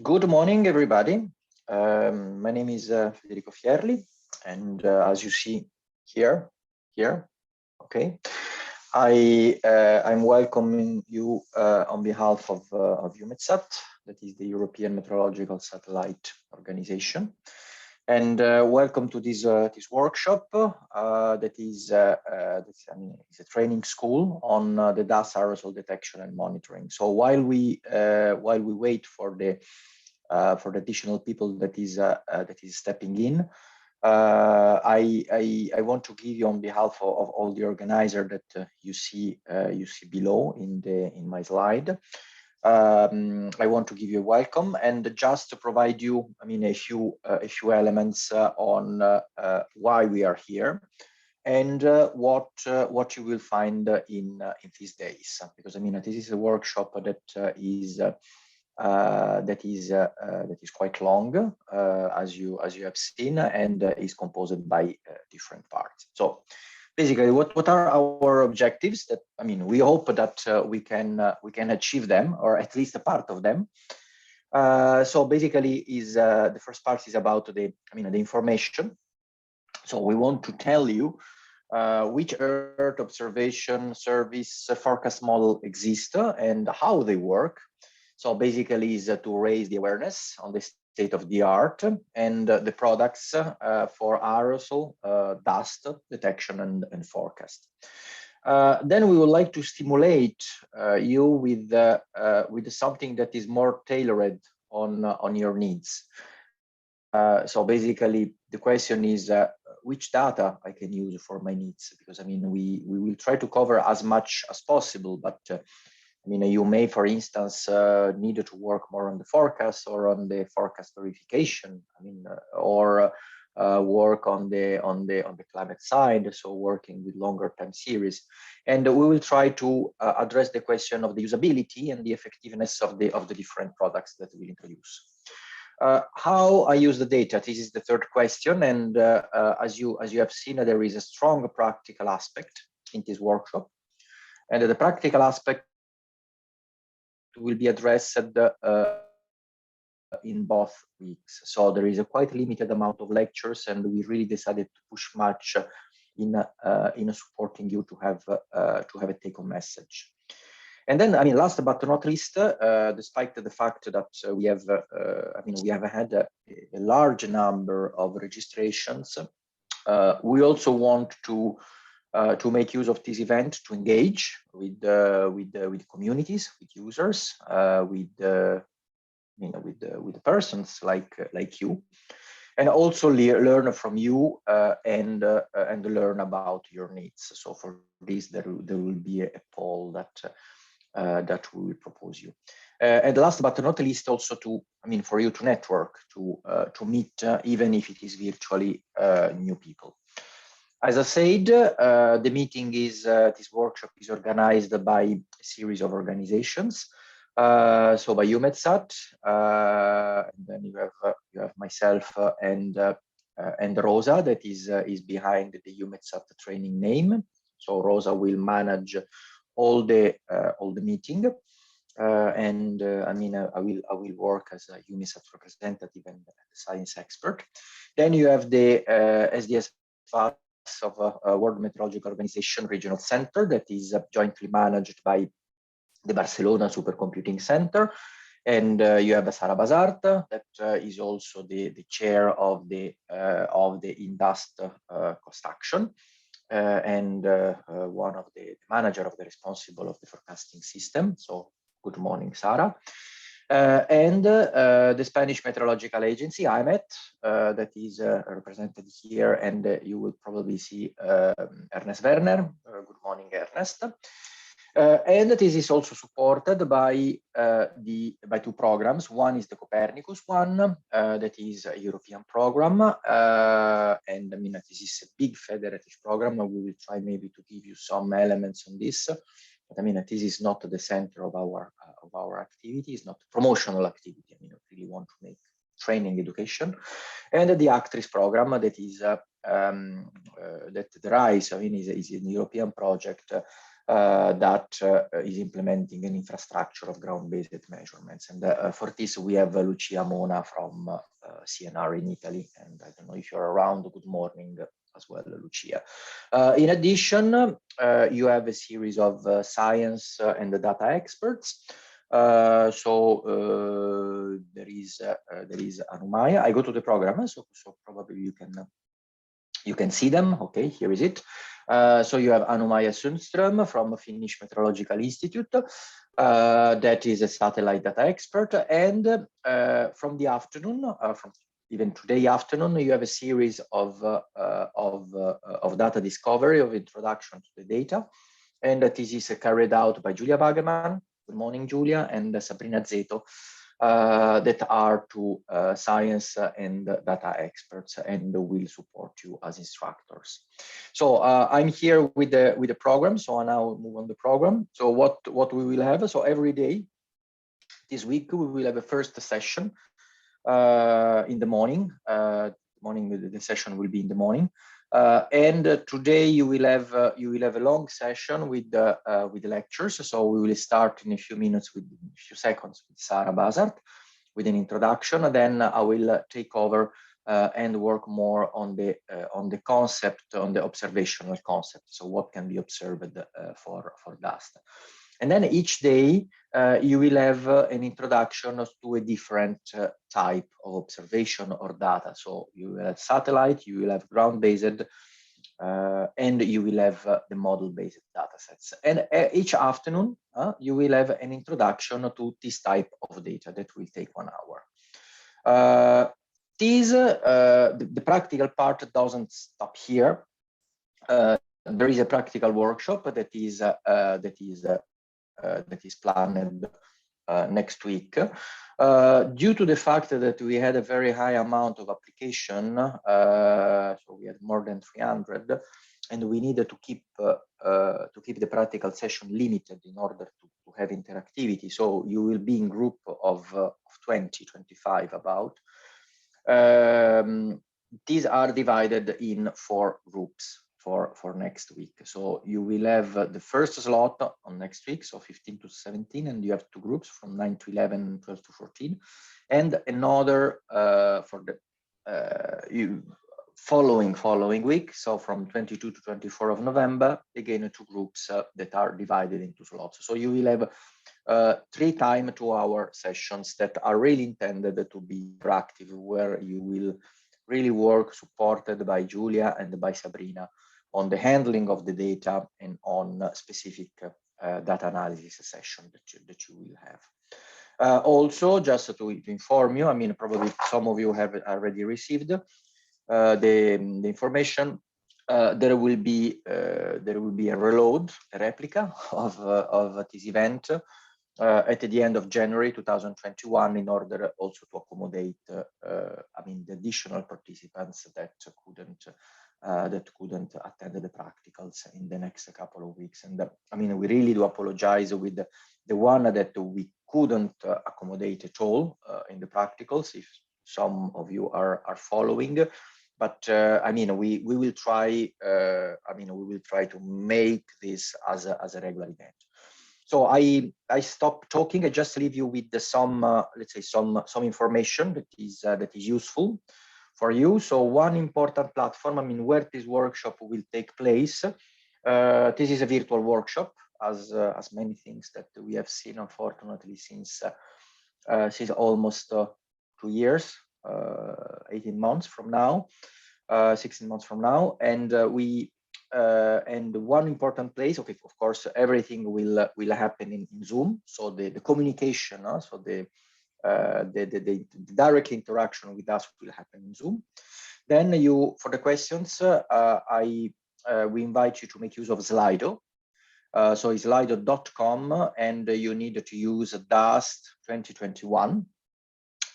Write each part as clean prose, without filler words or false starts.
Good morning, everybody. My name is Federico Fierli, and as you see here, okay, I'm welcoming you on behalf of EUMETSAT, that is the European Meteorological Satellite Organization, and welcome to this workshop that is it's a training school on the dust aerosol detection and monitoring. So while we wait for the additional people that is stepping in, I want to give you on behalf of all the organizer that you see below in my slide. I want to give you a welcome and just to provide you, a few elements on why we are here and what you will find in these days. Because this is a workshop that is quite long, as you have seen, and is composed by different parts. So basically, what are our objectives? That we hope that we can achieve them, or at least a part of them. So basically, the first part is about the information. So we want to tell you which Earth observation service forecast model exist and how they work. So basically is to raise the awareness on the state of the art and the products for aerosol dust detection and forecast. Then we would like to stimulate you with something that is more tailored on your needs. So basically the question is which data I can use for my needs, because we will try to cover as much as possible, but you may, for instance, need to work more on the forecast or on the forecast verification. Or work on the climate side, so working with longer time series. And we will try to address the question of the usability and the effectiveness of the different products that we introduce. How I use the data, this is the third question, and as you have seen, there is a strong practical aspect in this workshop, and the practical aspect will be addressed in both weeks. So there is a quite limited amount of lectures, and we really decided to push much in supporting you to have a take-home message. And then, last but not least, despite the fact that we have had a large number of registrations, we also want to make use of this event to engage with communities, with users, with the persons like you, and also learn from you and learn about your needs. So for this, there will be a poll that we will propose you. And last but not least, also for you to network, to meet, even if it is virtually, new people. As I said, the meeting this workshop is organized by a series of organizations. So by EUMETSAT, and then you have myself and Rosa, that is behind the EUMETSAT training name. So Rosa will manage all the meeting, and I will work as a EUMETSAT representative and science expert. Then you have the SDS of World Meteorological Organization Regional Center, that is jointly managed by the Barcelona Supercomputing Center, and you have Sara Basart, that is also the chair of the INDUST construction, and one of the manager of the responsible of the forecasting system. So good morning, Sara. And the Spanish Meteorological Agency, IMET, that is represented here, and you will probably see Ernest Werner. Good morning, Ernest. And this is also supported by two programs. One is the Copernicus one, that is a European program, and this is a big federative program. We will try maybe to give you some elements on this, but this is not the center of our activity. It's not promotional activity. We really want to make training education. And the Actris program, that is that the RISE, is a European project that is implementing an infrastructure of ground-based measurements. And for this, we have Lucia Mona from CNR in Italy. And I don't know if you're around, good morning as well, Lucia. In addition, you have a series of science and data experts. There is Anumaya. I go to the program, so probably you can see them. Okay, here is it. So you have Anumaya Sundström from Finnish Meteorological Institute. That is a satellite data expert. And from the afternoon, from even today afternoon, you have a series of data discovery, of introduction to the data. And this is carried out by Julia Bageman. Good morning, Julia, and Sabrina Zeto, that are two science and data experts, and will support you as instructors. So I'm here with the program. So I now move on the program. So what we will have? So every day this week we will have a first session in the morning. The session will be in the morning. And today you will have a long session with the lectures. So we will start in a few minutes, with a few seconds, with Sarah Bazart with an introduction. Then I will take over and work more on the concept, on the observational concept. So what can be observed for dust. And then each day you will have an introduction to a different type of observation or data. So you will have satellite, you will have ground-based, and you will have the model-based data sets. And each afternoon, you will have an introduction to this type of data that will take 1 hour. The practical part doesn't stop here. There is a practical workshop that is planned next week. Due to the fact that we had a very high amount of application, so we had more than 300, and we needed to keep the practical session limited in order to have interactivity. So you will be in group of 20, 25 about. These are divided in 4 groups for next week. So you will have the first slot on next week, so 15 to 17, and you have 2 groups from 9 to 11 and 12 to 14, and another for the following week, so from 22 to 24 of November, again 2 groups that are divided into slots. So you will have 3 time 2-hour sessions that are really intended to be interactive, where you will really work supported by Julia and by Sabrina on the handling of the data and on specific data analysis session that you will have. Also, just to inform you, I mean, probably some of you have already received the information. There will be a reload, a replica of this event at the end of January 2021, in order also to accommodate, I mean, the additional participants that couldn't attend the practicals in the next couple of weeks. And I mean, we really do apologize with the one that we couldn't accommodate at all in the practicals, if some of you are following. But I mean, we will try. I mean, we will try to make this as a regular event. So I stop talking. I just leave you with some, let's say, some information that is useful for you. So one important platform, I mean, where this workshop will take place. This is a virtual workshop, as many things that we have seen, unfortunately, since almost 2 years, 18 months from now, 16 months from now, and and one important place. Okay, of course, everything will happen in Zoom. So the communication, so the direct interaction with us will happen in Zoom. Then for the questions, we invite you to make use of Slido. So it's slido.com, and you need to use DAST 2021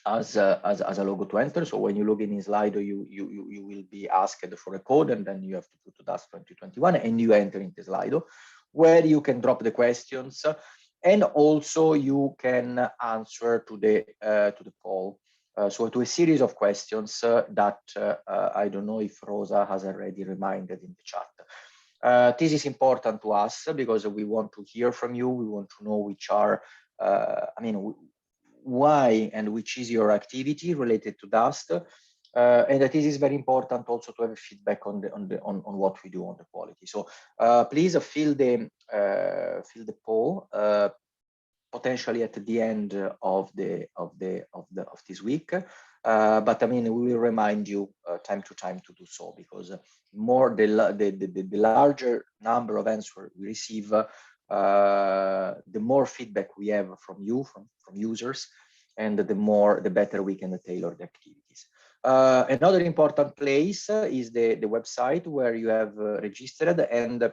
as a logo to enter. So when you log in Slido, you will be asked for a code, and then you have to put DAST 2021, and you enter into Slido, where you can drop the questions, and also you can answer to the poll. So to a series of questions that I don't know if Rosa has already reminded in the chat. This is important to us because we want to hear from you. We want to know which are, why and which is your activity related to dust. And that is very important also to have feedback on what we do on the quality. So please fill the poll potentially at the end of this week. But I mean, we will remind you time to time to do so, because more the larger number of answers we receive, the more feedback we have from you, from users, and the better we can tailor the activities. Another important place is the website where you have registered, and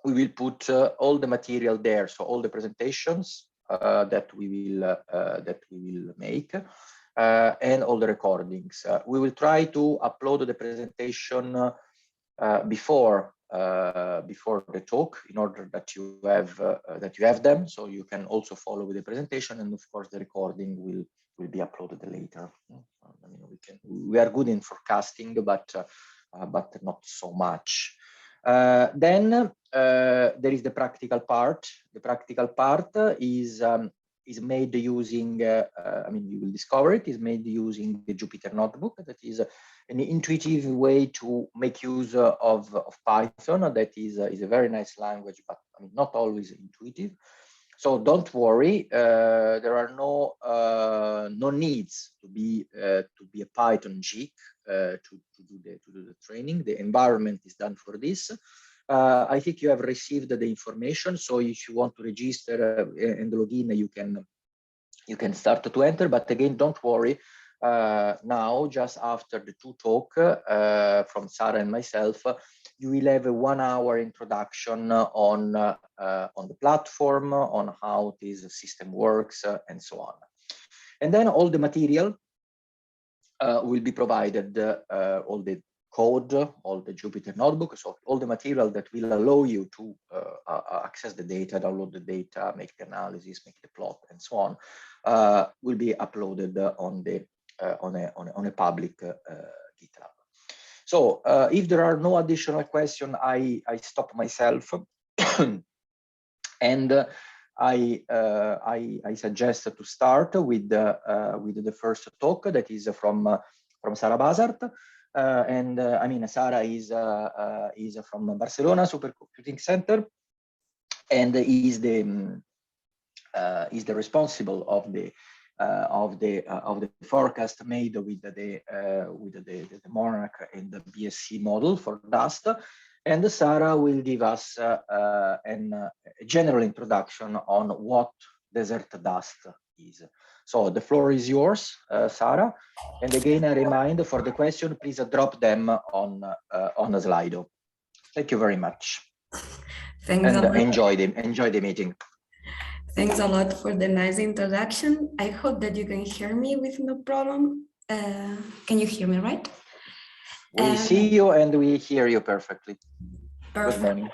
we will put all the material there, so all the presentations that we will make, and all the recordings. We will try to upload the presentation before the talk, in order that you have them, so you can also follow with the presentation, and of course the recording will be uploaded later. I mean, we are good in forecasting, but not so much. Then there is the practical part. The practical part is made using, I mean, you will discover it, is made using the Jupyter Notebook. That is an intuitive way to make use of Python. That is a very nice language, but I mean, not always intuitive. So don't worry, there are no needs to be a Python geek to do the training. The environment is done for this. I think you have received the information, so if you want to register and log in, you can start to enter. But again, don't worry. Now, just after the two talk from Sarah and myself, you will have a 1 hour introduction on the platform, on how this system works, and so on. And then all the material will be provided, all the code, all the Jupyter Notebook, so all the material that will allow you to access the data, download the data, make the analysis, make the plot, and so on, will be uploaded on a public GitHub. So if there are no additional questions, I stop myself, and I suggest to start with the first talk, that is from Sarah Bazart. And I mean, Sarah is from Barcelona Supercomputing Center, and is the responsible of the forecast made with the Monarch and the BSC model for dust. And Sarah will give us a general introduction on what desert dust is. So the floor is yours, Sarah. And again, I remind, for the question, please drop them on the Slido. Thank you very much. Thanks a lot. Enjoy the meeting. Thanks a lot for the nice introduction. I hope that you can hear me with no problem. Can you hear me, right? We see you and we hear you perfectly. Perfect. Good morning.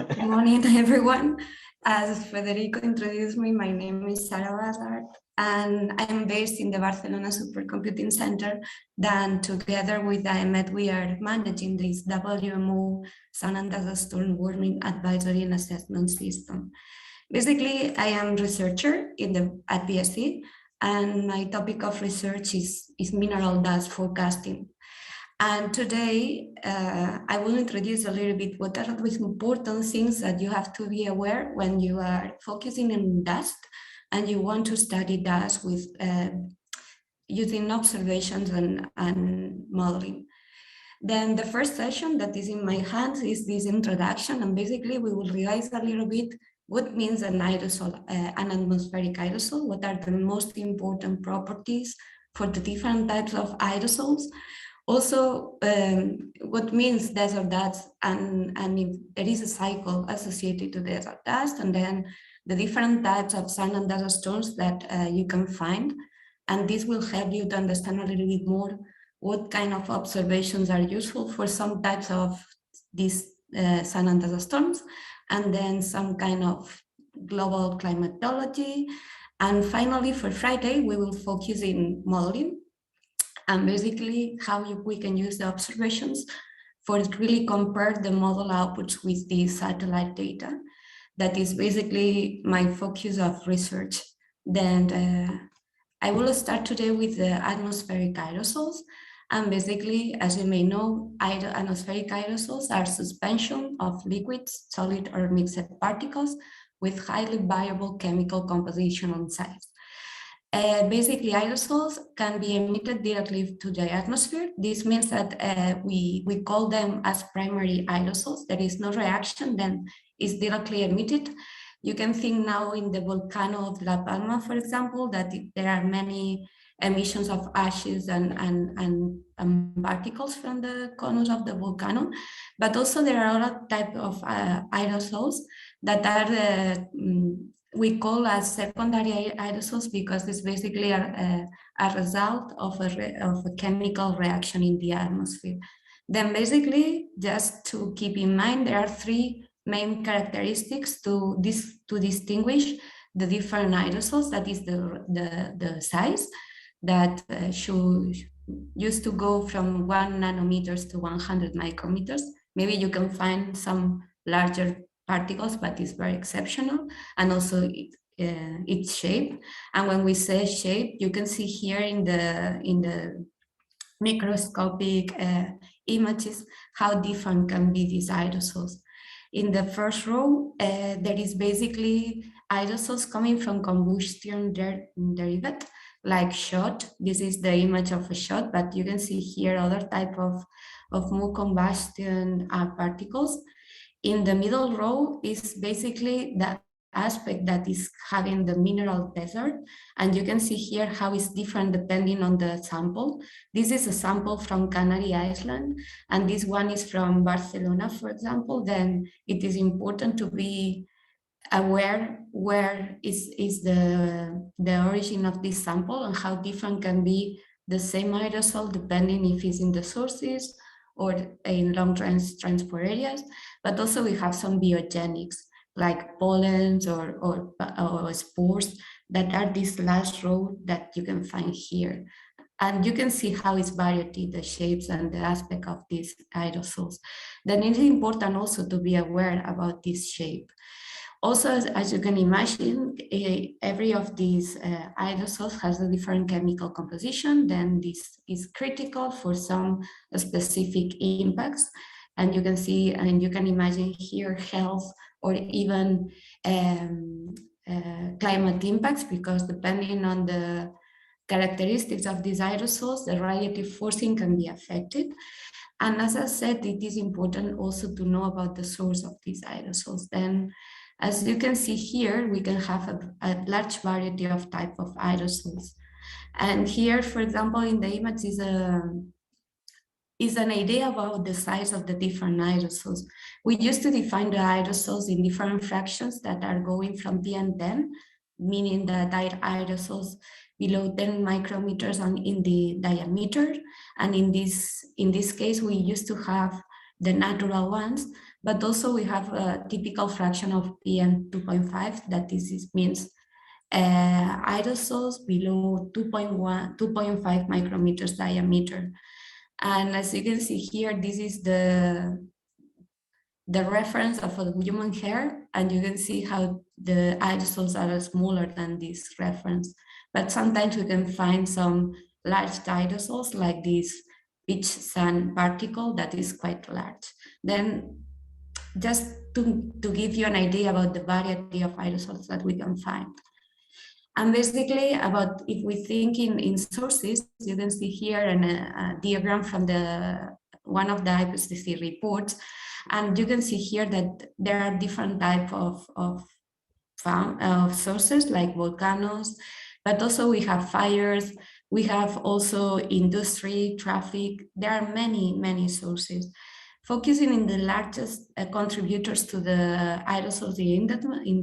Good morning, everyone. As Federico introduced me, my name is Sarah Bazart, and I'm based in the Barcelona Supercomputing Center. Then together with EUMETSAT, we are managing this WMO Sun and Dust Storm Warning Advisory and Assessment System. Basically, I am a researcher at BSc, and my topic of research is mineral dust forecasting. And today, I will introduce a little bit what are the important things that you have to be aware when you are focusing on dust and you want to study dust with using observations and modeling. Then the first session that is in my hands is this introduction, and basically we will revise a little bit what means an aerosol, an atmospheric aerosol, what are the most important properties for the different types of aerosols. Also, what means desert dust, and if there is a cycle associated to desert dust, and then the different types of sun and dust storms that you can find. And this will help you to understand a little bit more what kind of observations are useful for some types of these sun and dust storms, and then some kind of global climatology. And finally, for Friday, we will focus in modeling, and basically how we can use the observations for really compare the model outputs with the satellite data. That is basically my focus of research. Then I will start today with the atmospheric aerosols. And basically, as you may know, atmospheric aerosols are suspension of liquids, solid or mixed particles with highly variable chemical composition on size. Basically, aerosols can be emitted directly to the atmosphere. This means that we call them as primary aerosols. There is no reaction, then it's directly emitted. You can think now in the volcano of La Palma, for example, that there are many emissions of ashes and particles from the conus of the volcano, but also there are other type of aerosols that are we call as secondary aerosols because it's basically a result of a chemical reaction in the atmosphere. Then basically, just to keep in mind, there are three main characteristics to distinguish the different aerosols. That is the size that used to go from 1 nanometers to 100 micrometers. Maybe you can find some larger particles, but it's very exceptional, and also its shape. And when we say shape, you can see here in the microscopic images how different can be these aerosols. In the first row, there is basically aerosols coming from combustion derivative, like shot. This is the image of a shot, but you can see here other type of more combustion particles. In the middle row is basically the aspect that is having the mineral desert. And you can see here how it's different depending on the sample. This is a sample from Canary Island, and this one is from Barcelona, for example. Then it is important to be aware where is the origin of this sample and how different can be the same aerosol depending if it's in the sources or in long transport areas. But also we have some biogenics like pollens or spores that are this last row that you can find here. And you can see how it's variety, the shapes and the aspect of these aerosols. Then it's important also to be aware about this shape. Also, as you can imagine, every of these aerosols has a different chemical composition. Then this is critical for some specific impacts. And you can see, and you can imagine here health or even climate impacts, because depending on the characteristics of these aerosols, the radiative forcing can be affected. And as I said, it is important also to know about the source of these aerosols. Then, as you can see here, we can have a large variety of type of aerosols. And here, for example, in the image is an idea about the size of the different aerosols. We used to define the aerosols in different fractions that are going from PM10, meaning that aerosols below 10 micrometers in the diameter. And in this case, we used to have the natural ones, but also we have a typical fraction of PM 2.5, that means aerosols below 2.5 micrometers diameter. And as you can see here, this is the reference of a human hair, and you can see how the aerosols are smaller than this reference. But sometimes we can find some large aerosols like this pitch sand particle that is quite large. Then just to give you an idea about the variety of aerosols that we can find. And basically about, if we think in sources, you can see here a diagram from one of the IPCC reports. And you can see here that there are different types of sources like volcanoes, but also we have fires, we have also industry, traffic. There are many sources. Focusing in the largest contributors to the aerosols in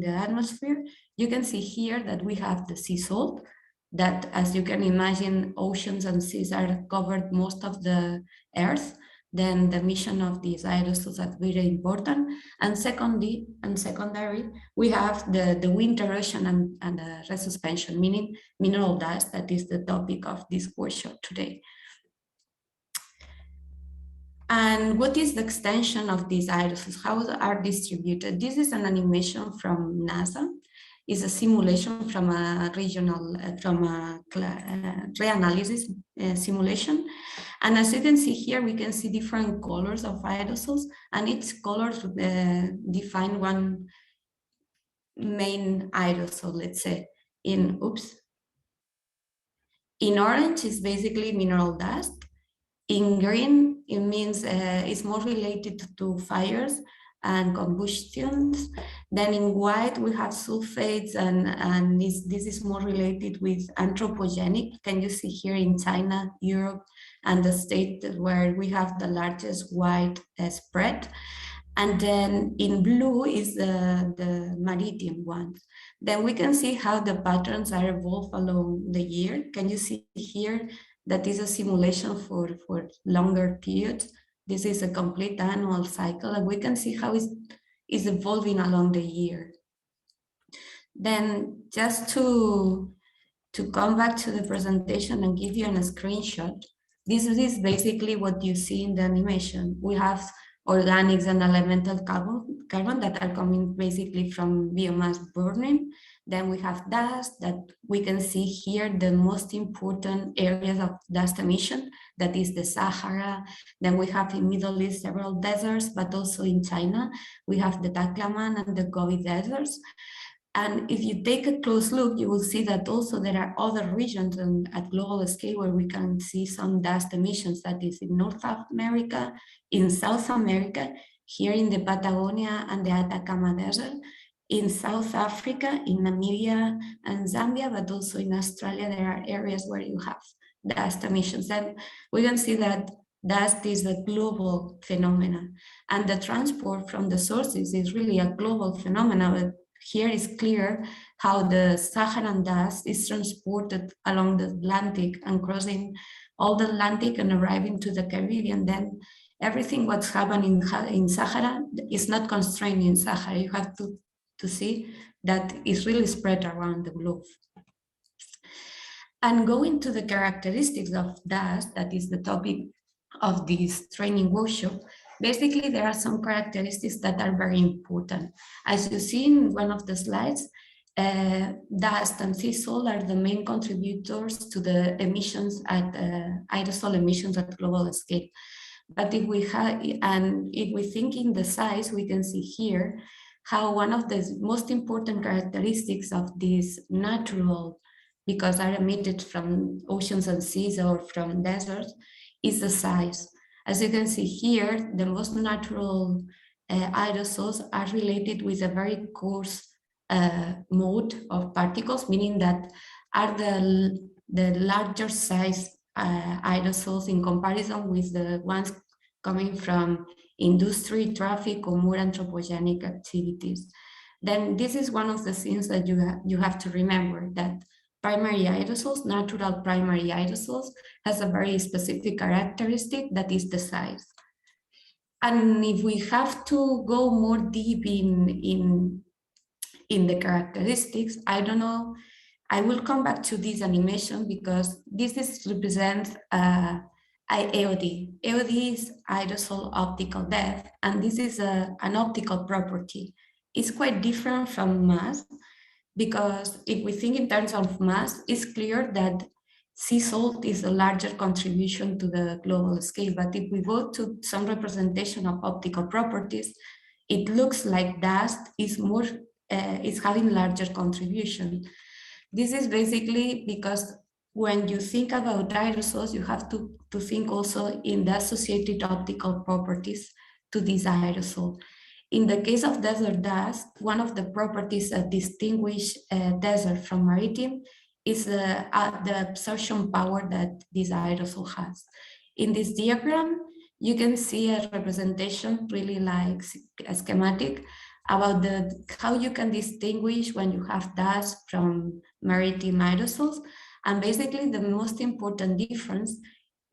the atmosphere, you can see here that we have the sea salt, that, as you can imagine, oceans and seas are covered most of the earth. Then the emission of these aerosols are very important. And secondary, we have the wind erosion and the resuspension, meaning mineral dust, that is the topic of this workshop today. And what is the extension of these aerosols? How are distributed? This is an animation from NASA. It's a simulation from a regional, reanalysis simulation. And as you can see here, we can see different colors of aerosols, and each color define one main aerosol, let's say. In orange is basically mineral dust. In green, it means it's more related to fires and combustions. Then in white, we have sulfates, and this is more related with anthropogenic. Can you see here in China, Europe, and the state where we have the largest white spread? And then in blue is the maritime ones. Then we can see how the patterns are evolved along the year. Can you see here that is a simulation for longer periods? This is a complete annual cycle, and we can see how it's evolving along the year. Then just to come back to the presentation and give you a screenshot, this is basically what you see in the animation. We have organics and elemental carbon that are coming basically from biomass burning. Then we have dust that we can see here, the most important areas of dust emission, that is the Sahara. Then we have in Middle East several deserts, but also in China, we have the Taklaman and the Gobi deserts. And if you take a close look, you will see that also there are other regions at global scale where we can see some dust emissions, that is in North America, in South America, here in the Patagonia and the Atacama Desert, in South Africa, in Namibia and Zambia, but also in Australia, there are areas where you have dust emissions. And we can see that dust is a global phenomenon, and the transport from the sources is really a global phenomenon. But here is clear how the Saharan dust is transported along the Atlantic and crossing all the Atlantic and arriving to the Caribbean. Then everything what's happening in Sahara is not constrained in Sahara. You have to see that it's really spread around the globe. And going to the characteristics of dust, that is the topic of this training workshop, basically there are some characteristics that are very important. As you see in one of the slides, dust and sea salt are the main contributors to the emissions at aerosol emissions at global scale. But if we think in the size, we can see here how one of the most important characteristics of these natural, because are emitted from oceans and seas or from deserts, is the size. As you can see here, the most natural aerosols are related with a very coarse mode of particles, meaning that are the larger size aerosols in comparison with the ones coming from industry, traffic, or more anthropogenic activities. Then this is one of the things that you have to remember, that primary aerosols, natural primary aerosols, has a very specific characteristic, that is the size. And if we have to go more deep in the characteristics, I don't know, I will come back to this animation because this represents AOD. AOD is aerosol optical depth, and this is an optical property. It's quite different from mass, because if we think in terms of mass, it's clear that sea salt is a larger contribution to the global scale. But if we go to some representation of optical properties, it looks like dust is having larger contribution. This is basically because when you think about aerosols, you have to think also in the associated optical properties to this aerosol. In the case of desert dust, one of the properties that distinguish desert from maritime is the absorption power that this aerosol has. In this diagram, you can see a representation, really like a schematic, about how you can distinguish when you have dust from maritime aerosols. And basically the most important difference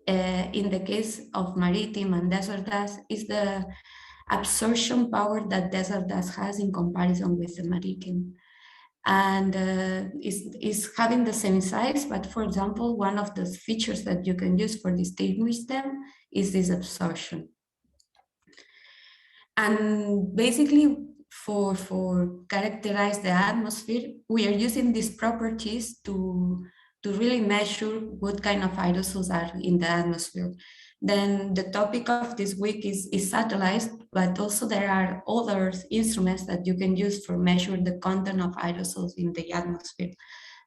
in the case of maritime and desert dust is the absorption power that desert dust has in comparison with the maritime. And is having the same size, but for example, one of the features that you can use for distinguish them is this absorption. And basically, for characterize the atmosphere, we are using these properties to really measure what kind of aerosols are in the atmosphere. Then the topic of this week is satellites, but also there are other instruments that you can use for measure the content of aerosols in the atmosphere,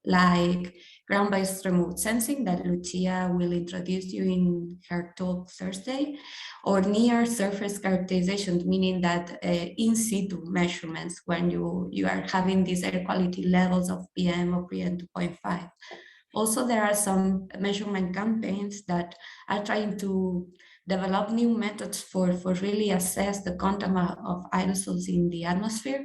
like ground-based remote sensing that Lucia will introduce you in her talk Thursday, or near surface characterization, meaning that in situ measurements when you are having these air quality levels of PM or PM 2.5. Also, there are some measurement campaigns that are trying to develop new methods for really assess the content of aerosols in the atmosphere.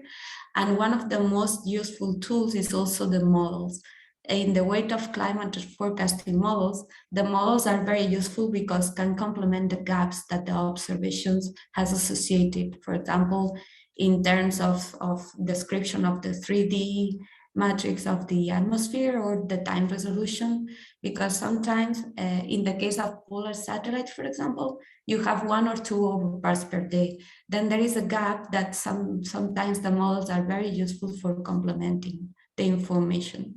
And one of the most useful tools is also the models. In the weight of climate forecasting models, the models are very useful because can complement the gaps that the observations has associated. For example, in terms of description of the 3D matrix of the atmosphere or the time resolution, because sometimes in the case of polar satellites, for example, you have 1 or 2 overpass per day. Then there is a gap that sometimes the models are very useful for complementing the information.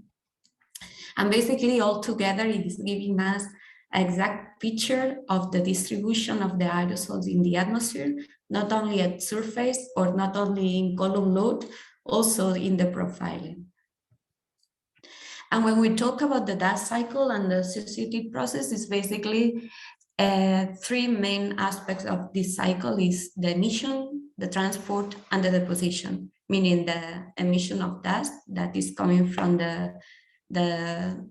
And basically all together it is giving us an exact picture of the distribution of the aerosols in the atmosphere, not only at surface or not only in column load, also in the profiling. And when we talk about the dust cycle and the associated process, is basically 3 main aspects of this cycle is the emission, the transport, and the deposition, meaning the emission of dust that is coming from the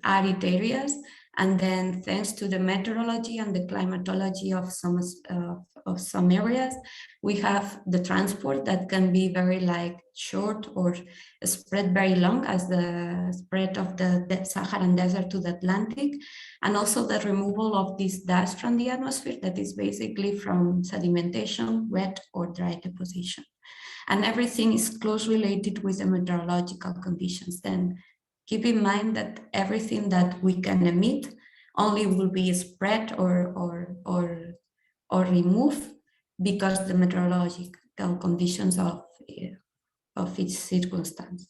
arid areas. And then thanks to the meteorology and the climatology of some areas, we have the transport that can be very short or spread very long as the spread of the Saharan desert to the Atlantic, and also the removal of this dust from the atmosphere that is basically from sedimentation, wet or dry deposition. And everything is closely related with the meteorological conditions. Then keep in mind that everything that we can emit only will be spread or removed because the meteorological conditions of each circumstance.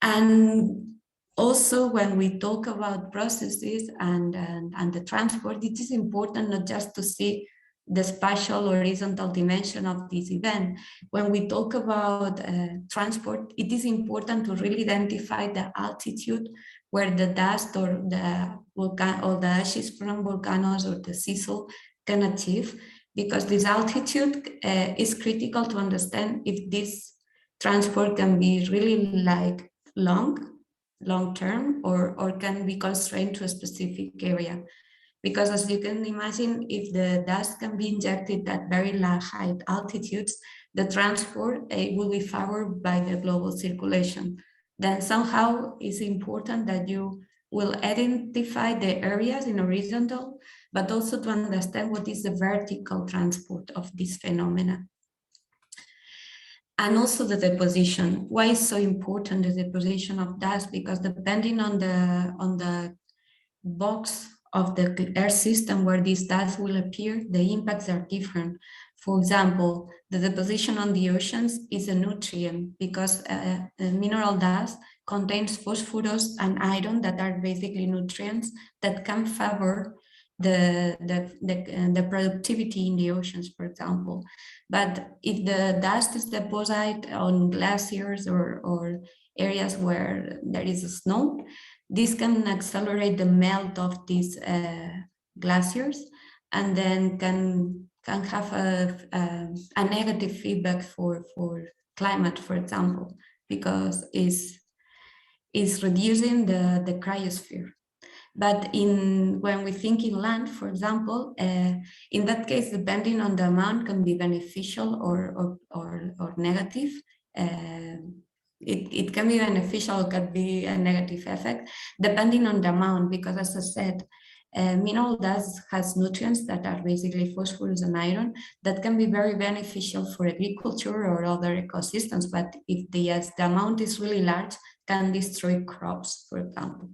And also when we talk about processes and the transport, it is important not just to see the spatial horizontal dimension of this event. When we talk about transport, it is important to really identify the altitude where the dust or the ashes from volcanoes or the sisal can achieve, because this altitude is critical to understand if this transport can be really long term or can be constrained to a specific area. Because as you can imagine, if the dust can be injected at very high altitudes, the transport will be favored by the global circulation. Then somehow it's important that you will identify the areas in horizontal, but also to understand what is the vertical transport of this phenomena. And also the deposition. Why is so important the deposition of dust? Because depending on the box of the air system where these dust will appear, the impacts are different. For example, the deposition on the oceans is a nutrient because mineral dust contains phosphorus and iron that are basically nutrients that can favor the productivity in the oceans, for example. But if the dust is deposited on glaciers or areas where there is snow, this can accelerate the melt of these glaciers, and then can have a negative feedback for climate, for example, because it's reducing the cryosphere. But when we think in land, for example, in that case, depending on the amount, can be beneficial or negative. It can be beneficial, it can be a negative effect, depending on the amount, because as I said, mineral dust has nutrients that are basically phosphorus and iron that can be very beneficial for agriculture or other ecosystems, but if the amount is really large, can destroy crops, for example.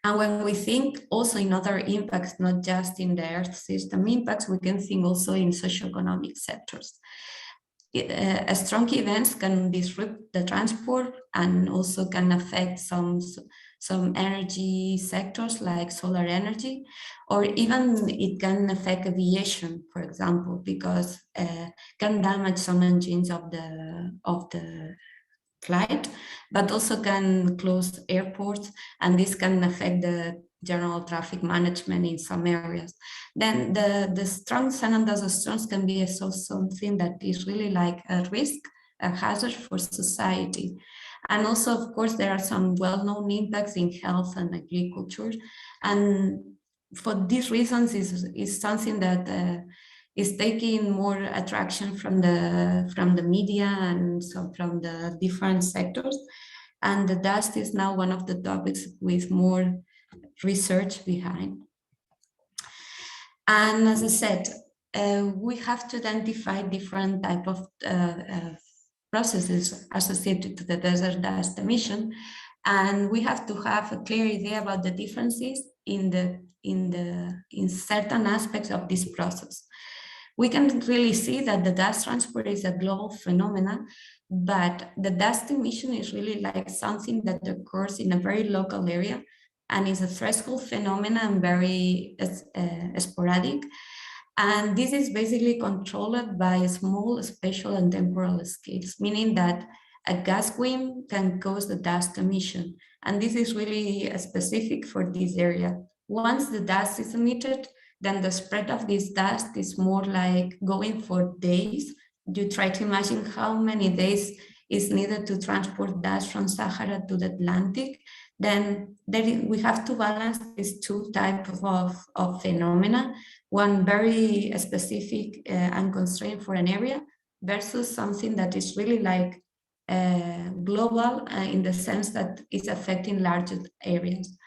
And when we think also in other impacts, not just in the Earth system impacts, we can think also in socioeconomic sectors. Strong events can disrupt the transport and also can affect some energy sectors like solar energy, or even it can affect aviation, for example, because can damage some engines of the flight, but also can close airports, and this can affect the general traffic management in some areas. Then the strong sun and dust storms can be also something that is really like a risk, a hazard for society. And also, of course, there are some well-known impacts in health and agriculture. And for these reasons is something that is taking more attraction from the media and so from the different sectors. And the dust is now one of the topics with more research behind. And as I said, we have to identify different type of processes associated to the desert dust emission, and we have to have a clear idea about the differences in certain aspects of this process. We can really see that the dust transport is a global phenomenon, but the dust emission is really like something that occurs in a very local area and is a threshold phenomenon and very sporadic. And this is basically controlled by small spatial and temporal scales, meaning that a gas wind can cause the dust emission. And this is really specific for this area. Once the dust is emitted, then the spread of this dust is more like going for days. You try to imagine how many days is needed to transport dust from Sahara to the Atlantic. Then we have to balance these two types of phenomena, one very specific and constrained for an area versus something that is really like global in the sense that it's affecting larger areas.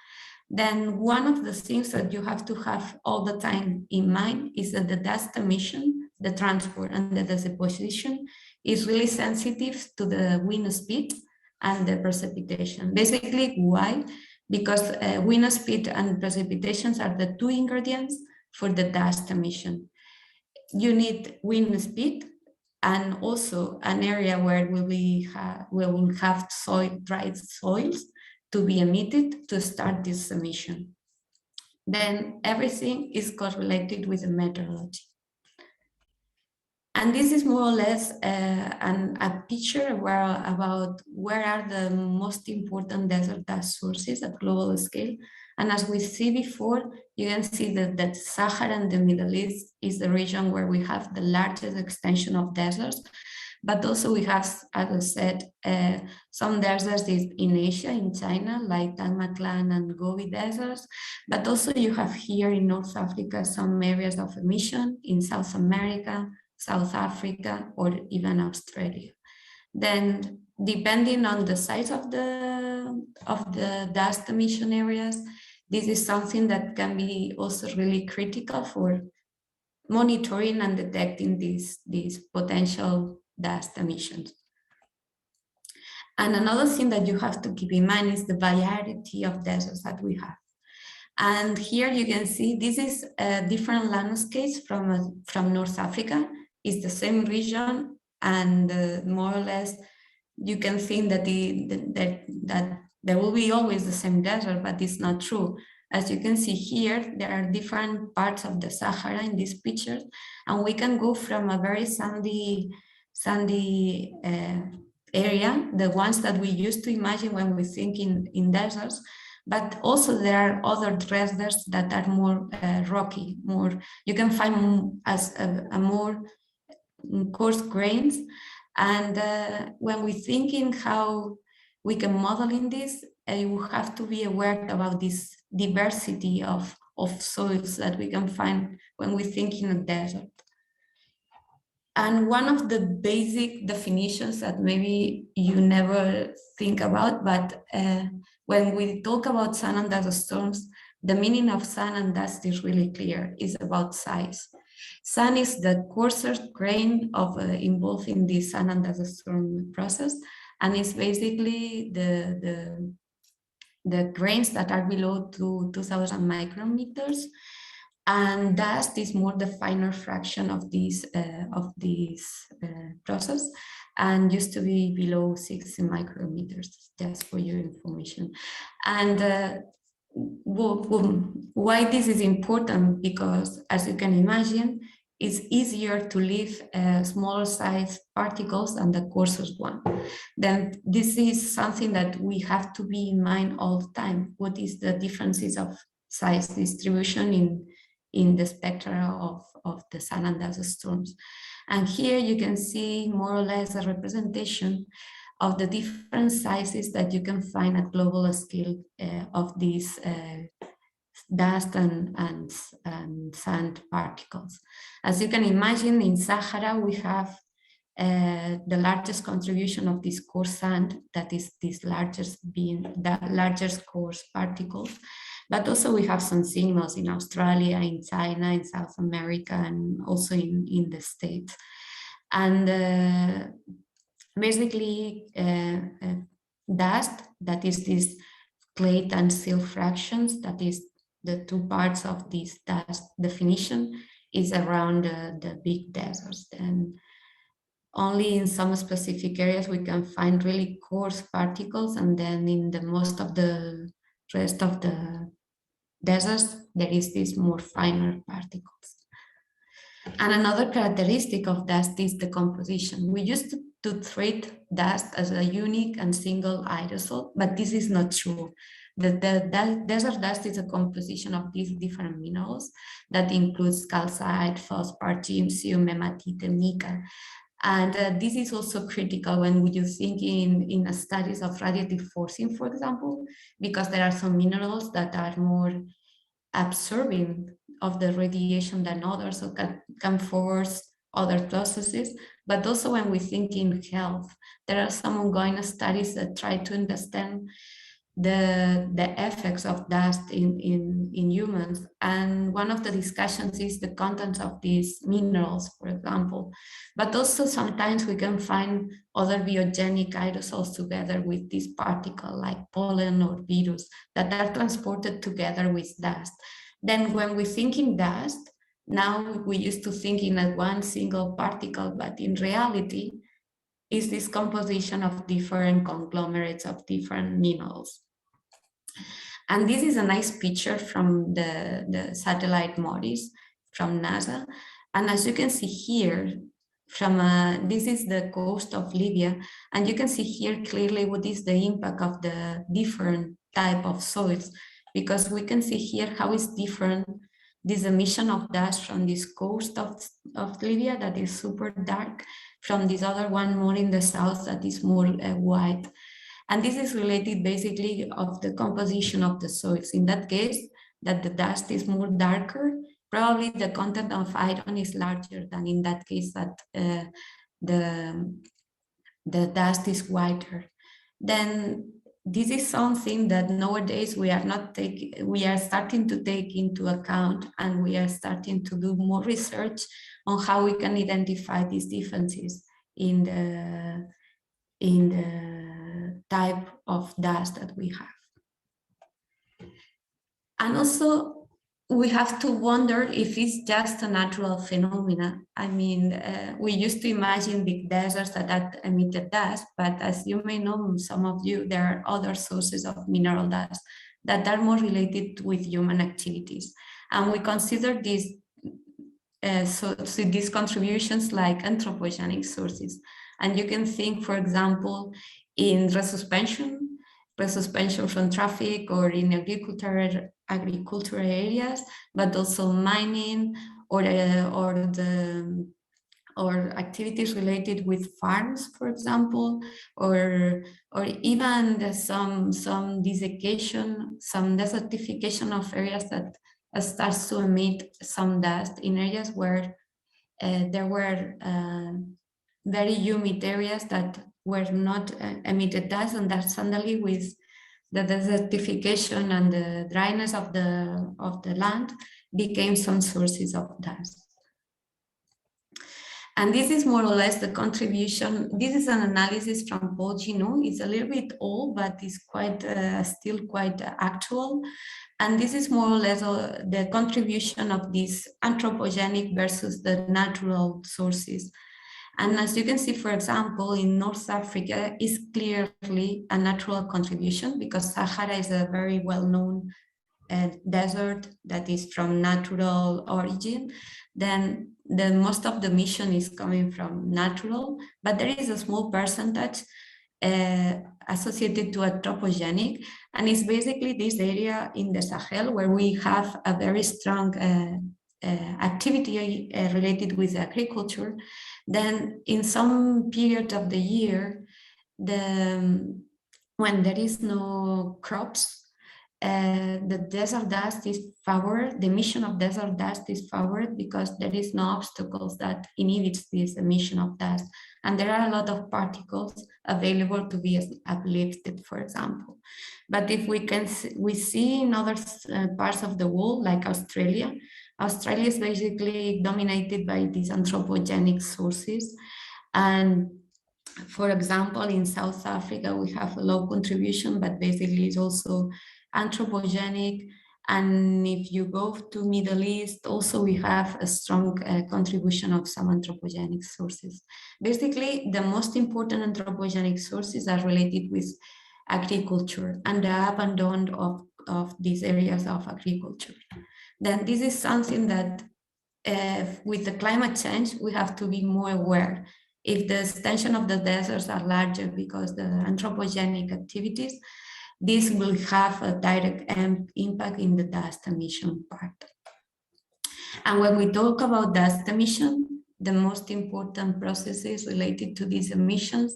Then one of the things that you have to have all the time in mind is that the dust emission, the transport and the deposition is really sensitive to the wind speed and the precipitation. Basically, why? Because wind speed and precipitations are the two ingredients for the dust emission. You need wind speed and also an area where we will have dry soils to be emitted to start this emission. Then everything is correlated with the methodology. And this is more or less a picture about where are the most important desert dust sources at global scale. And as we see before, you can see that Sahara and the Middle East is the region where we have the largest extension of deserts. But also we have, as I said, some deserts in Asia, in China, like Tangmaklan and Gobi deserts. But also you have here in North Africa some areas of emission, in South America, South Africa, or even Australia. Then, depending on the size of the dust emission areas, this is something that can be also really critical for monitoring and detecting these potential dust emissions. And another thing that you have to keep in mind is the variety of deserts that we have. And here you can see this is different landscapes from North Africa. It's the same region, and more or less you can think that that there will be always the same desert, but it's not true. As you can see here, there are different parts of the Sahara in these pictures, and we can go from a very sandy area, the ones that we used to imagine when we think in deserts, but also there are other deserts that are more rocky, you can find as a more coarse grains. And when we think in how we can model in this, you have to be aware about this diversity of soils that we can find when we think in a desert. And one of the basic definitions that maybe you never think about, but when we talk about sun and dust storms, the meaning of sun and dust is really clear. It's about size. Sun is the coarser grain of involved in the sun and dust storm process, and it's basically the grains that are below 2000 micrometers, and dust is more the finer fraction of this process, and used to be below 60 micrometers, just for your information. And why this is important? Because, as you can imagine, it's easier to leave smaller size particles than the coarsest one. Then this is something that we have to be in mind all the time. What is the differences of size distribution in the spectra of the sun and dust storms? And here you can see more or less a representation of the different sizes that you can find at global scale of these dust and sand particles. As you can imagine, in Sahara, we have the largest contribution of this coarse sand, that is this largest coarse particles. But also we have some signals in Australia, in China, in South America, and also in the States. And basically dust, that is this clay and silt fractions, that is the two parts of this dust definition, is around the big deserts. And only in some specific areas we can find really coarse particles, and then in the most of the rest of the deserts there is this more finer particles. And another characteristic of dust is the composition. We used to treat dust as a unique and single aerosol, but this is not true. The desert dust is a composition of these different minerals that includes calcite, feldspar, gypsum, hematite, mica. And this is also critical when you think in studies of radiative forcing, for example, because there are some minerals that are more absorbing of the radiation than others, so can force other processes. But also when we think in health, there are some ongoing studies that try to understand the effects of dust in humans. And one of the discussions is the contents of these minerals, for example. But also sometimes we can find other biogenic aerosols together with this particle, like pollen or virus, that are transported together with dust. Then when we think in dust, now we used to think in a one single particle, but in reality, is this composition of different conglomerates of different minerals. And this is a nice picture from the satellite MODIS from NASA. And as you can see here, this is the coast of Libya, and you can see here clearly what is the impact of the different type of soils, because we can see here how it's different, this emission of dust from this coast of Libya that is super dark, from this other one more in the south that is more white. And this is related basically of the composition of the soils. In that case, that the dust is more darker, probably the content of iron is larger than in that case that the dust is whiter. Then this is something that nowadays we are starting to take into account, and we are starting to do more research on how we can identify these differences in the type of dust that we have. And also we have to wonder if it's just a natural phenomena. I mean, we used to imagine big deserts that emitted dust, but as you may know, some of you, there are other sources of mineral dust that are more related with human activities. And we consider these these contributions like anthropogenic sources. And you can think, for example, in resuspension from traffic, or in agricultural areas, but also mining, or activities related with farms, for example, or even some desiccation, some desertification of areas that starts to emit some dust in areas where there were very humid areas that were not emitted dust, and that suddenly, with the desertification and the dryness of the land, became some sources of dust. And this is more or less the contribution. This is an analysis from Paul Ginou. It's a little bit old, but it's quite still quite actual. And this is more or less the contribution of this anthropogenic versus the natural sources. And as you can see, for example, in North Africa is clearly a natural contribution because Sahara is a very well-known desert that is from natural origin. Then the most of the emission is coming from natural, but there is a small percentage associated to anthropogenic, and it's basically this area in the Sahel where we have a very strong activity related with agriculture. Then in some period of the year, when there is no crops, the desert dust is favored, the emission of desert dust is favored because there is no obstacles that inhibits this emission of dust. And there are a lot of particles available to be uplifted, for example. But if we see in other parts of the world, like Australia, Australia is basically dominated by these anthropogenic sources. And for example, in South Africa, we have a low contribution, but basically it's also anthropogenic. And if you go to Middle East, also we have a strong contribution of some anthropogenic sources. Basically, the most important anthropogenic sources are related with agriculture and the up and down of these areas of agriculture. Then this is something that with the climate change, we have to be more aware. If the extension of the deserts are larger because the anthropogenic activities, this will have a direct impact in the dust emission part. And when we talk about dust emission, the most important processes related to these emissions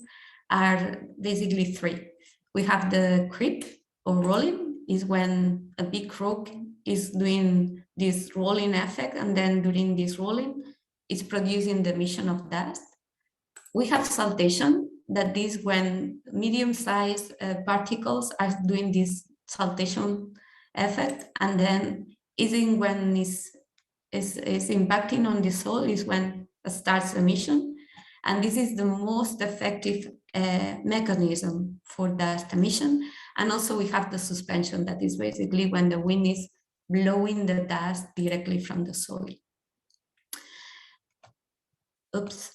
are basically three. We have the creep or rolling, is when a big rock is doing this rolling effect, and then during this rolling, it's producing the emission of dust. We have saltation, that is when medium-sized particles are doing this saltation effect, and then even when is impacting on the soil is when it starts emission. And this is the most effective mechanism for dust emission. And also we have the suspension, that is basically when the wind is blowing the dust directly from the soil. Oops.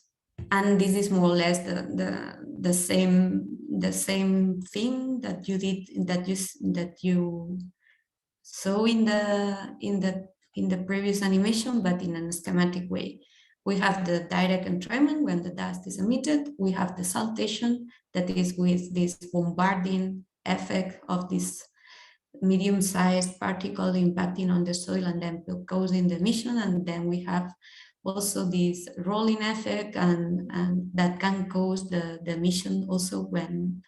And this is more or less the same thing that you did, that you saw in the previous animation, but in a schematic way. We have the direct entrainment when the dust is emitted. We have the saltation, that is with this bombarding effect of this medium-sized particle impacting on the soil and then causing the emission. And then we have also this rolling effect, and that can cause the emission also when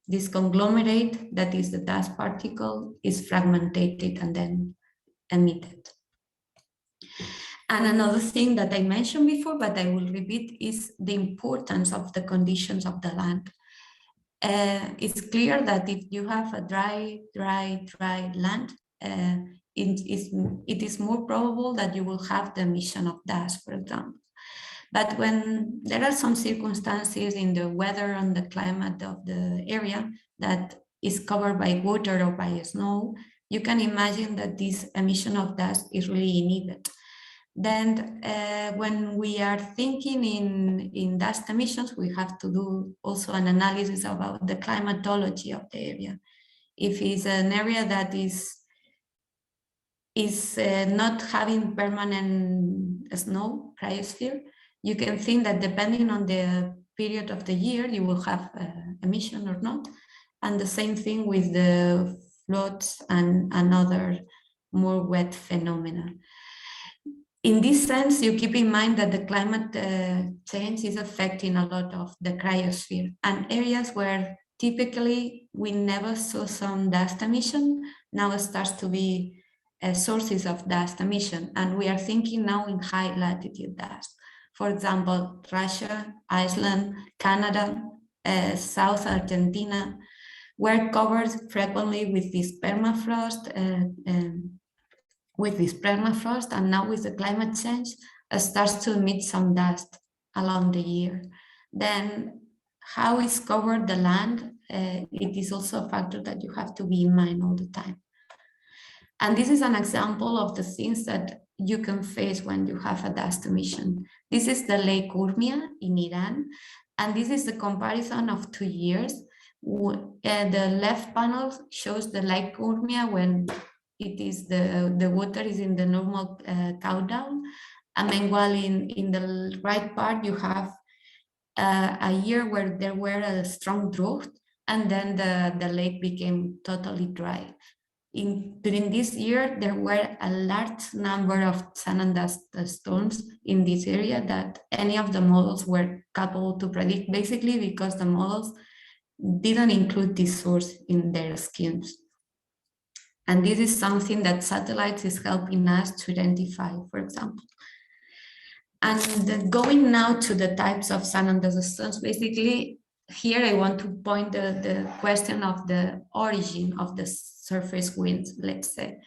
this conglomerate, that is the dust particle, is fragmented and then emitted. And another thing that I mentioned before, but I will repeat, is the importance of the conditions of the land. It's clear that if you have a dry land, it is more probable that you will have the emission of dust, for example. But when there are some circumstances in the weather and the climate of the area that is covered by water or by snow, you can imagine that this emission of dust is really inhibited. Then when we are thinking in dust emissions, we have to do also an analysis about the climatology of the area. If it's an area that is not having permanent snow, cryosphere, you can think that depending on the period of the year, you will have emission or not. And the same thing with the floods and other more wet phenomena. In this sense, you keep in mind that the climate change is affecting a lot of the cryosphere, and areas where typically we never saw some dust emission now starts to be sources of dust emission. And we are thinking now in high latitude dust. For example, Russia, Iceland, Canada, South Argentina were covered frequently with this permafrost, and now with the climate change, starts to emit some dust. along the year. Then how is covered the land, it is also a factor that you have to be in mind all the time. And this is an example of the things that you can face when you have a dust emission. This is the Lake Urmia in Iran, and this is the comparison of 2 years. The left panel shows the Lake Urmia when it is the water is in the normal countdown, and then while in the right part you have a year where there were a strong drought, and then the lake became totally dry. During this year, there were a large number of sand and dust storms in this area that any of the models were capable to predict, basically because the models didn't include this source in their schemes. And this is something that satellites is helping us to identify, for example. And going now to the types of sand and dust storms, basically, here I want to point the question of the origin of the surface winds, let's say.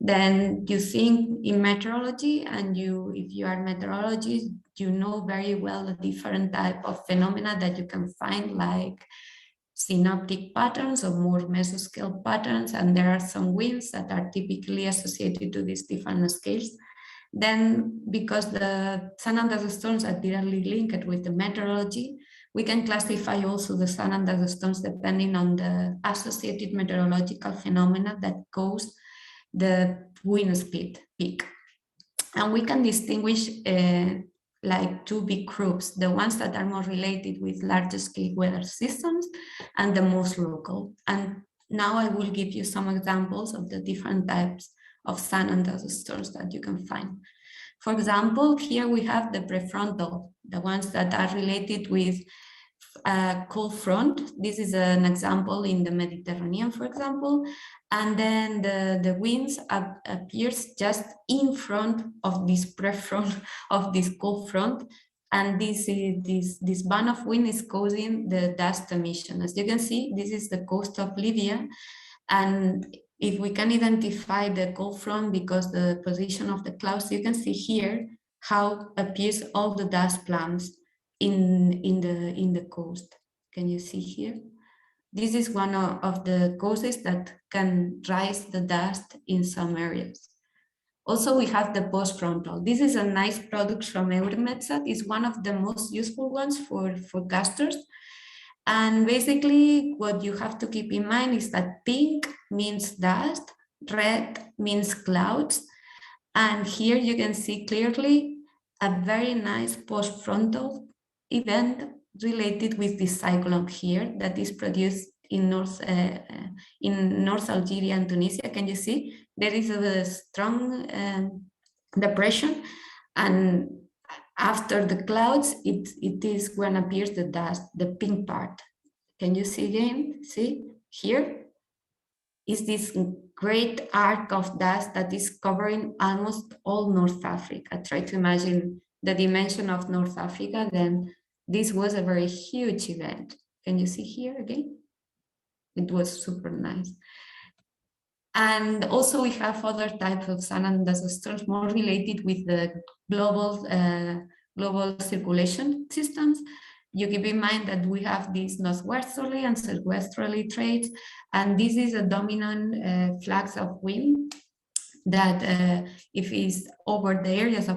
Then you think in meteorology, and if you are meteorologist, you know very well the different type of phenomena that you can find, like synoptic patterns or more mesoscale patterns, and there are some winds that are typically associated to these different scales. Then, because the sand and dust storms are directly linked with the meteorology, we can classify also the sand and dust storms depending on the associated meteorological phenomena that cause the wind speed peak. And we can distinguish like two big groups, the ones that are more related with large scale weather systems and the most local. And now I will give you some examples of the different types of sand and dust storms that you can find. For example, here we have the prefrontal, the ones that are related with a cold front. This is an example in the Mediterranean, for example. And then the winds appears just in front of this prefront of this cold front. And this band of wind is causing the dust emission. As you can see, this is the coast of Libya. And if we can identify the cold front because the position of the clouds, you can see here how appears all the dust plumes in the coast. Can you see here? This is one of the causes that can rise the dust in some areas. Also, we have the postfrontal. This is a nice product from EUMETSAT. It's one of the most useful ones for forecasters. And basically, what you have to keep in mind is that pink means dust, red means clouds. And here you can see clearly a very nice postfrontal event related with this cyclone here that is produced in North Algeria and Tunisia. Can you see? There is a strong depression, and after the clouds, it is when appears the dust, the pink part. Can you see again? See here is this great arc of dust that is covering almost all North Africa. Try to imagine the dimension of North Africa, then this was a very huge event. Can you see here again? It was super nice. And also we have other types of sand and dust storms more related with the global circulation systems. You keep in mind that we have these northwesterly and southwesterly trades, and this is a dominant flux of wind that if it's over the areas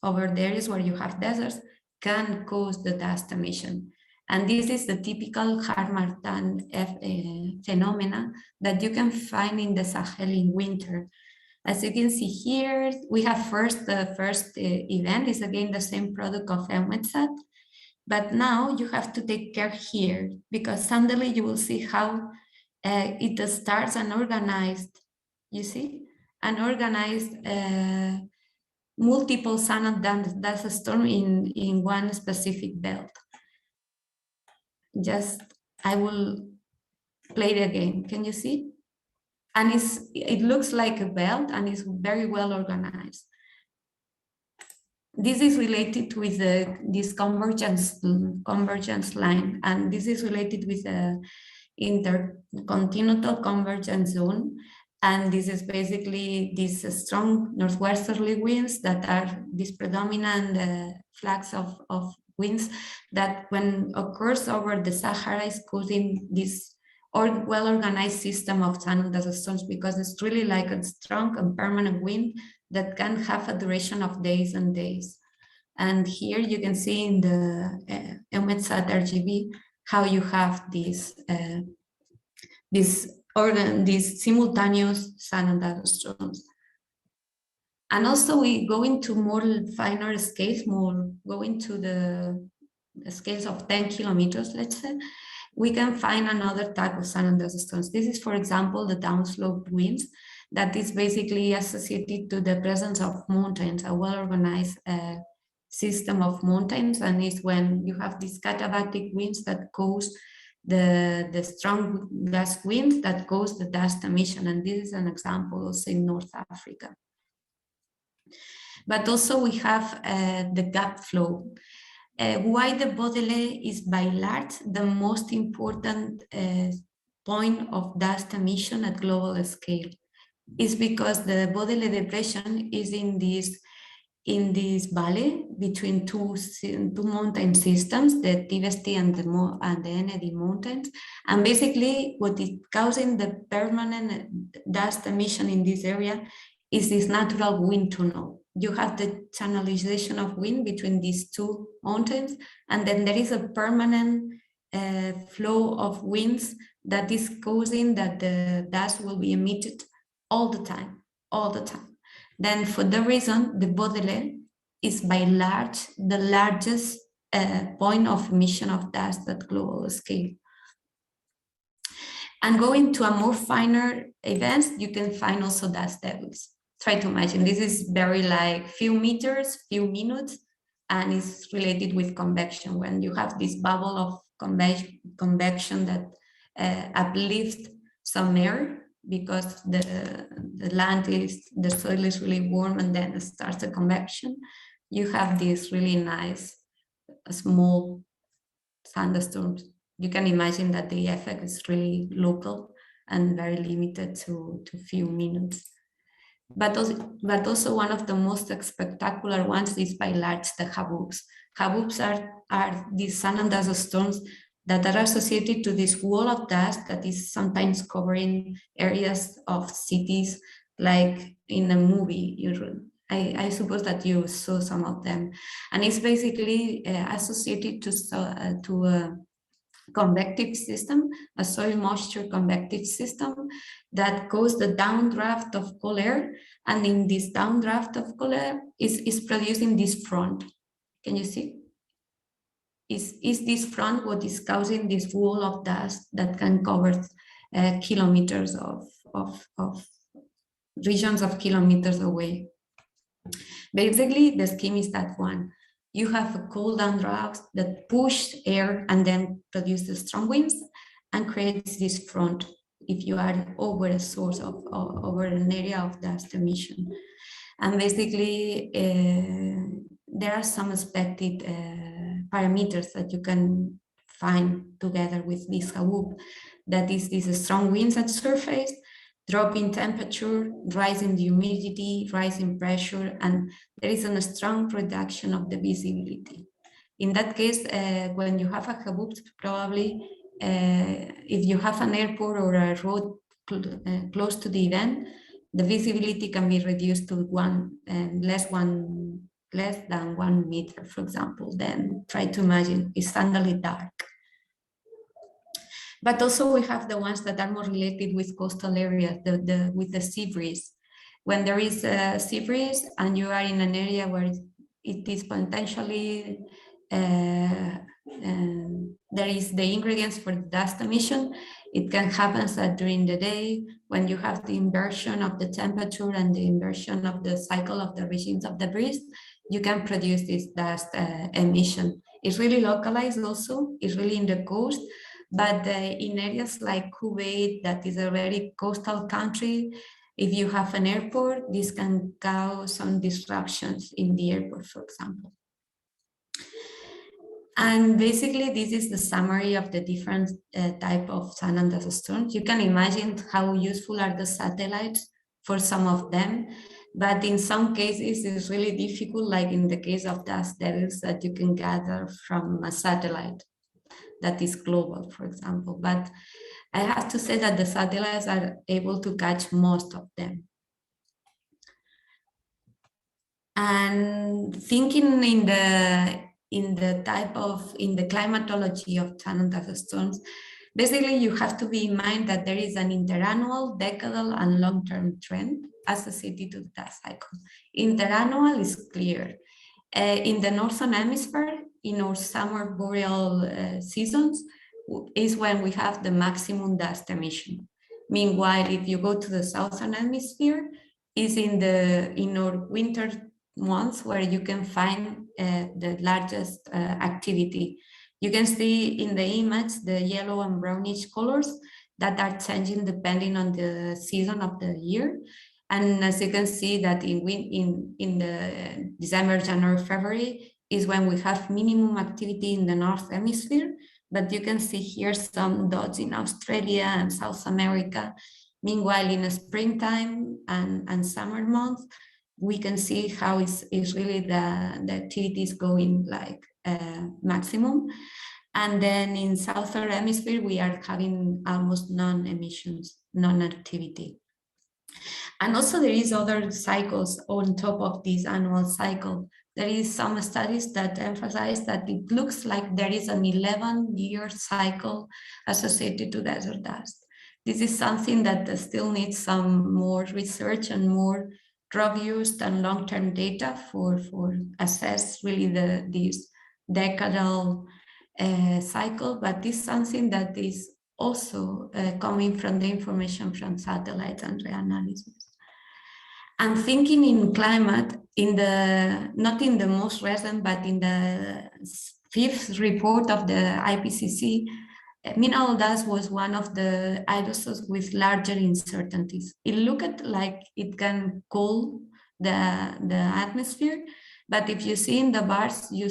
over the areas where you have deserts, can cause the dust emission. And this is the typical Harmattan phenomena that you can find in the Sahel in winter. As you can see here, we have the first event is again the same product of EUMETSAT, but now you have to take care here because suddenly you will see how it starts an organized, you see, an organized multiple sand and dust storm in one specific belt. I will play it again. Can you see? And it looks like a belt and it's very well organized. This is related with this convergence line, and this is related with the intercontinental convergence zone. And this is basically these strong northwesterly winds that are these predominant flags of winds that when occurs over the Sahara is causing this well-organized system of sun and dust storms, because it's really like a strong and permanent wind that can have a duration of days and days. And here you can see in the EUMETSAT RGB how you have these simultaneous sun and dust storms. And also we go into more finer scales, go into the scales of 10 kilometers, let's say. We can find another type of sun and dust storms. This is, for example, the downslope winds that is basically associated to the presence of mountains, a well-organized system of mountains, and it's when you have these katabatic winds that cause the strong dust winds that cause the dust emission, and this is an example also in North Africa. But also we have the gap flow. Why the Baudelaire is by large the most important point of dust emission at global scale is because the Baudelaire depression is in this valley between two mountain systems, the Tivesti and the Enedi mountains. And basically what is causing the permanent dust emission in this area is this natural wind tunnel. You have the channelization of wind between these two mountains, and then there is a permanent flow of winds that is causing that the dust will be emitted all the time. Then for the reason, the Baudelaire is by large the largest point of emission of dust at global scale. And going to a more finer events, you can find also dust devils. Try to imagine, this is very like few meters, few minutes, and it's related with convection. When you have this bubble of convection that uplifts some air because the soil is really warm, and then it starts a convection, you have this really nice small thunderstorms. You can imagine that the effect is really local and very limited to few minutes. But also one of the most spectacular ones is by large the habooks. Habooks are these sun and dust storms that are associated to this wall of dust that is sometimes covering areas of cities, like in a movie. I suppose that you saw some of them, and it's basically associated to a convective system, a soil moisture convective system that causes the downdraft of cold air, and in this downdraft of cold air is producing this front. Can you see? Is this front what is causing this wall of dust that can cover kilometers of regions of kilometers away? Basically, the scheme is that one. You have a cold downdraft that push air and then produces strong winds and creates this front if you are over a source of over an area of dust emission. And basically, there are some expected parameters that you can find together with this haboop. That is these strong winds at surface, drop in temperature, rise in the humidity, rise in pressure, and there is a strong reduction of the visibility. In that case, when you have a haboop, probably if you have an airport or a road close to the event, the visibility can be reduced to less than 1 meter, for example. Then try to imagine it's suddenly dark. But also we have the ones that are more related with coastal areas, with the sea breeze. When there is a sea breeze and you are in an area where it is potentially there is the ingredients for dust emission, it can happen that during the day, when you have the inversion of the temperature and the inversion of the cycle of the regimes of the breeze, you can produce this dust emission. It's really localized also, it's really in the coast, but in areas like Kuwait, that is a very coastal country, if you have an airport, this can cause some disruptions in the airport, for example. And basically, this is the summary of the different type of San Andreas storms. You can imagine how useful are the satellites for some of them, but in some cases, it's really difficult, like in the case of dust devils that you can gather from a satellite that is global, for example. But I have to say that the satellites are able to catch most of them. And thinking in the climatology of San Andreas storms, basically you have to be in mind that there is an interannual, decadal, and long-term trend associated to that cycle. Interannual is clear. In the northern hemisphere, in our summer boreal seasons, is when we have the maximum dust emission. Meanwhile, if you go to the southern hemisphere, is in our winter months where you can find the largest activity. You can see in the image the yellow and brownish colors that are changing depending on the season of the year. And as you can see that in the December, January, February is when we have minimum activity in the North Hemisphere, but you can see here some dots in Australia and South America. Meanwhile, in the springtime and summer months, we can see how is really the activity is going like maximum. And then in Southern Hemisphere, we are having almost non-emissions, non-activity. And also there is other cycles on top of this annual cycle. There is some studies that emphasize that it looks like there is an 11-year cycle associated to desert dust. This is something that still needs some more research and more robust and long-term data for assess really this decadal cycle, but this is something that is also coming from the information from satellites and reanalysis. And thinking in climate, not in the most recent, but in the 5th report of the IPCC, mineral dust was one of the aerosols with larger uncertainties. It looked like it can cool the atmosphere, but if you see in the bars, you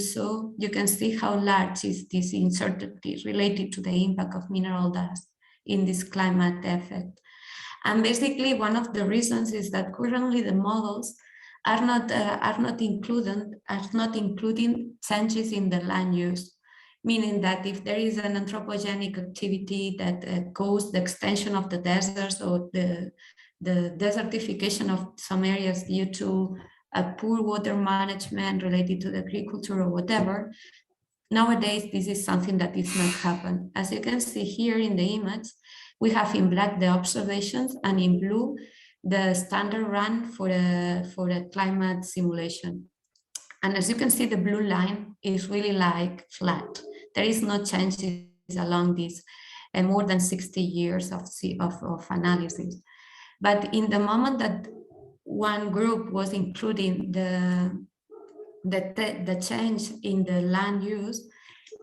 can see how large is this uncertainty related to the impact of mineral dust in this climate effect. And basically, one of the reasons is that currently the models are not including changes in the land use, meaning that if there is an anthropogenic activity that caused the extension of the deserts or the desertification of some areas due to a poor water management related to the agriculture or whatever, nowadays this is something that is not happen. As you can see here in the image, we have in black the observations and in blue the standard run for a climate simulation. And as you can see, the blue line is really like flat. There is no changes along this more than 60 years of analysis. But in the moment that one group was including the change in the land use,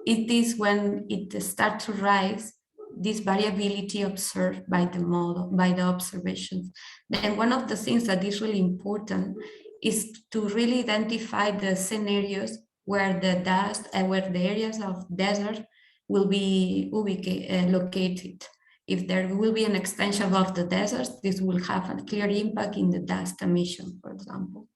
it is when it starts to rise this variability observed by the model, by the observations. Then one of the things that is really important is to really identify the scenarios where the dust and where the areas of desert will be located. If there will be an extension of the deserts, this will have a clear impact in the dust emission, for example.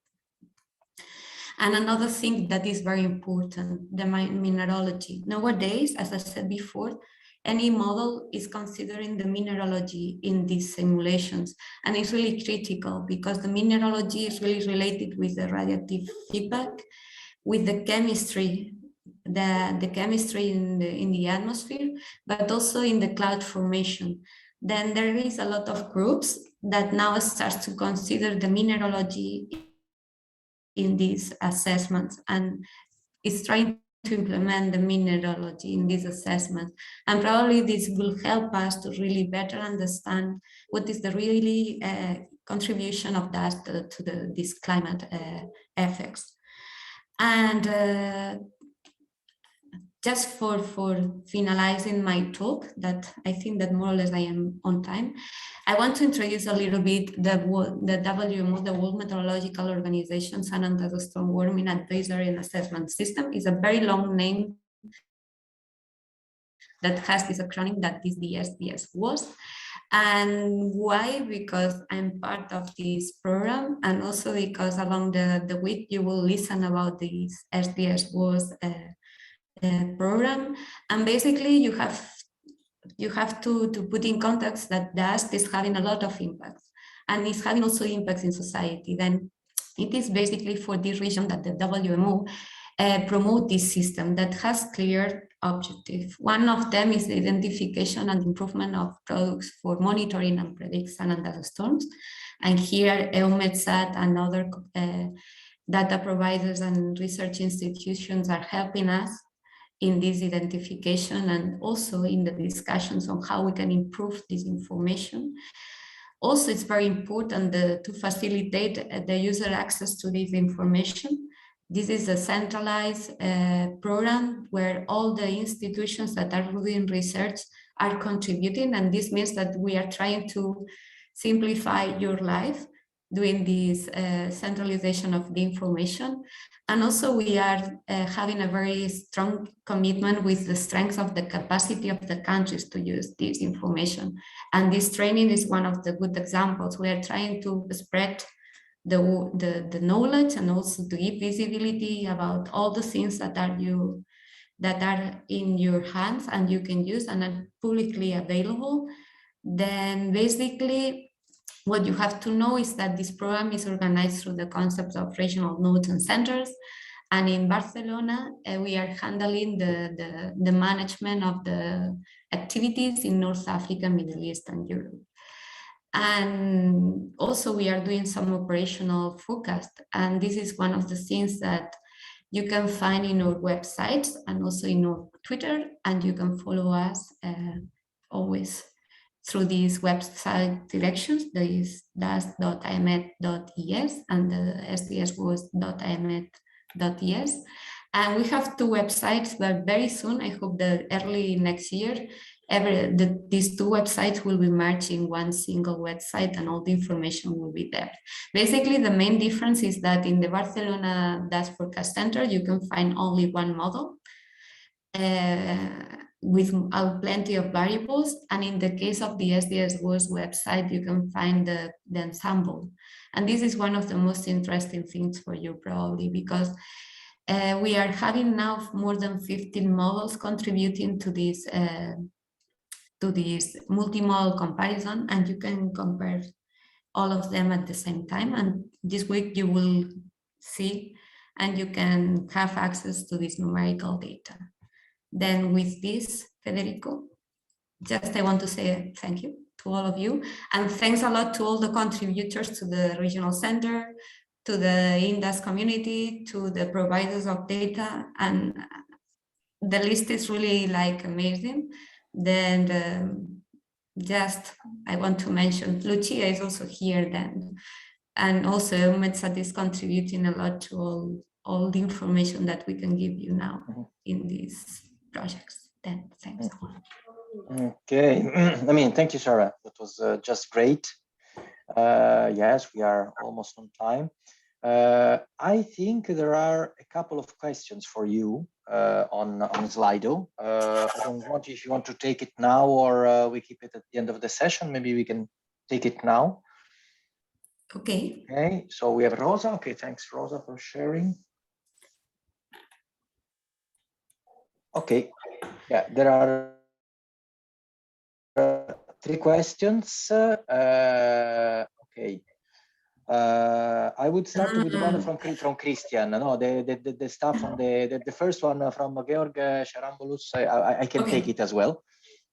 And another thing that is very important, the mineralogy. Nowadays, as I said before, any model is considering the mineralogy in these simulations. And it's really critical because the mineralogy is really related with the radiative feedback, with the chemistry, the chemistry in the atmosphere, but also in the cloud formation. Then there is a lot of groups that now start to consider the mineralogy in these assessments and is trying to implement the mineralogy in these assessments. And probably this will help us to really better understand what is the really contribution of that to these climate effects. And just for finalizing my talk, that I think that more or less I am on time, I want to introduce a little bit the WMO, the World Meteorological Organization San Andreas Storm Warming Advisory and Assessment System. Is a very long name that has this acronym that is the SDS WOS. And why? Because I'm part of this program, and also because along the week you will listen about this SDS WOS program. And basically you have to put in context that DAST is having a lot of impacts, and it's having also impacts in society. Then it is basically for this reason that the WMO promote this system that has clear objectives. One of them is the identification and improvement of products for monitoring and prediction and data storms. And here EUMETSAT and other data providers and research institutions are helping us in this identification and also in the discussions on how we can improve this information. Also, it's very important to facilitate the user access to this information. This is a centralized program where all the institutions that are doing research are contributing, and this means that we are trying to simplify your life doing this centralization of the information. And also we are having a very strong commitment with the strength of the capacity of the countries to use this information. And this training is one of the good examples. We are trying to spread the knowledge and also to give visibility about all the things that are in your hands and you can use and are publicly available. Then basically what you have to know is that this program is organized through the concept of regional nodes and centers. And in Barcelona, we are handling the management of the activities in North Africa, Middle East, and Europe. And also we are doing some operational forecast. And this is one of the things that you can find in our websites and also in our Twitter, and you can follow us always through these website directions. There is das.iemet.es and the sdswas.iemet.es. And we have two websites, but very soon, I hope that early next year, these two websites will be merged in one single website and all the information will be there. Basically, the main difference is that in the Barcelona DAS Forecast Center, you can find only one model with plenty of variables. And in the case of the SDS-WOS website, you can find the ensemble. And this is one of the most interesting things for you probably, because we are having now more than 15 models contributing to this multimodal comparison, and you can compare all of them at the same time. And this week you will see, and you can have access to this numerical data. Then with this, Federico, just I want to say thank you to all of you. And thanks a lot to all the contributors to the regional center, to the INDAS community, to the providers of data. And the list is really like amazing. Then just I want to mention Lucia is also here then. And also EUMETSAT is contributing a lot to all the information that we can give you now in these projects. Then thanks. Okay, I mean, thank you, Sarah. That was just great. Yes, we are almost on time. I think there are a couple of questions for you on Slido. I don't want if you want to take it now or we keep it at the end of the session. Maybe we can take it now. Okay. Okay, so we have Rosa. Okay, thanks, Rosa, for sharing. Okay, yeah, there are 3 questions. Okay. I would start with one from Christian. No, the stuff from the first one from Georg Sharambolus. I can take it as well.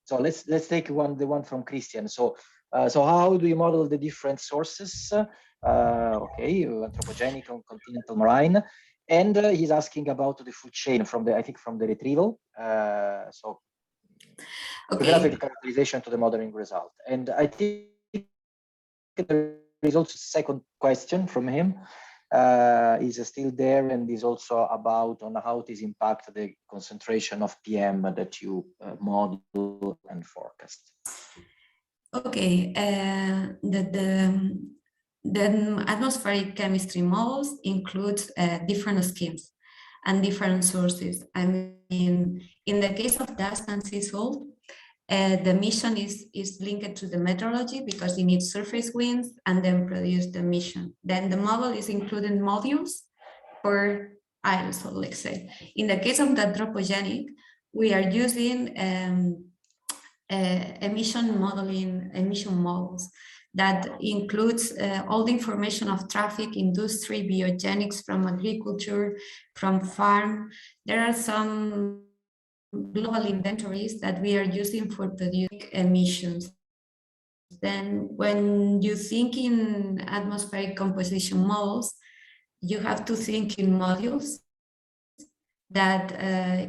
So let's take the one from Christian. So how do you model the different sources? Okay, anthropogenic, continental, marine, and he's asking about the food chain from the retrieval. So graphic characterization to the modeling result. And I think there is also a second question from him. Is still there and is also about on how it is impact the concentration of PM that you model and forecast. Okay, the atmospheric chemistry models include different schemes. and different sources. I mean, in the case of dust and sea salt, the emission is linked to the meteorology because it needs surface winds and then produce the emission. Then the model is including modules for aerosol, let's say. In the case of the anthropogenic, we are using emission modeling, emission models that includes all the information of traffic, industry, biogenics from agriculture, from farm. There are some global inventories that we are using for producing emissions. Then when you think in atmospheric composition models, you have to think in modules that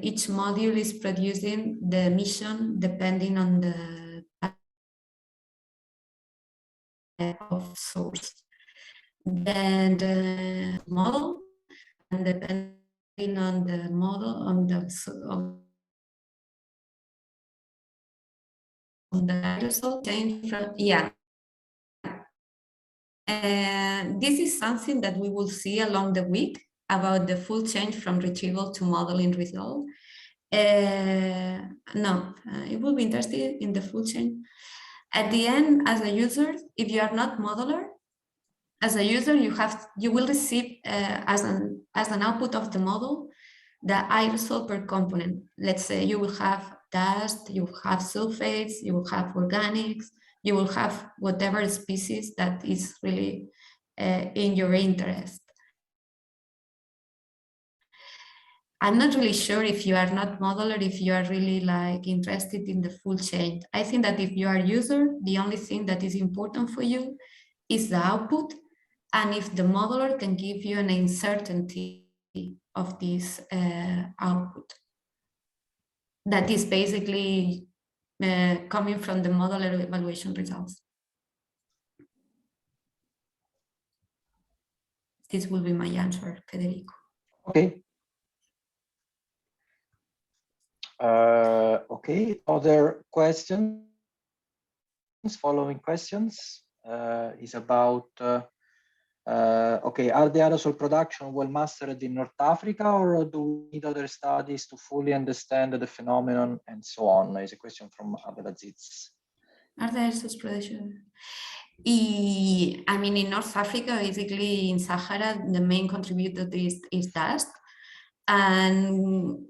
each module is producing the emission depending on the type of source. Then the model, and depending on the model, on the aerosol change from, yeah. This is something that we will see along the week about the full change from retrieval to modeling result. No, it will be interested in the full change. At the end, as a user, if you are not modeler, as a user, you will receive as an output of the model the aerosol per component. Let's say you will have dust, you will have sulfates, you will have organics, you will have whatever species that is really in your interest. I'm not really sure if you are not modeler, if you are really like interested in the full change. I think that if you are user, the only thing that is important for you is the output, and if the modeler can give you an uncertainty of this output. That is basically coming from the modeler evaluation results. This will be my answer, Federico. Okay. Okay, other questions? Following questions is about, okay, are the aerosol production well mastered in North Africa, or do we need other studies to fully understand the phenomenon and so on? Is a question from Abdelaziz. Are the aerosol production? I mean, in North Africa, basically in Sahara, the main contributor is dust. And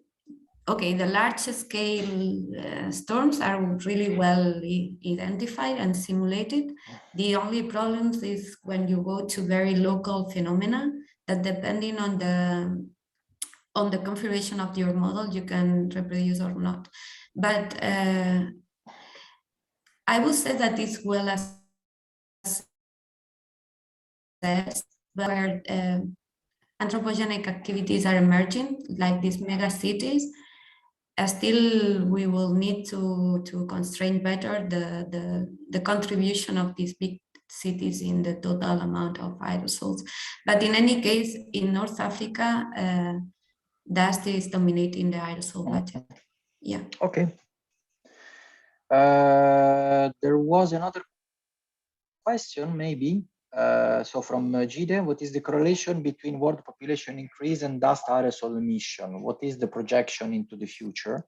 okay, the large scale storms are really well identified and simulated. The only problems is when you go to very local phenomena that, depending on the configuration of your model, you can reproduce or not. But I would say that it's well assessed, where anthropogenic activities are emerging, like these mega cities. Still, we will need to constrain better the contribution of these big cities in the total amount of aerosols. But in any case, in North Africa, dust is dominating the aerosol budget. Yeah. Okay. There was another question, maybe. So from Gide, what is the correlation between world population increase and dust aerosol emission? What is the projection into the future?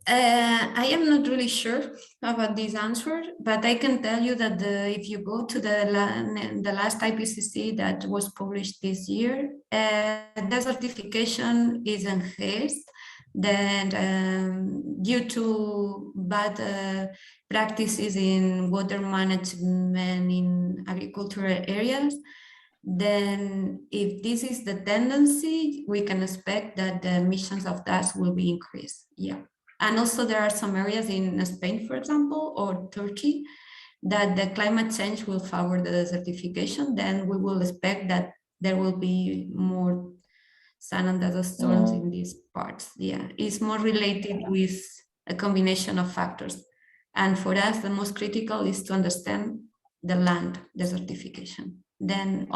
I am not really sure about this answer, but I can tell you that if you go to the last IPCC that was published this year, desertification is enhanced. Then due to bad practices in water management in agricultural areas, then if this is the tendency, we can expect that the emissions of dust will be increased. Yeah. And also there are some areas in Spain, for example, or Turkey, that the climate change will favor the desertification. Then we will expect that there will be more sun and dust storms in these parts. Yeah, it's more related with a combination of factors. And for us, the most critical is to understand the land desertification. Then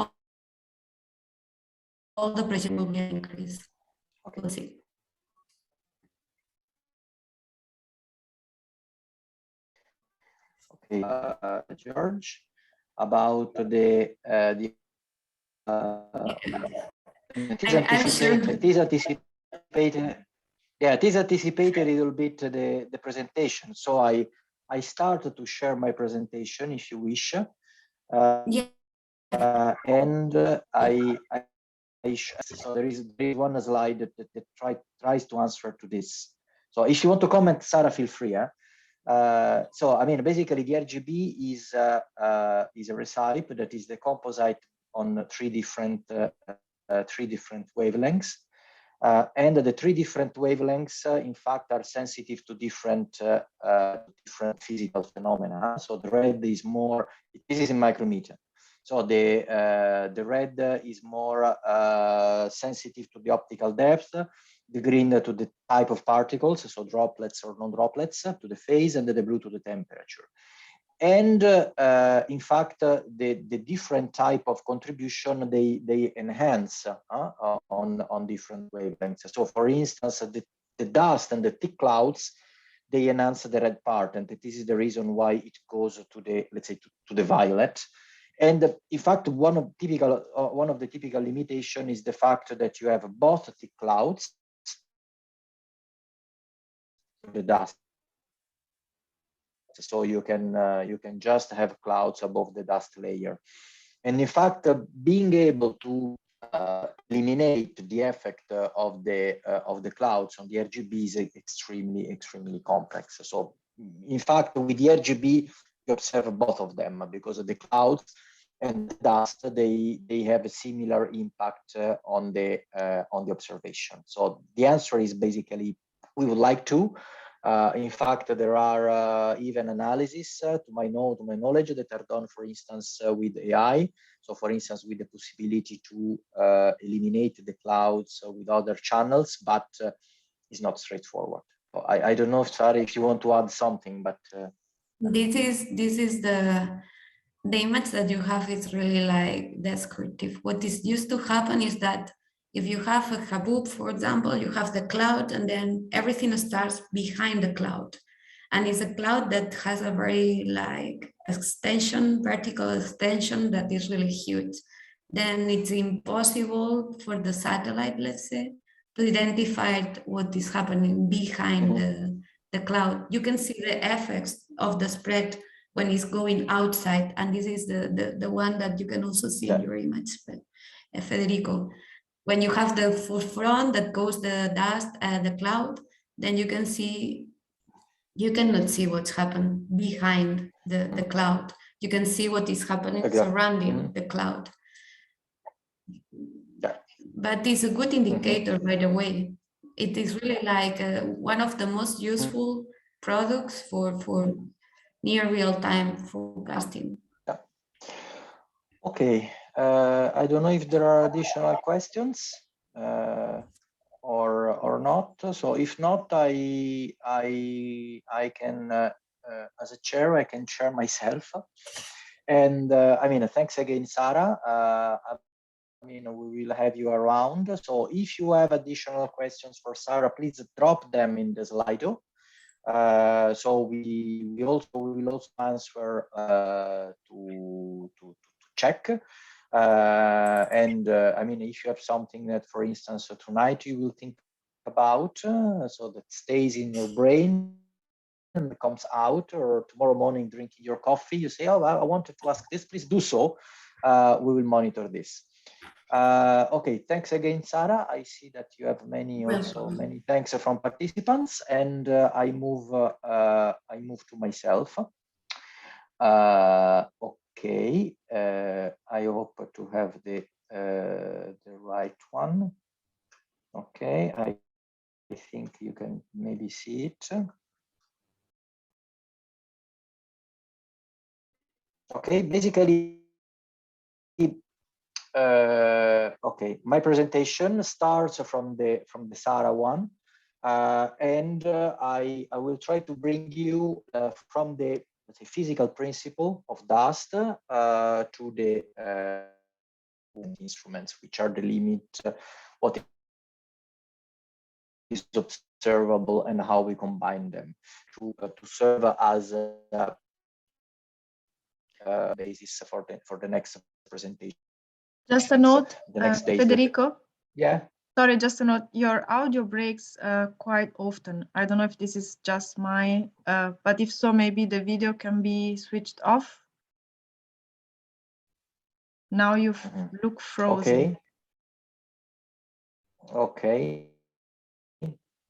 all the pressure will be increased. Okay. We'll see. Okay, George, about the It is I'm sure. anticipated. It is anticipated. Yeah, it is anticipated a little bit the presentation. So I started to share my presentation, if you wish, Yeah. and so there is one slide that tries to answer to this. So if you want to comment, Sarah, feel free. So I mean, basically, the RGB is a recipe that is the composite on three different wavelengths. And the three different wavelengths, in fact, are sensitive to different physical phenomena. So the red is more, this is in micrometer. So the red is more sensitive to the optical depth, the green to the type of particles, so droplets or non-droplets, to the phase, and the blue to the temperature. And in fact, the different type of contribution, they enhance on different wavelengths. So for instance, the dust and the thick clouds, they enhance the red part, and this is the reason why it goes to the, let's say, to the violet. And in fact, one of the typical limitation is the fact that you have both thick clouds, the dust. So you can just have clouds above the dust layer. And in fact, being able to eliminate the effect of the clouds on the RGB is extremely complex. So in fact, with the RGB, you observe both of them because of the clouds and the dust, they have a similar impact on the observation. So the answer is basically we would like to. In fact, there are even analyses, to my knowledge, that are done, for instance, with AI. So, for instance, with the possibility to eliminate the clouds with other channels, but it's not straightforward. So I don't know, Sarah, if you want to add something, but This is the image that you have is really like descriptive. What is used to happen is that if you have a haboob, for example, you have the cloud and then everything starts behind the cloud. And it's a cloud that has a very like extension, vertical extension that is really huge. Then it's impossible for the satellite, let's say, to identify what is happening behind the cloud. You can see the effects of the spread when it's going outside. And this is the one that you can also see in your image, Federico. When you have the front that goes the dust, the cloud, then you can see, you cannot see what's happened behind the cloud. You can see what is happening surrounding the cloud. But it's a good indicator, by the way. It is really like one of the most useful products for near real-time forecasting. Okay, I don't know if there are additional questions or not. So if not, I can, as a chair, I can chair myself. And I mean, thanks again, Sarah. I mean, we will have you around. So if you have additional questions for Sarah, please drop them in the Slido. So we will also answer to check. And I mean, if you have something that, for instance, tonight you will think about, so that stays in your brain and comes out, or tomorrow morning drinking your coffee, you say, oh, I wanted to ask this, please do so. We will monitor this. Okay, thanks again, Sarah. I see that you have many thanks from participants, and I move to myself. Okay, I hope to have the right one. Okay, I think you can maybe see it. Okay, basically. Okay, my presentation starts from the Sarah one, and I will try to bring you from the, let's say, physical principle of dust to the instruments, which are the limit, what is observable, and how we combine them to serve as a basis for the next presentation. Just a note, Federico, Yeah. Sorry, just a note, your audio breaks quite often. I don't know if this is just my, but if so, maybe the video can be switched off. Now you look frozen. Okay.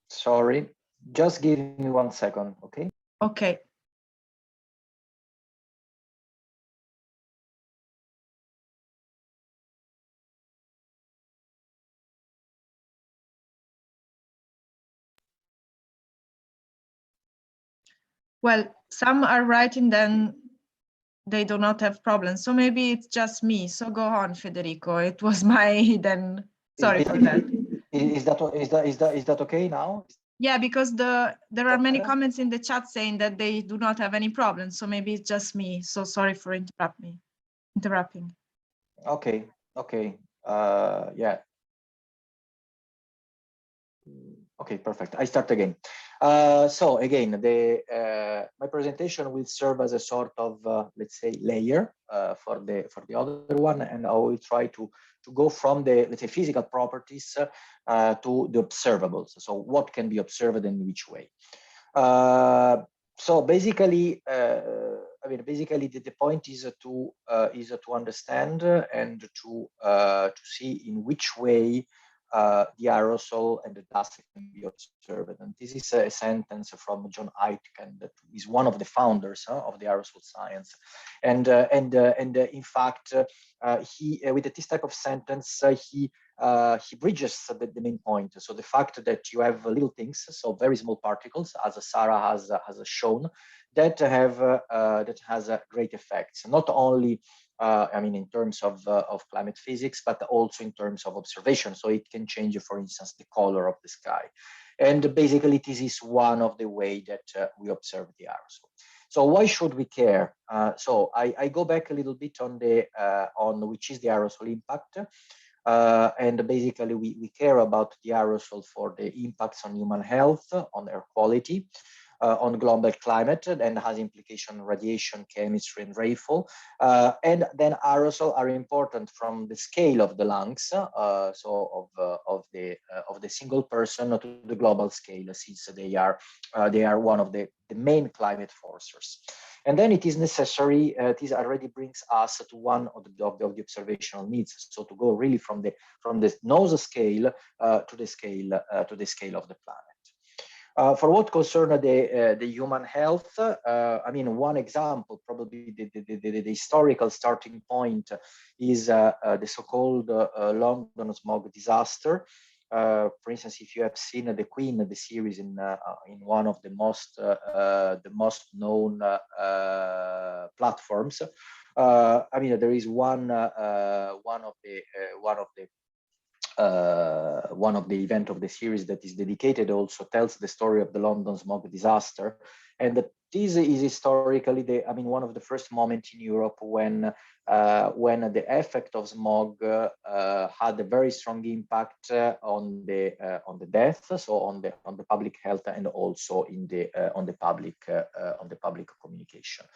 Sorry. Just give me 1 second, okay? Okay. Well, some are writing then they do not have problems. So maybe it's just me. So go on, Federico. It was my then. Sorry for that. Is that okay now? Yeah, because there are many comments in the chat saying that they do not have any problems. So maybe it's just me. So sorry for interrupting. Okay. Yeah. Okay, perfect. I start again. So again, my presentation will serve as a sort of let's say layer for the other one, and I will try to go from the, let's say, physical properties to the observables. So what can be observed and in which way. So basically, I mean, basically the point is to understand and to see in which way the aerosol and the dust can be observed. And this is a sentence from John Aitken, that is one of the founders of the aerosol science. And in fact, he with this type of sentence, he bridges the main point. So the fact that you have little things, so very small particles, as Sarah has shown, that has great effects, not only I mean, in terms of climate physics, but also in terms of observation. So it can change, for instance, the color of the sky. And basically, this is one of the way that we observe the aerosol. So why should we care? So I go back a little bit on which is the aerosol impact. And basically, we care about the aerosol for the impacts on human health, on air quality, on global climate, and has implication on radiation, chemistry, and rainfall. And then aerosol are important from the scale of the lungs, so of the single person, to the global scale, since they are one of the main climate forcers. And then it is necessary. This already brings us to one of the observational needs. So to go really from the nose scale to the scale of the planet. For what concerns the human health, I mean, one example, probably the historical starting point, is the so-called London smog disaster. For instance, if you have seen the Queen, the series in one of the most known platforms, I mean, there is one of the event of the series that is dedicated also tells the story of the London smog disaster, and that this is historically one of the first moments in Europe when the effect of smog had a very strong impact on the death, so on the public health, and also on the public communication.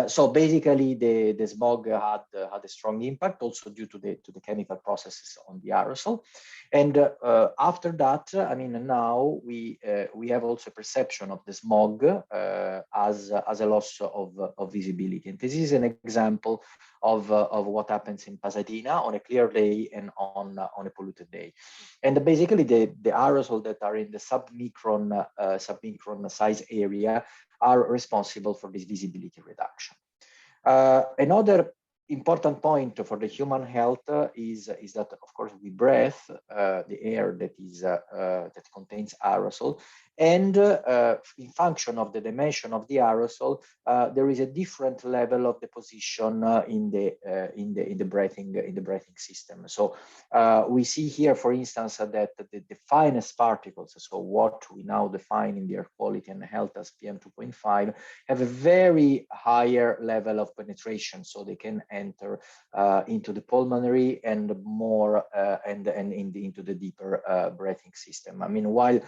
So basically, the smog had a strong impact also due to the chemical processes on the aerosol, and after that, I mean, now we have also a perception of the smog as a loss of visibility, and this is an example of what happens in Pasadena on a clear day and on a polluted day. And basically, the aerosol that are in the submicron size area are responsible for this visibility reduction. Another important point for the human health is that, of course, we breathe the air that contains aerosol, and in function of the dimension of the aerosol, there is a different level of deposition in the breathing system. So we see here, for instance, that the finest particles, so what we now define in the air quality and health as PM2.5, have a very higher level of penetration, so they can enter into the pulmonary and more into the deeper breathing system. I mean, while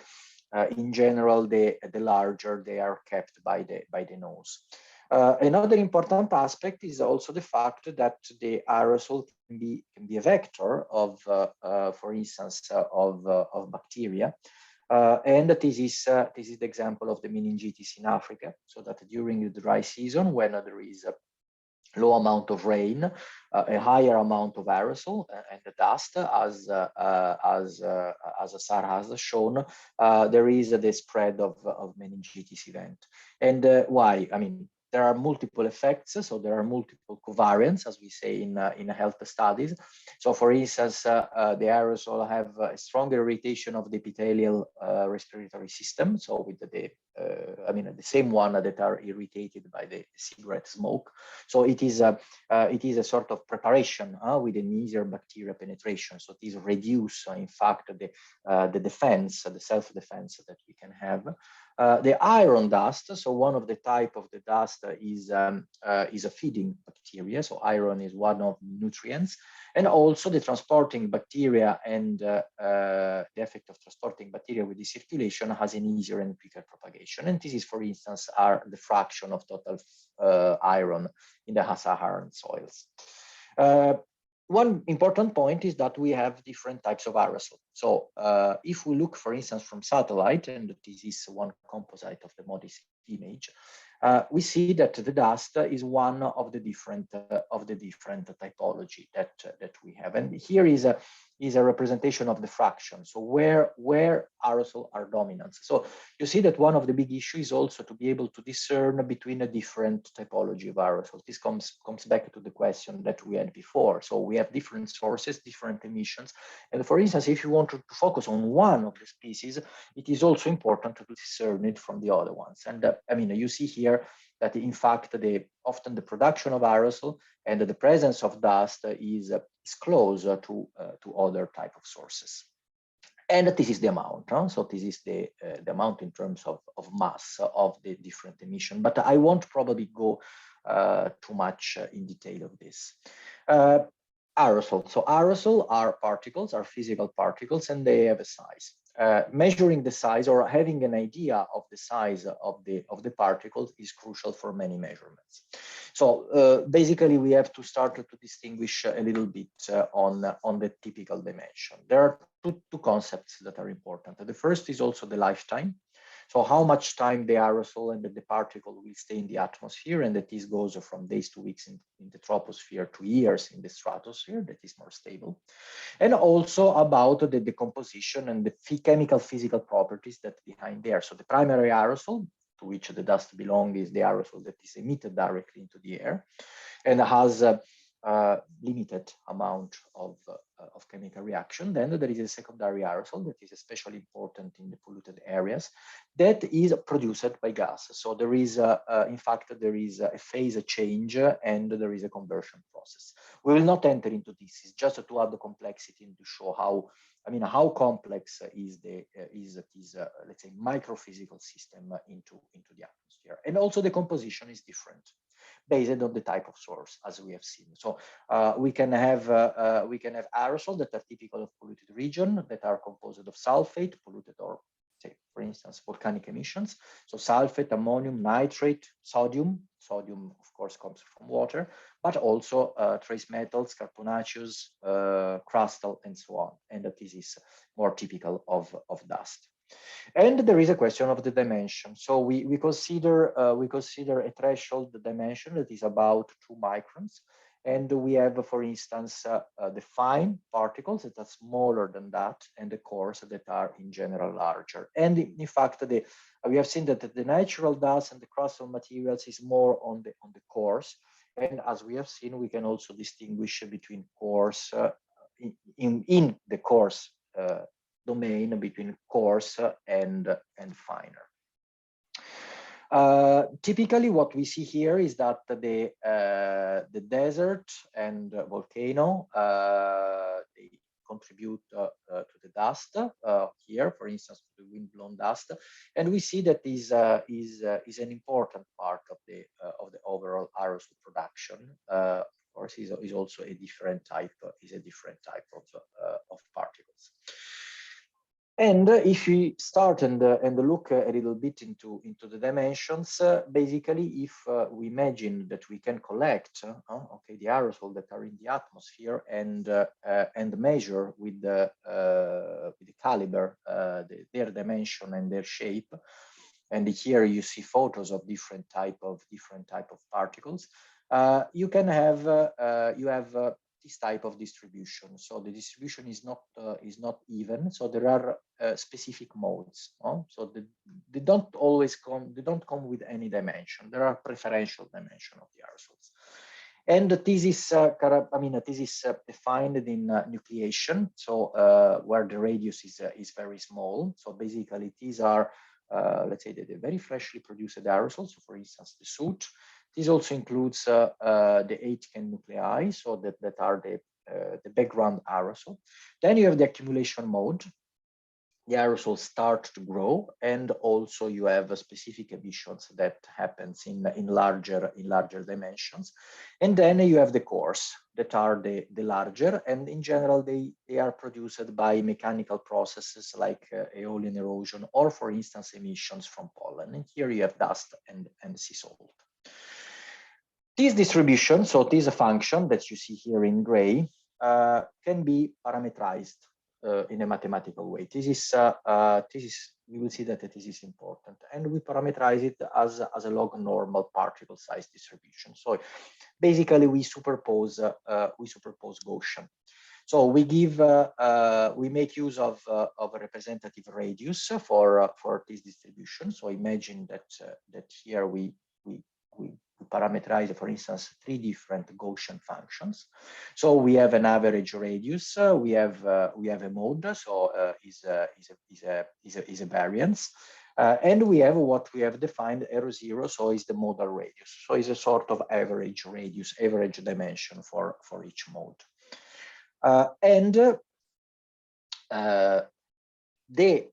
in general, the larger they are kept by the nose. Another important aspect is also the fact that the aerosol can be a vector of, for instance, of bacteria. And this is the example of the meningitis in Africa. So that during the dry season, when there is a low amount of rain, a higher amount of aerosol and the dust, as Sarah has shown, there is the spread of meningitis event. And why? I mean, there are multiple effects, so there are multiple covariants, as we say in health studies. So, for instance, the aerosol have a stronger irritation of the epithelial respiratory system. So, with the same one that are irritated by the cigarette smoke. So, it is a sort of preparation with an easier bacteria penetration. So, it is reduce, in fact, the defense, the self-defense that we can have. The iron dust, so one of the type of the dust is a feeding bacteria. So iron is one of the nutrients, and also the transporting bacteria and the effect of transporting bacteria with the circulation has an easier and quicker propagation. And this is, for instance, are the fraction of total iron in the Saharan soils. One important point is that we have different types of aerosol. So if we look, for instance, from satellite, and this is one composite of the MODIS image, we see that the dust is one of the different typology that we have. And here is a representation of the fraction. So where aerosol are dominant. So you see that one of the big issues is also to be able to discern between a different typology of aerosol. This comes back to the question that we had before. So we have different sources, different emissions. And for instance, if you want to focus on one of the species, it is also important to discern it from the other ones. And I mean, you see here that in fact, often the production of aerosol and the presence of dust is close to other type of sources. And this is the amount. So this is the amount in terms of mass of the different emission. But I won't probably go too much in detail of this. Aerosol. So aerosol are particles, are physical particles, and they have a size. Measuring the size or having an idea of the size of the particles is crucial for many measurements. So basically, we have to start to distinguish a little bit on the typical dimension. There are two concepts that are important. The first is also the lifetime. So how much time the aerosol and the particle will stay in the atmosphere, and that this goes from days to weeks in the troposphere to years in the stratosphere, that is more stable. And also about the decomposition and the chemical physical properties that behind there. So the primary aerosol, to which the dust belongs, is the aerosol that is emitted directly into the air and has a limited amount of chemical reaction. Then there is a secondary aerosol that is especially important in the polluted areas that is produced by gas. So there is, in fact, there is a phase change and there is a conversion process. We will not enter into this. It's just to add the complexity and to show how complex is let's say microphysical system into the atmosphere. And also the composition is different based on the type of source, as we have seen. So we can have aerosol that are typical of polluted region that are composed of sulfate, polluted or say, for instance, volcanic emissions. So sulfate, ammonium, nitrate, sodium. Sodium, of course, comes from water, but also trace metals, carbonaceous, crustal, and so on. And that this is more typical of dust. And there is a question of the dimension. So we consider a threshold dimension that is about 2 microns. And we have, for instance, the fine particles that are smaller than that, and the coarse that are in general larger. And in fact, we have seen that the natural dust and the crustal materials is more on the coarse. And as we have seen, we can also distinguish between coarse in the coarse domain between coarse and finer. Typically, what we see here is that the desert and volcano they contribute to the dust here, for instance, to the wind-blown dust, and we see that is an important part of the overall aerosol production. Of course, is also a different type of particles. And if we start and look a little bit into the dimensions, basically, if we imagine that we can collect okay, the aerosol that are in the atmosphere and measure with the caliber their dimension and their shape, and here you see photos of different type of particles, you can have this type of distribution. So the distribution is not even. So there are specific modes. So they don't always come. They don't come with any dimension. There are preferential dimension of the aerosols, and this is defined in nucleation. So where the radius is very small. So basically, these are let's say the very freshly produced aerosols. So for instance, the soot. This also includes the 8-can nuclei, so that are the background aerosol. Then you have the accumulation mode. The aerosols start to grow, and also you have specific emissions that happens in larger dimensions. And then you have the cores that are the larger, and in general they are produced by mechanical processes like aeolian erosion, or for instance emissions from pollen. And here you have dust and sea salt. This distribution, so this function that you see here in gray, can be parameterized in a mathematical way. This is you will see that this is important, and we parameterize it as a log normal particle size distribution. So basically, we superpose Gaussian. So we give we make use of a representative radius for this distribution. So imagine that here we parameterize, for instance, 3 different Gaussian functions. So we have an average radius. We have a mode, so is a variance, and we have what we have defined Rho0. So is the modal radius. So is a sort of average radius, average dimension for each mode, and the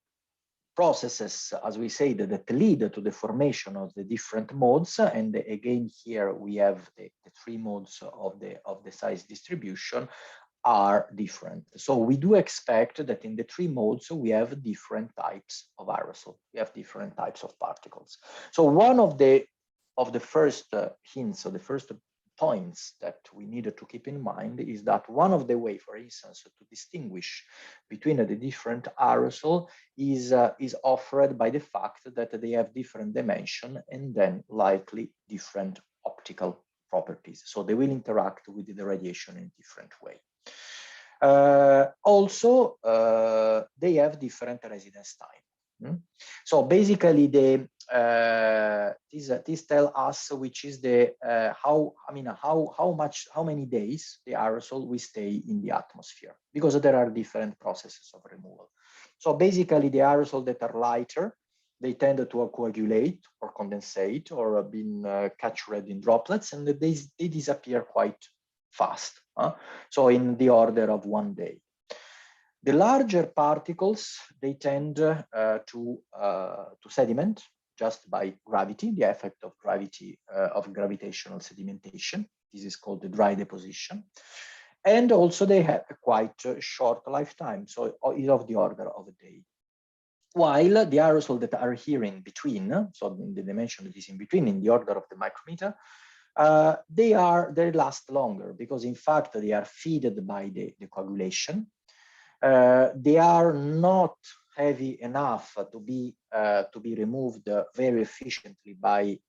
processes, as we say, that lead to the formation of the different modes. And again, here we have the 3 modes of the size distribution are different. So we do expect that in the 3 modes we have different types of aerosol. We have different types of particles. So one of the first hints, or the first points that we needed to keep in mind, is that one of the way, for instance, to distinguish between the different aerosol is offered by the fact that they have different dimension and then likely different optical properties. So they will interact with the radiation in a different way. Also, they have different residence time. So basically, this tell us which is the how many days the aerosol will stay in the atmosphere, because there are different processes of removal. So basically, the aerosol that are lighter, they tend to coagulate or condensate or been captured in droplets, and they disappear quite fast. So in the order of 1 day. The larger particles, they tend to sediment just by gravity, the effect of gravity, of gravitational sedimentation. This is called the dry deposition. And also they have a quite short lifetime, so is of the order of a day. While the aerosol that are here in between, so the dimension that is in between, in the order of the micrometer, they last longer, because in fact they are fed by the coagulation. They are not heavy enough to be removed very efficiently by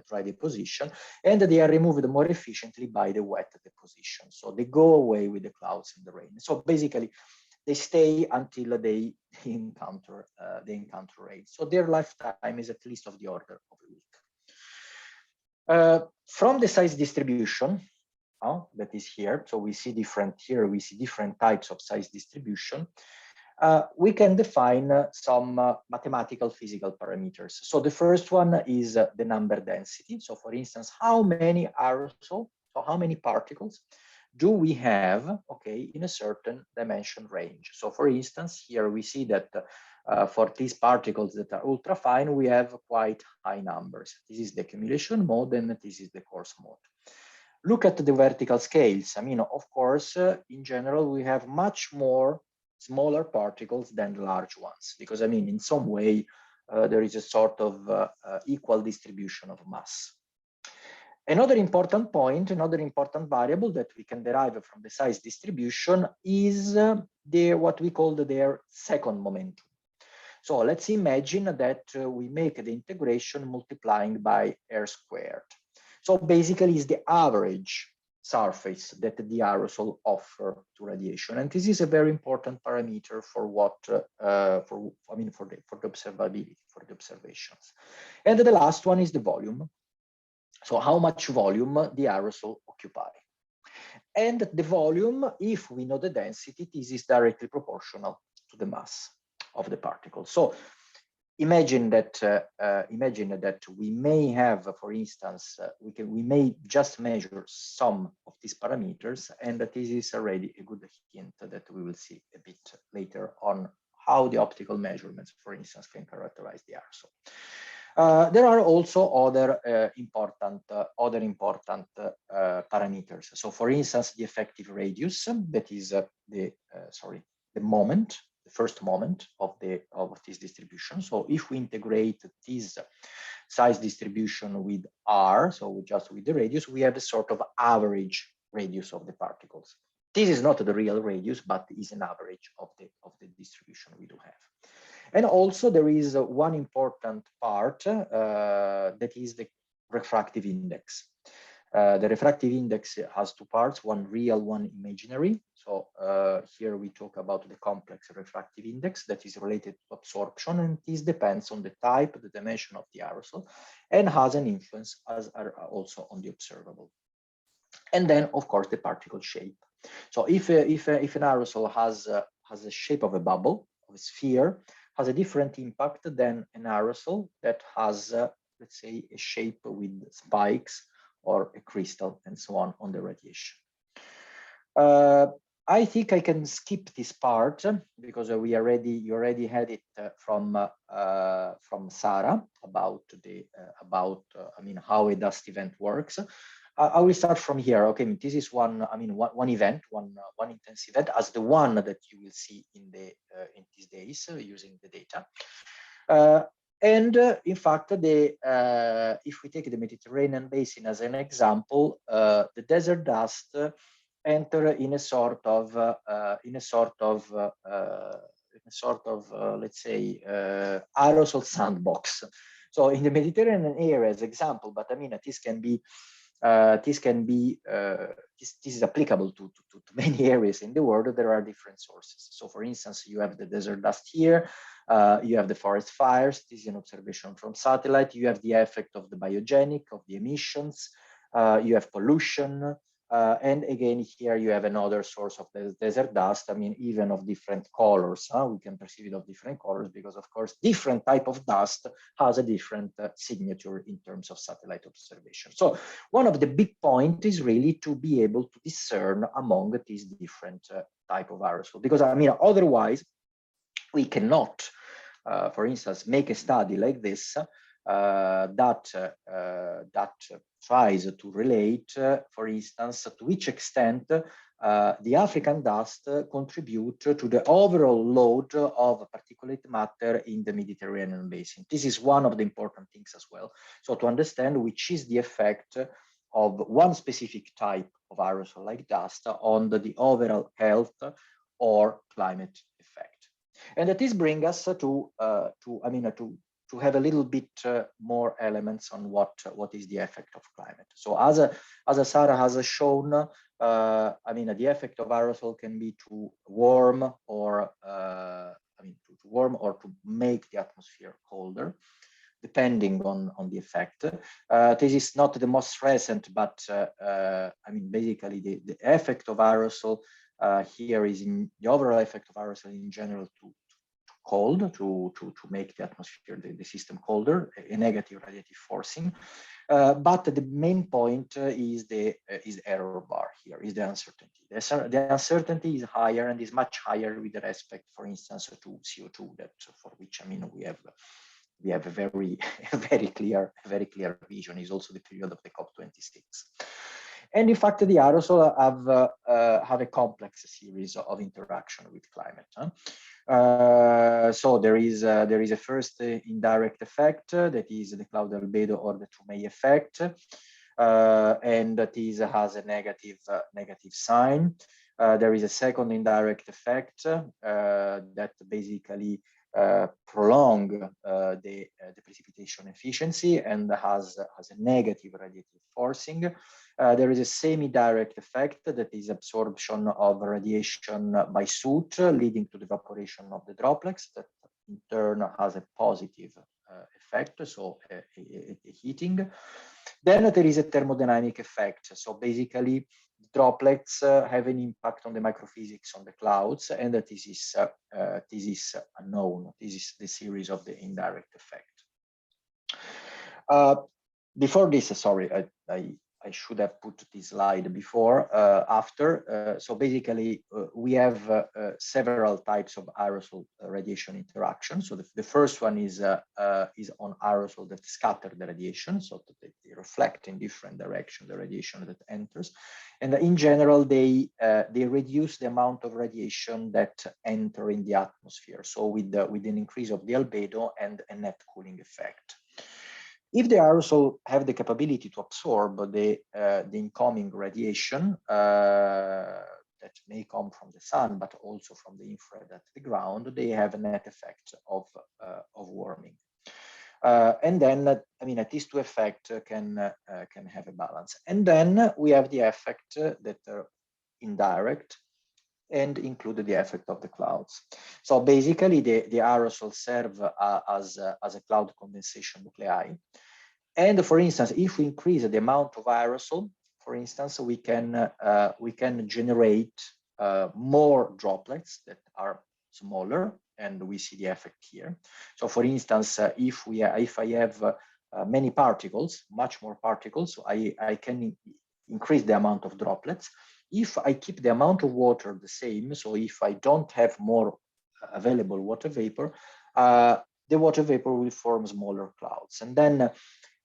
dry deposition, and they are removed more efficiently by the wet deposition. So they go away with the clouds and the rain. So basically, they stay until they encounter rain. So their lifetime is at least of the order of a week. From the size distribution that is here, so we see different types of size distribution. We can define some mathematical physical parameters. So the first one is the number density. So for instance, how many aerosol, so how many particles do we have, okay, in a certain dimension range? So for instance, here we see that for these particles that are ultra fine, we have quite high numbers. This is the accumulation mode, and this is the coarse mode. Look at the vertical scales. I mean, of course, in general, we have much more smaller particles than the large ones, because I mean, in some way, there is a sort of equal distribution of mass. Another important point, another important variable that we can derive from the size distribution is what we call their second momentum. So let's imagine that we make the integration multiplying by r squared. So basically it's the average surface that the aerosol offer to radiation, and this is a very important parameter for what for the observability, for the observations. And the last one is the volume. So how much volume the aerosol occupy. And the volume, if we know the density, this is directly proportional to the mass of the particle. So imagine that we may have, for instance, we may just measure some of these parameters, and that this is already a good hint that we will see a bit later on how the optical measurements, for instance, can characterize the aerosol. There are also other important parameters. So, for instance, the effective radius, that is the first moment of this distribution. So, if we integrate this size distribution with r, so just with the radius, we have a sort of average radius of the particles. This is not the real radius, but is an average of the distribution we do have. And also there is one important part that is the refractive index. The refractive index has two parts, one real, one imaginary. So here we talk about the complex refractive index that is related to absorption, and this depends on the type, the dimension of the aerosol, and has an influence also on the observable. And then, of course, the particle shape. So if an aerosol has a shape of a bubble, of a sphere, has a different impact than an aerosol that has, let's say, a shape with spikes or a crystal and so on the radiation. I think I can skip this part because you already had it from Sarah about how a dust event works. I will start from here. Okay, this is one event, one intense event, as the one that you will see in these days using the data. And in fact, if we take the Mediterranean basin as an example, the desert dust enter in a sort of let's say aerosol sandbox. So in the Mediterranean area as example, but I mean this can be this is applicable to many areas in the world. There are different sources. So for instance, you have the desert dust here, you have the forest fires, this is an observation from satellite, you have the effect of the biogenic, of the emissions, you have pollution, and again here you have another source of the desert dust, I mean even of different colors. We can perceive it of different colors because of course different type of dust has a different signature in terms of satellite observation. So one of the big points is really to be able to discern among these different type of aerosol, because I mean otherwise we cannot for instance make a study like this that tries to relate, for instance, to which extent the African dust contribute to the overall load of particulate matter in the Mediterranean basin. This is one of the important things as well. So to understand which is the effect of one specific type of aerosol like dust on the overall health or climate effect. And that this brings us to have a little bit more elements on what is the effect of climate. So as Sarah has shown, the effect of aerosol can be to warm or to make the atmosphere colder, depending on the effect. This is not the most recent, but basically the effect of aerosol here is in the overall effect of aerosol in general to cold, to make the atmosphere, the system colder, a negative radiative forcing. But the main point is the error bar here, is the uncertainty. The uncertainty is higher and is much higher with respect, for instance, to CO2, that for which we have a very clear vision. Is also the period of the COP26. And in fact, the aerosol have a complex series of interaction with climate. So there is a first indirect effect that is the cloud albedo or the Toomey effect, and that has a negative sign. There is a second indirect effect that basically prolong the precipitation efficiency and has a negative radiative forcing. There is a semi-direct effect that is absorption of radiation by soot, leading to the evaporation of the droplets that in turn has a positive effect, so a heating. Then there is a thermodynamic effect. So basically, droplets have an impact on the microphysics on the clouds, and that this is unknown. This is the series of the indirect effect. Before this, sorry, I should have put this slide before, after. So basically, we have several types of aerosol radiation interaction. So the first one is on aerosol that scatter the radiation, so that they reflect in different directions the radiation that enters. And in general, they reduce the amount of radiation that enter in the atmosphere. So with an increase of the albedo and a net cooling effect. If the aerosol have the capability to absorb the incoming radiation that may come from the sun, but also from the infrared at the ground, they have a net effect of warming. And then, I mean, these two effects can have a balance. And then we have the effect that are indirect and include the effect of the clouds. So basically, the aerosol serve as a cloud condensation nuclei. And for instance, if we increase the amount of aerosol, for instance, we can generate more droplets that are smaller, and we see the effect here. So for instance, if I have many particles, much more particles, so I can increase the amount of droplets. If I keep the amount of water the same, so if I don't have more available water vapor, the water vapor will form smaller clouds. And then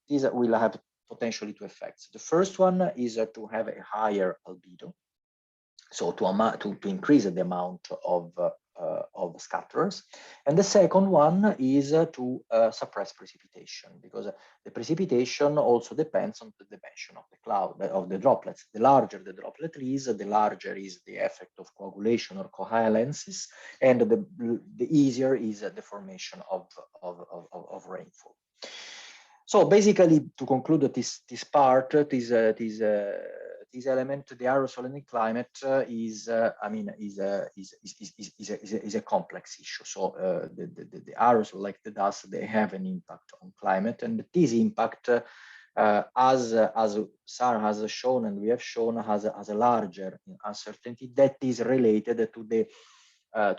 these will have potentially two effects. The first one is to have a higher albedo, so to increase the amount of scatterers. And the second one is to suppress precipitation, because the precipitation also depends on the dimension of the cloud, of the droplets. The larger the droplet is, the larger is the effect of coagulation or cohalensis, and the easier is the formation of rainfall. So basically, to conclude this part, this element, the aerosol in the climate is a complex issue. So the aerosol, like the dust, they have an impact on climate, and this impact, as Sarah has shown and we have shown, has a larger uncertainty that is related to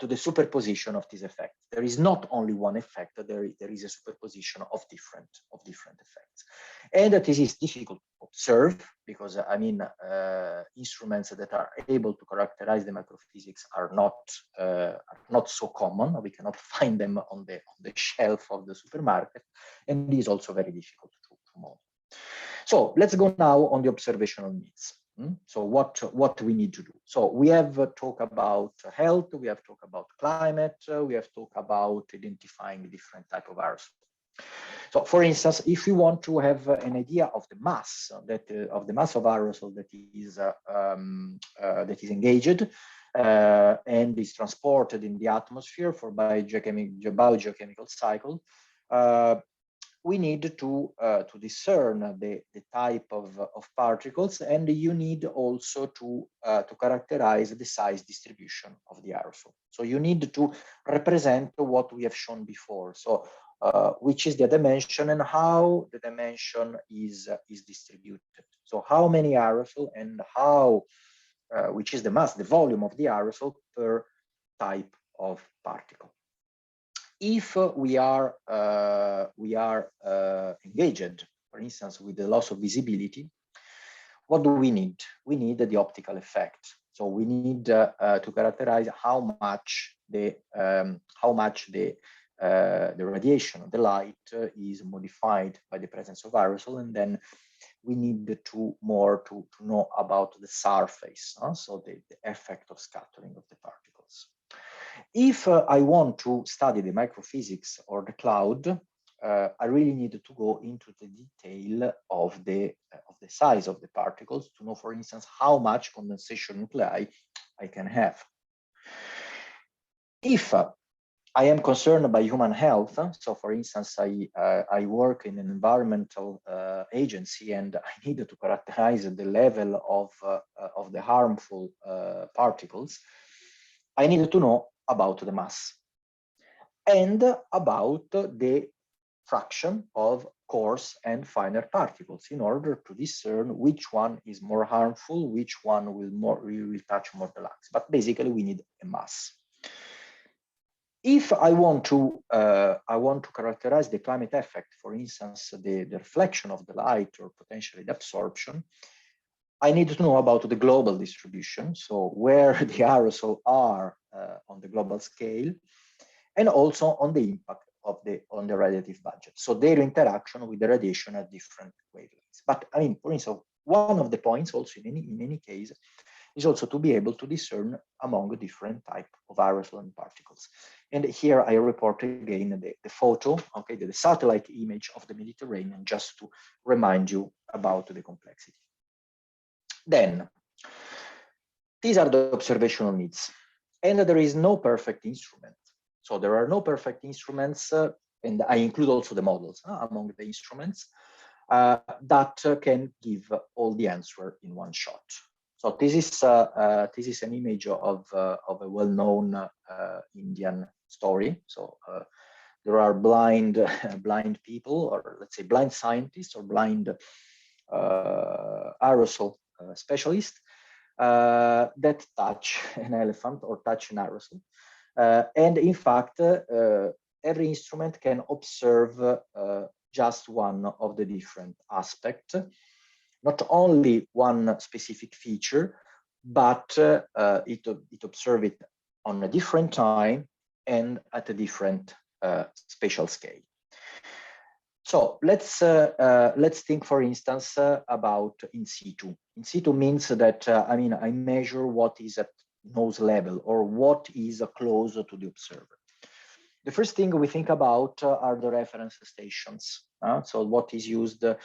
the superposition of this effect. There is not only one effect, there is a superposition of different effects. And this is difficult to observe because, I mean, instruments that are able to characterize the microphysics are not so common. We cannot find them on the shelf of the supermarket, and it is also very difficult to model. So let's go now on the observational needs. So what we need to do. So we have talked about health, we have talked about climate, we have talked about identifying different type of aerosol. So for instance, if we want to have an idea of the mass of aerosol that is engaged and is transported in the atmosphere for biogeochemical cycle, we need to discern the type of particles, and you need also to characterize the size distribution of the aerosol. So you need to represent what we have shown before. So which is the dimension and how the dimension is distributed. So how many aerosol and how, which is the mass, the volume of the aerosol per type of particle. If we are engaged, for instance, with the loss of visibility, what do we need? We need the optical effect. So we need to characterize how much the radiation of the light is modified by the presence of aerosol, and then we need to know about the surface, so the effect of scattering of the particles. If I want to study the microphysics or the cloud, I really need to go into the detail of the size of the particles to know, for instance, how much condensation nuclei I can have. If I am concerned by human health, so for instance, I work in an environmental agency and I need to characterize the level of the harmful particles, I need to know about the mass and about the fraction of coarse and finer particles in order to discern which one is more harmful, which one will touch more the lungs. But basically, we need a mass. If I want to characterize the climate effect, for instance, the reflection of the light or potentially the absorption, I need to know about the global distribution, so where the aerosols are on the global scale, and also on the impact on the radiative budget, so their interaction with the radiation at different wavelengths. But I mean, for instance, one of the points also in any case is also to be able to discern among different types of aerosol and particles. And here I report again the photo, okay, the satellite image of the Mediterranean, just to remind you about the complexity. Then, these are the observational needs, and there is no perfect instrument. So there are no perfect instruments, and I include also the models among the instruments that can give all the answer in one shot. So this is an image of a well-known Indian story. So there are blind people, or let's say blind scientists, or blind aerosol specialists that touch an elephant or touch an aerosol. And in fact, every instrument can observe just one of the different aspects, not only one specific feature, but it observes it on a different time and at a different spatial scale. So let's think, for instance, about in situ. In situ means that I mean, I measure what is at nose level or what is close to the observer. The first thing we think about are the reference stations. So what is used for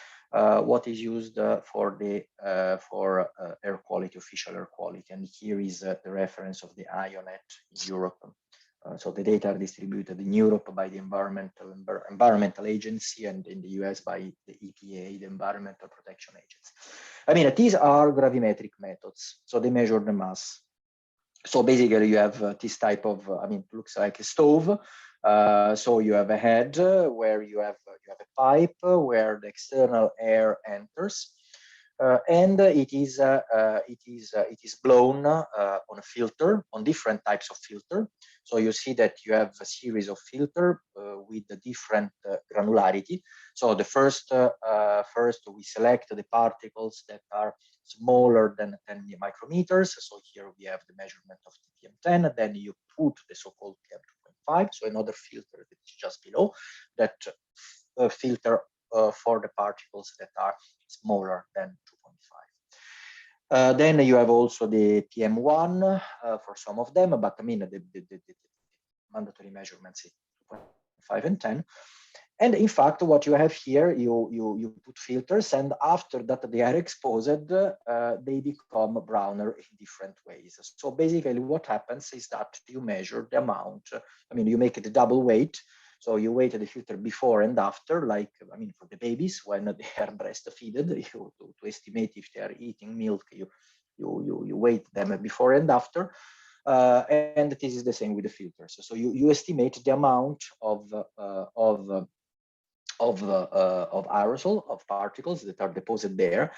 air quality, official air quality, and here is the reference of the IONET in Europe. So the data are distributed in Europe by the Environmental Agency, and in the US by the EPA, the Environmental Protection Agency. I mean, these are gravimetric methods, so they measure the mass. So basically, you have this type of, I mean, it looks like a stove. So you have a head where you have a pipe where the external air enters, and it is blown on a filter, on different types of filter. So you see that you have a series of filter with a different granularity. So the first we select the particles that are smaller than 10 micrometers. So here we have the measurement of the PM10. Then you put the so-called PM2.5, so another filter that is just below that filter for the particles that are smaller than 2.5. Then you have also the PM1 for some of them, but I mean the mandatory measurements is 2.5 and 10. And in fact, what you have here, you put filters, and after that they are exposed, they become browner in different ways. So basically what happens is that you measure the amount, I mean, you make it a double weight. So you weight the filter before and after, like, I mean, for the babies, when they are breastfeeded, to estimate if they are eating milk, you weight them before and after. And this is the same with the filters. So you estimate the amount of aerosol, of particles that are deposited there,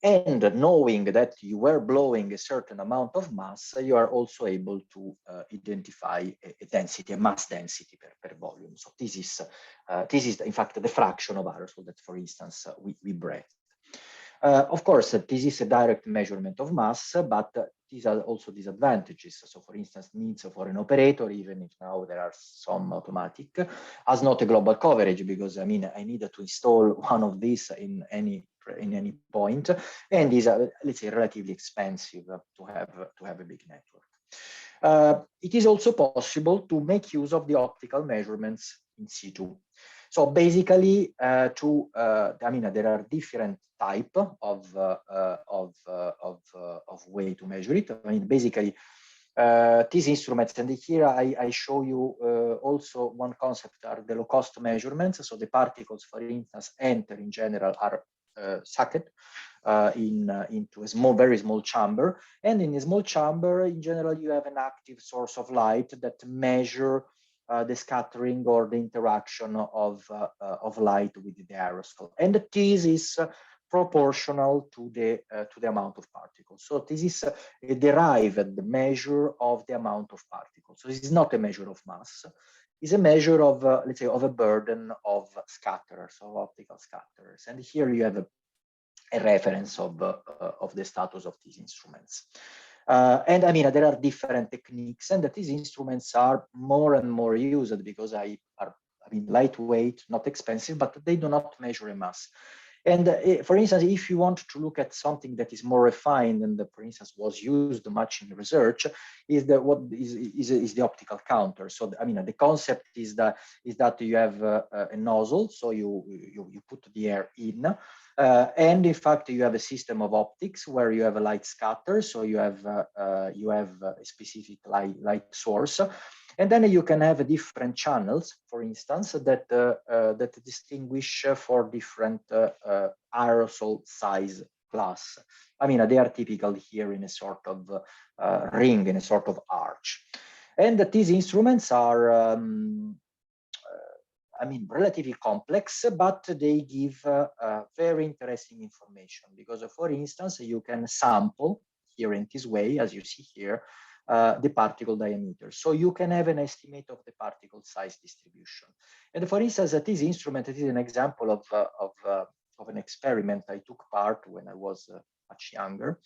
and knowing that you were blowing a certain amount of mass, you are also able to identify a density, a mass density per volume. So this is in fact the fraction of aerosol that, for instance, we breathe. Of course, this is a direct measurement of mass, but these are also disadvantages. So for instance, needs for an operator, even if now there are some automatic, has not a global coverage, because I mean, I need to install one of these in any point, and is let's say relatively expensive to have a big network. It is also possible to make use of the optical measurements in situ. So basically, I mean, there are different type of way to measure it. I mean, basically, these instruments, and here I show you also one concept are the low-cost measurements. So the particles, for instance, enter in general are sucked into a very small chamber, and in a small chamber, in general, you have an active source of light that measure the scattering or the interaction of light with the aerosol, and this is proportional to the amount of particles. So this is a derived measure of the amount of particles. So this is not a measure of mass. It's a measure of let's say of a burden of scatterers, of optical scatterers, and here you have a reference of the status of these instruments. And I mean, there are different techniques, and that these instruments are more and more used because I mean, lightweight, not expensive, but they do not measure a mass. And for instance, if you want to look at something that is more refined and, for instance, was used much in research, is the optical counter. So I mean, the concept is that you have a nozzle, so you put the air in, and in fact you have a system of optics where you have a light scatter, so you have a specific light source. And then you can have different channels, for instance, that distinguish for different aerosol size class. I mean, they are typical here in a sort of ring, in a sort of arch. And these instruments are, I mean, relatively complex, but they give very interesting information because, for instance, you can sample here in this way, as you see here, the particle diameter. So you can have an estimate of the particle size distribution. And for instance, this instrument, it is an example of an experiment I took part when I was much younger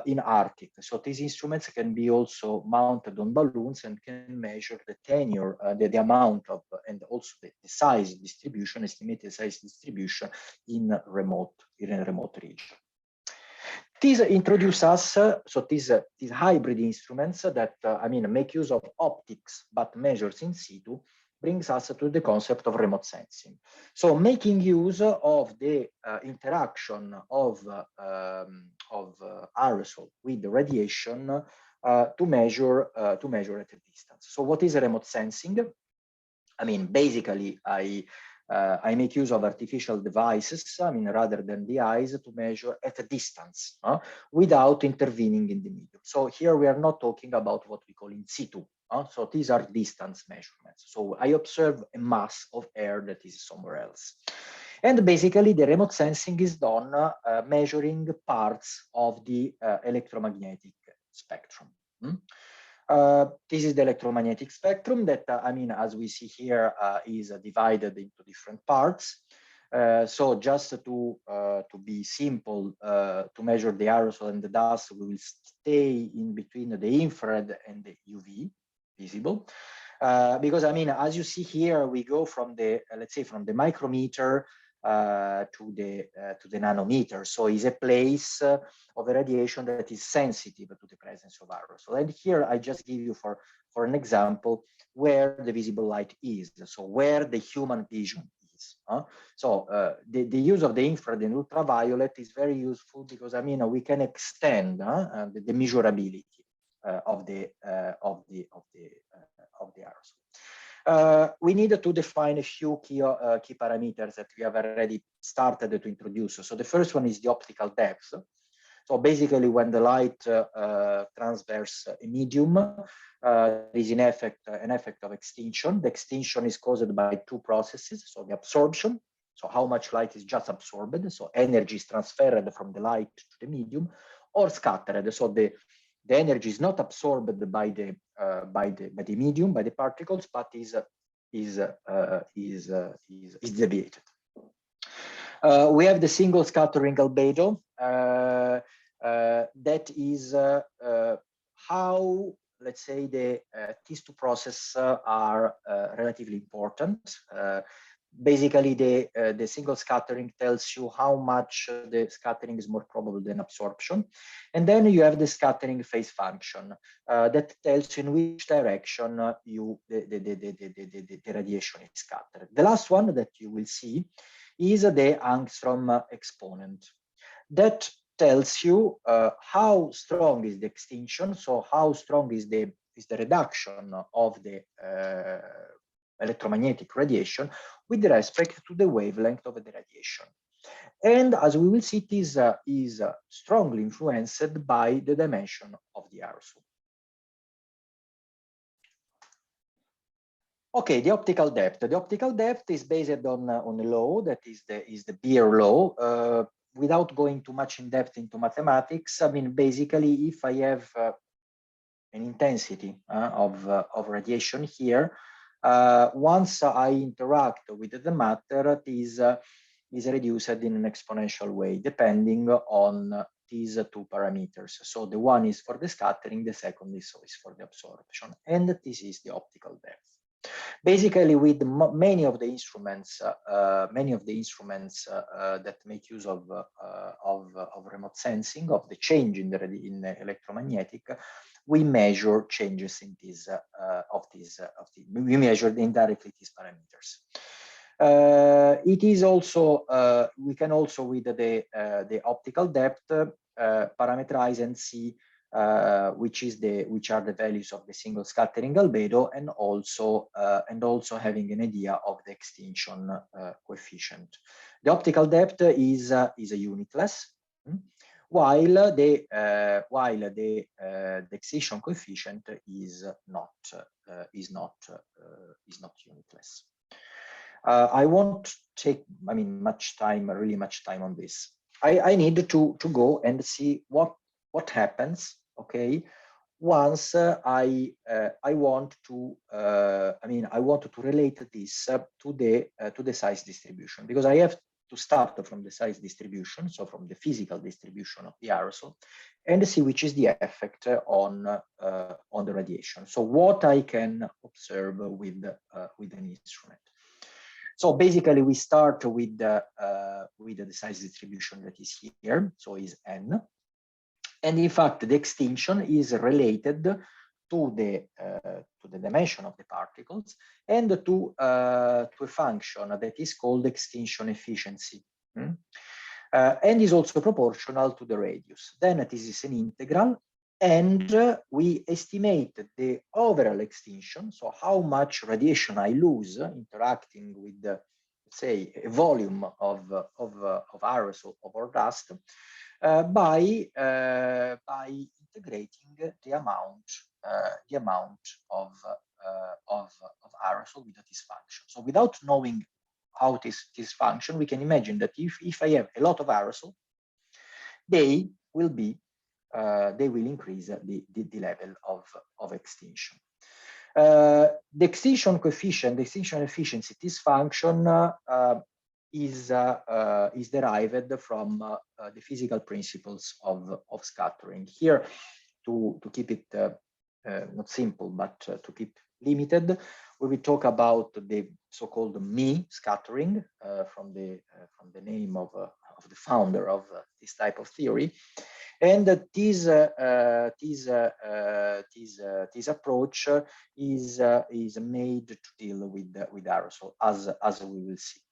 in Arctic. So these instruments can be also mounted on balloons and can measure the tenure, the amount of, and also the size distribution, estimated size distribution in a remote region. These introduce us, so these hybrid instruments that, I mean, make use of optics, but measures in situ, brings us to the concept of remote sensing. So making use of the interaction of aerosol with the radiation to measure at a distance. So what is remote sensing? I mean, basically, I make use of artificial devices, I mean, rather than the eyes, to measure at a distance without intervening in the medium. So here we are not talking about what we call in situ. So these are distance measurements. So I observe a mass of air that is somewhere else. And basically, the remote sensing is done measuring parts of the electromagnetic spectrum. This is the electromagnetic spectrum that, I mean, as we see here, is divided into different parts. So just to be simple, to measure the aerosol and the dust, we will stay in between the infrared and the UV visible. Because, I mean, as you see here, we go from the, let's say, from the micrometer to the nanometer. So it's a place of a radiation that is sensitive to the presence of aerosol. And here I just give you for an example where the visible light is, so where the human vision is. So the use of the infrared and ultraviolet is very useful because, I mean, we can extend the measurability of the aerosol. We need to define a few key parameters that we have already started to introduce. So the first one is the optical depth. So basically, when the light transverse a medium, there is an effect of extinction. The extinction is caused by two processes. So the absorption, so how much light is just absorbed, so energy is transferred from the light to the medium, or scattered. So the energy is not absorbed by the medium, by the particles, but is deviated. We have the single scattering albedo. That is how, let's say, these two processes are relatively important. basically the single scattering tells you how much the scattering is more probable than absorption. And then you have the scattering phase function that tells you in which direction the radiation is scattered. The last one that you will see is the angstrom exponent. That tells you how strong is the extinction, so how strong is the reduction of the electromagnetic radiation with respect to the wavelength of the radiation. And as we will see, this is strongly influenced by the dimension of the aerosol. Okay, the optical depth. The optical depth is based on a law that is the Beer law. Without going too much in depth into mathematics, I mean, basically, if I have an intensity of radiation here, once I interact with the matter, this is reduced in an exponential way, depending on these two parameters. So the one is for the scattering, the second is for the absorption, and this is the optical depth. Basically, with many of the instruments that make use of remote sensing of the change in the electromagnetic, we measure changes in these we measure indirectly these parameters. It is also we can also with the optical depth parameterize and see which are the values of the single scattering albedo, and also having an idea of the extinction coefficient. The optical depth is a unitless, while the extinction coefficient is not unitless. I won't take really much time on this. I need to go and see what happens. Okay, once I want to relate this to the size distribution, because I have to start from the size distribution, so from the physical distribution of the aerosol, and see which is the effect on the radiation. So what I can observe with an instrument. So basically, we start with the size distribution that is here, so is n. And in fact, the extinction is related to the dimension of the particles and to a function that is called extinction efficiency, and is also proportional to the radius. Then this is an integral, and we estimate the overall extinction, so how much radiation I lose interacting with, let's say, a volume of aerosol or dust, by integrating the amount of aerosol with this function. So without knowing how this function, we can imagine that if I have a lot of aerosol, they will increase the level of extinction. The extinction coefficient, the extinction efficiency, this function is derived from the physical principles of scattering. Here, to keep it not simple, but to keep limited, we will talk about the so-called me scattering from the name of the founder of this type of theory, and this approach is made to deal with aerosol, as we will see.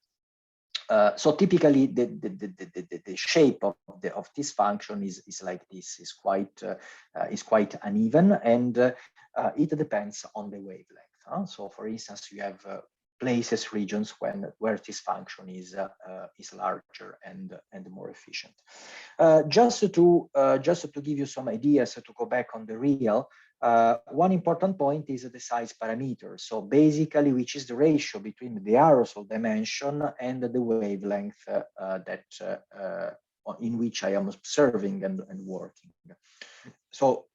So typically, the shape of this function is like this. Is quite uneven, and it depends on the wavelength. So, for instance, you have places, regions where this function is larger and more efficient. Just to give you some ideas, to go back on the real. One important point is the size parameter. So basically, which is the ratio between the aerosol dimension and the wavelength in which I am observing and working. So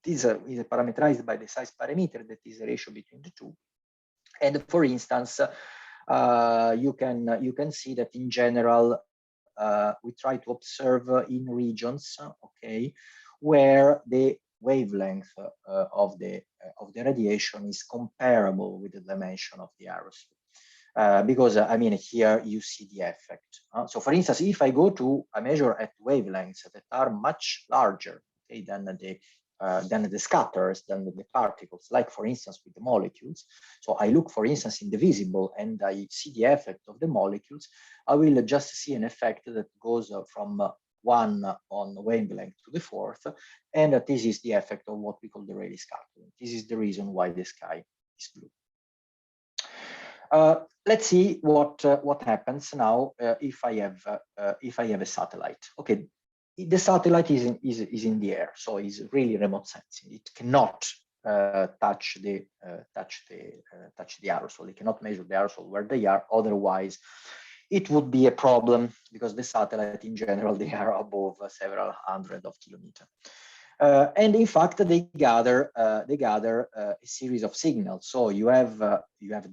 this is parameterized by the size parameter, that is the ratio between the two. And for instance, you can see that in general, we try to observe in regions, okay, where the wavelength of the radiation is comparable with the dimension of the aerosol. because I mean, here you see the effect. So for instance, if I go to a measure at wavelengths that are much larger, okay, than the scatters, than the particles, like for instance with the molecules. So I look, for instance, in the visible and I see the effect of the molecules, I will just see an effect that goes from 1 on wavelength to the 4th, and this is the effect of what we call the Rayleigh scattering. This is the reason why the sky is blue. Let's see what happens now if I have a satellite. Okay, the satellite is in the air, so it's really remote sensing. It cannot touch the aerosol. It cannot measure the aerosol where they are. Otherwise, it would be a problem, because the satellite in general, they are above several hundred of kilometers. And in fact, they gather a series of signals. So you have the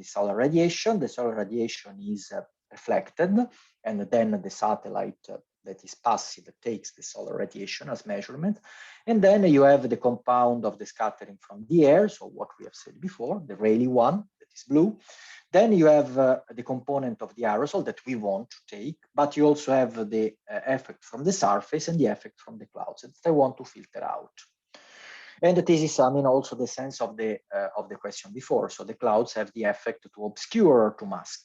solar radiation. The solar radiation is reflected, and then the satellite that is passive takes the solar radiation as measurement. And then you have the compound of the scattering from the air. So what we have said before, the Rayleigh one, that is blue. Then you have the component of the aerosol that we want to take, but you also have the effect from the surface and the effect from the clouds that I want to filter out. And this is, I mean, also the sense of the question before. So the clouds have the effect to obscure or to mask.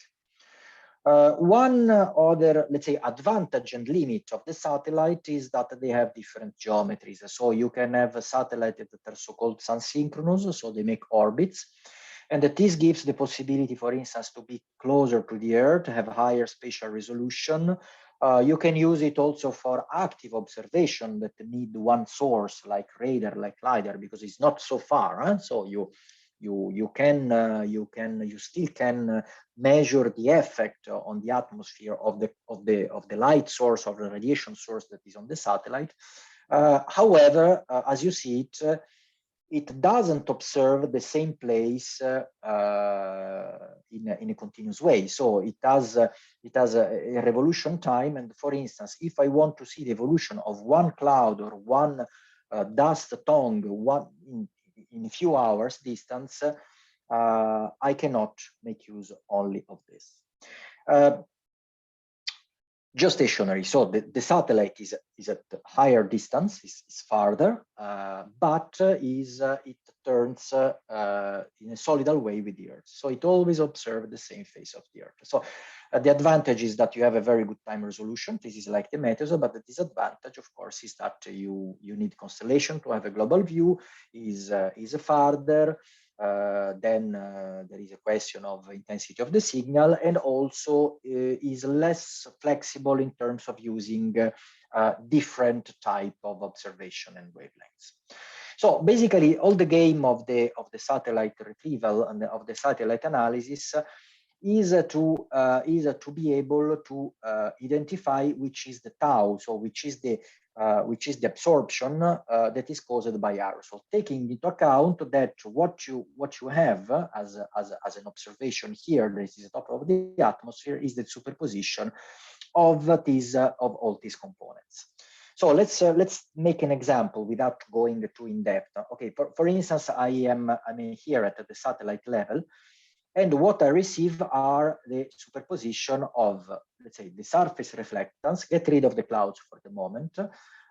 One other, let's say, advantage and limit of the satellite is that they have different geometries. So you can have a satellite that are so-called sun-synchronous, so they make orbits. And that this gives the possibility, for instance, to be closer to the Earth, to have higher spatial resolution. You can use it also for active observation that need one source, like radar, like LiDAR, because it's not so far. Huh? So you still can measure the effect on the atmosphere of the light source, of the radiation source that is on the satellite. However, as you see it, it doesn't observe the same place in a continuous way. So it has a revolution time. And for instance, if I want to see the evolution of one cloud or one dust tongue in a few hours distance, I cannot make use only of this. Geostationary, so the satellite is at higher distance, is farther, but it turns in a solidal way with the Earth. So it always observes the same face of the Earth. So the advantage is that you have a very good time resolution. This is like the Meteosat, but the disadvantage, of course, is that you need constellation to have a global view, is farther. Then there is a question of intensity of the signal, and also is less flexible in terms of using different type of observation and wavelengths. So basically, all the game of the satellite retrieval and of the satellite analysis is to be able to identify which is the tau, so which is the absorption that is caused by aerosol, taking into account that what you have as an observation here, that is the top of the atmosphere, is the superposition of all these components. So let's make an example without going too in depth. Okay, for instance, I'm here at the satellite level, and what I receive are the superposition of, let's say, the surface reflectance. Get rid of the clouds for the moment.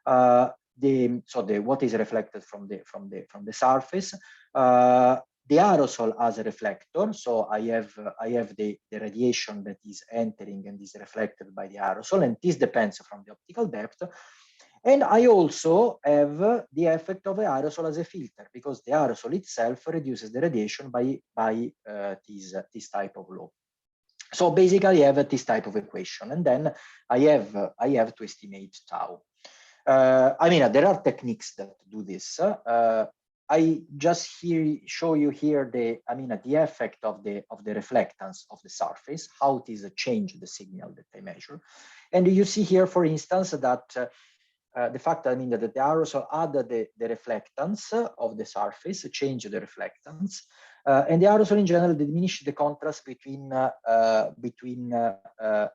What is reflected from the surface. The aerosol as a reflector. So I have the radiation that is entering and is reflected by the aerosol, and this depends from the optical depth. And I also have the effect of the aerosol as a filter, because the aerosol itself reduces the radiation by this type of law. So basically, I have this type of equation, and then I have to estimate tau. There are techniques that do this. I just show you here the effect of the reflectance of the surface, how it is a change the signal that I measure, and you see here, for instance, that. The fact that the aerosol add the reflectance of the surface, change the reflectance, and the aerosol in general diminish the contrast between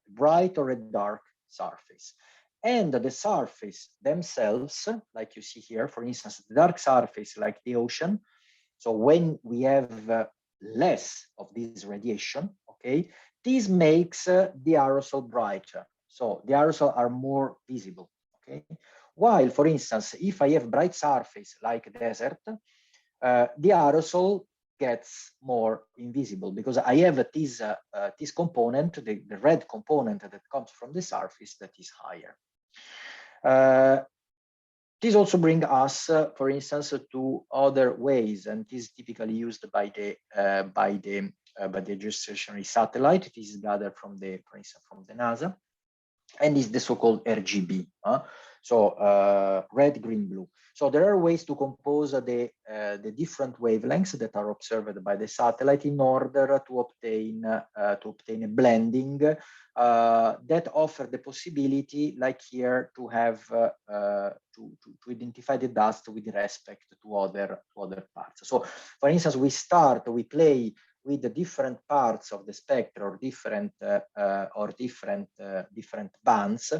bright or a dark surface. And the surface themselves, like you see here, for instance, the dark surface, like the ocean. So when we have less of this radiation, okay, this makes the aerosol brighter. So the aerosol are more visible, okay? While, for instance, if I have bright surface like desert, the aerosol gets more invisible because I have this component, the red component that comes from the surface that is higher. This also brings us, for instance, to other ways, and this is typically used by the geostationary satellite. This is gathered from for instance, from the NASA, and is the so-called RGB. So red, green, blue. So there are ways to compose the different wavelengths that are observed by the satellite in order to obtain a blending that offer the possibility, like here, to have to identify the dust with respect to other parts. So, for instance, we play with the different parts of the spectrum or different bands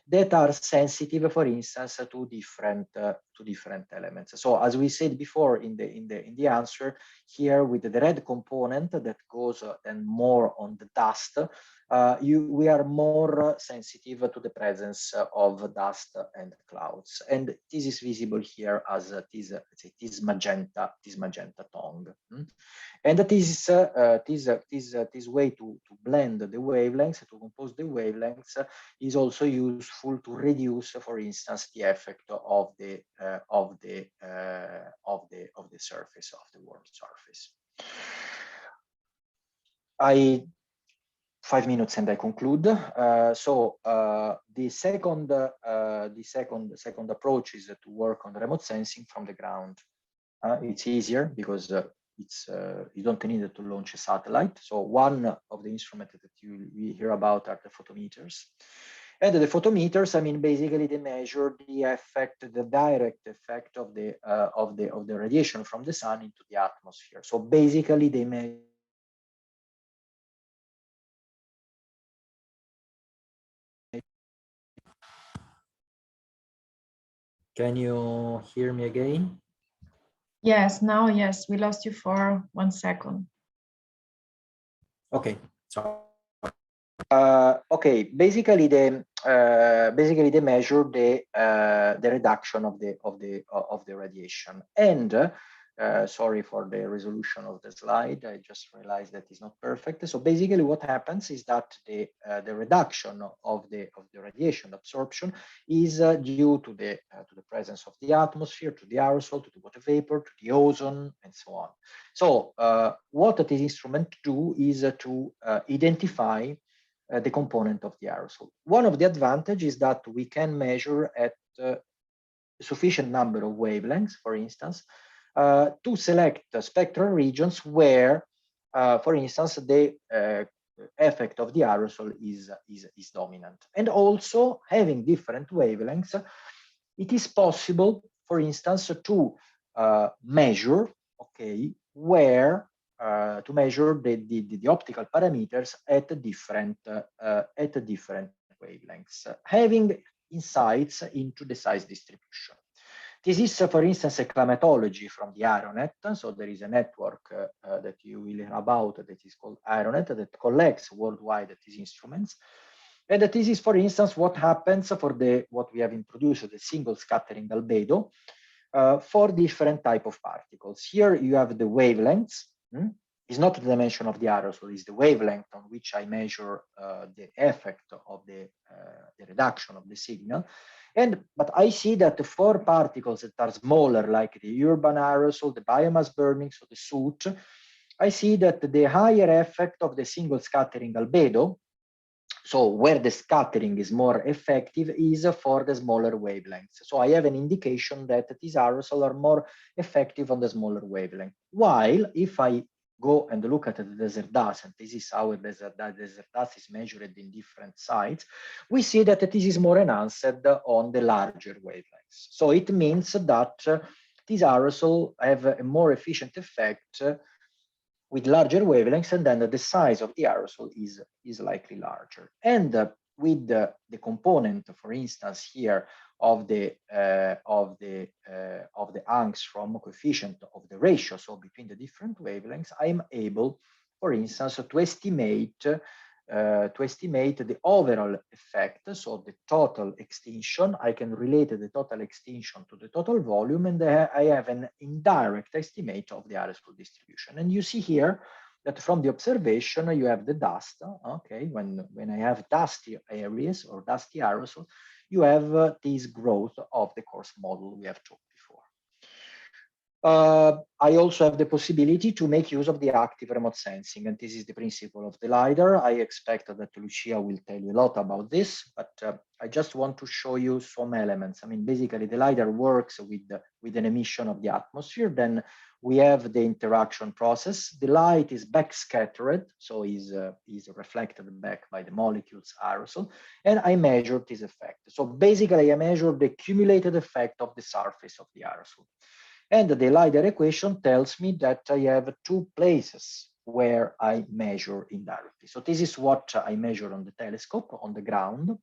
that are sensitive, for instance, to different elements. So as we said before in the answer here, with the red component that goes and more on the dust, we are more sensitive to the presence of dust and clouds, and this is visible here as this magenta tone. And this way to blend the wavelengths, to compose the wavelengths, is also useful to reduce, for instance, the effect of the surface, of the warm surface. 5 minutes and I conclude. The second approach is to work on remote sensing from the ground. It's easier because you don't need to launch a satellite. So one of the instruments that we hear about are the photometers. And the photometers, I mean, basically they measure the effect, the direct effect of the radiation from the sun into the atmosphere. So basically they measure. Can you hear me again? Yes, now, yes, we lost you for 1 second. Okay, so okay, basically they measure the reduction of the radiation. And sorry for the resolution of the slide. I just realized that is not perfect. So basically, what happens is that the reduction of the radiation absorption is due to the presence of the atmosphere, to the aerosol, to the water vapor, to the ozone, and so on. So what this instrument do is to identify the component of the aerosol. One of the advantages is that we can measure at a sufficient number of wavelengths, for instance, to select spectral regions where, for instance, the effect of the aerosol is dominant. And also, having different wavelengths, it is possible, for instance, to measure, okay, where to measure the optical parameters at different wavelengths, having insights into the size distribution. This is, for instance, a climatology from the Aeronet. So there is a network that you will hear about that is called Aeronet that collects worldwide these instruments. And this is, for instance, what happens for what we have introduced, the single scattering albedo, for different type of particles. Here you have the wavelengths. It's not the dimension of the aerosol, it's the wavelength on which I measure the effect of the reduction of the signal. But I see that for particles that are smaller, like the urban aerosol, the biomass burning, so the soot, I see that the higher effect of the single scattering albedo, so where the scattering is more effective, is for the smaller wavelengths. So I have an indication that these aerosols are more effective on the smaller wavelength. While if I go and look at the desert dust, and this is how desert dust is measured in different sites, we see that this is more enhanced on the larger wavelengths. So it means that these aerosols have a more efficient effect with larger wavelengths, and then the size of the aerosol is likely larger. And with the component, for instance, here of the angstrom coefficient of the ratio, so between the different wavelengths, I'm able for instance, to estimate the overall effect, so the total extinction. I can relate the total extinction to the total volume, and I have an indirect estimate of the aerosol distribution. And you see here that from the observation, you have the dust. Okay, when I have dusty areas or dusty aerosol, you have this growth of the coarse model we have talked before. I also have the possibility to make use of the active remote sensing, and this is the principle of the LiDAR. I expect that Lucia will tell you a lot about this, but I just want to show you some elements. I mean, basically, the LiDAR works with an emission of the atmosphere. Then we have the interaction process. The light is backscattered, so is reflected back by the molecules aerosol, and I measured this effect. So basically, I measured the cumulated effect of the surface of the aerosol. And the LiDAR equation tells me that I have two places where I measure indirectly. So this is what I measure on the telescope, on the ground.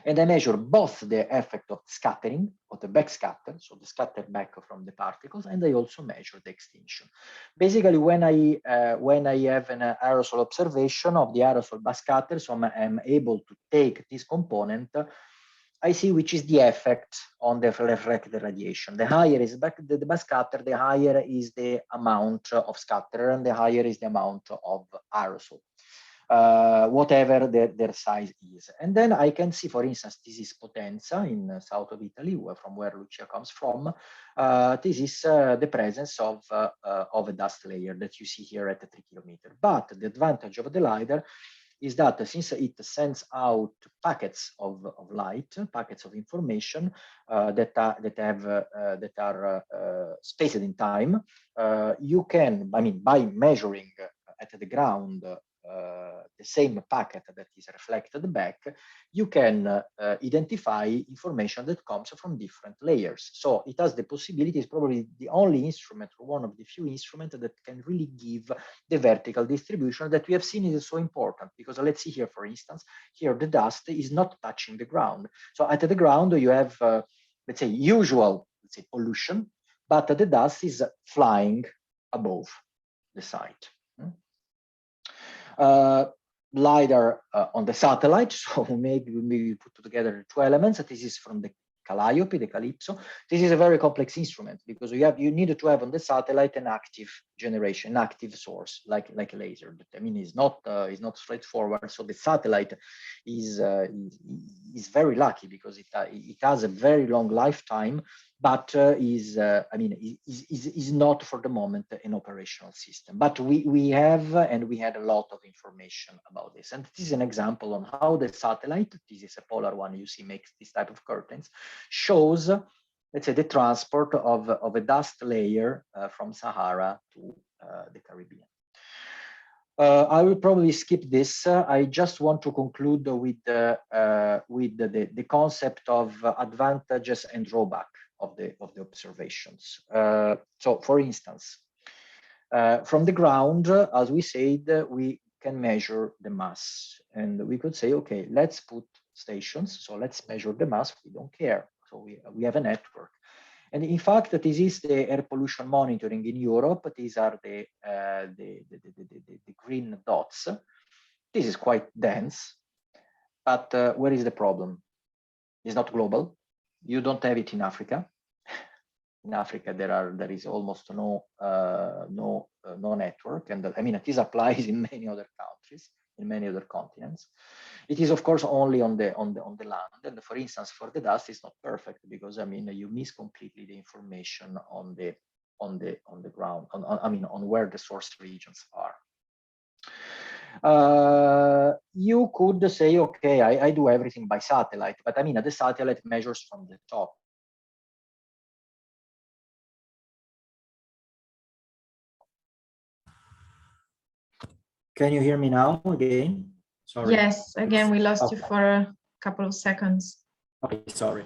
And I measure both the effect of scattering, of the backscatter, so the scatter back from the particles, and I also measure the extinction. Basically, when I have an aerosol observation of the aerosol backscatter, so I'm able to take this component, I see which is the effect on the reflected radiation. The higher is the backscatter, the higher is the amount of scatter, and the higher is the amount of aerosol, whatever their size is. And then I can see, for instance, this is Potenza in south of Italy, from where Lucia comes from. This is the presence of a dust layer that you see here at 3 kilometers. But the advantage of the LiDAR is that since it sends out packets of light, packets of information that are spaced in time, you can, I mean, by measuring at the ground the same packet that is reflected back, you can identify information that comes from different layers. So it has the possibility, it's probably the only instrument, or one of the few instruments that can really give the vertical distribution that we have seen is so important. Because let's see here, for instance, here the dust is not touching the ground. So at the ground you have, let's say, usual, let's say, pollution, but the dust is flying above the site. LiDAR on the satellite, so we put together two elements. This is from the Calliope, the Calypso. This is a very complex instrument because you need to have on the satellite an active generation, an active source, like a laser. But I mean, it's not straightforward. So the satellite is very lucky because it has a very long lifetime, but is not for the moment an operational system. But we have, and we had a lot of information about this. And this is an example on how the satellite, this is a polar one, you see, makes this type of curtains, shows, let's say, the transport of a dust layer from Sahara to the Caribbean. I will probably skip this. I just want to conclude with the concept of advantages and drawback of the observations. So, for instance, from the ground, as we said, we can measure the mass, and we could say, okay, let's put stations. So let's measure the mass. We don't care. So we have a network. And in fact, this is the air pollution monitoring in Europe. These are the green dots. This is quite dense, but where is the problem? It's not global. You don't have it in Africa. In Africa, there is almost no network, and I mean, this applies in many other countries, in many other continents. It is, of course, only on the land. And for instance, for the dust, it's not perfect because I mean, you miss completely the information on the ground. On where the source regions are. You could say, okay, I do everything by satellite, but I mean, the satellite measures from the top. Can you hear me now again? Sorry. Yes, again, we lost you for a couple of seconds. Okay, sorry.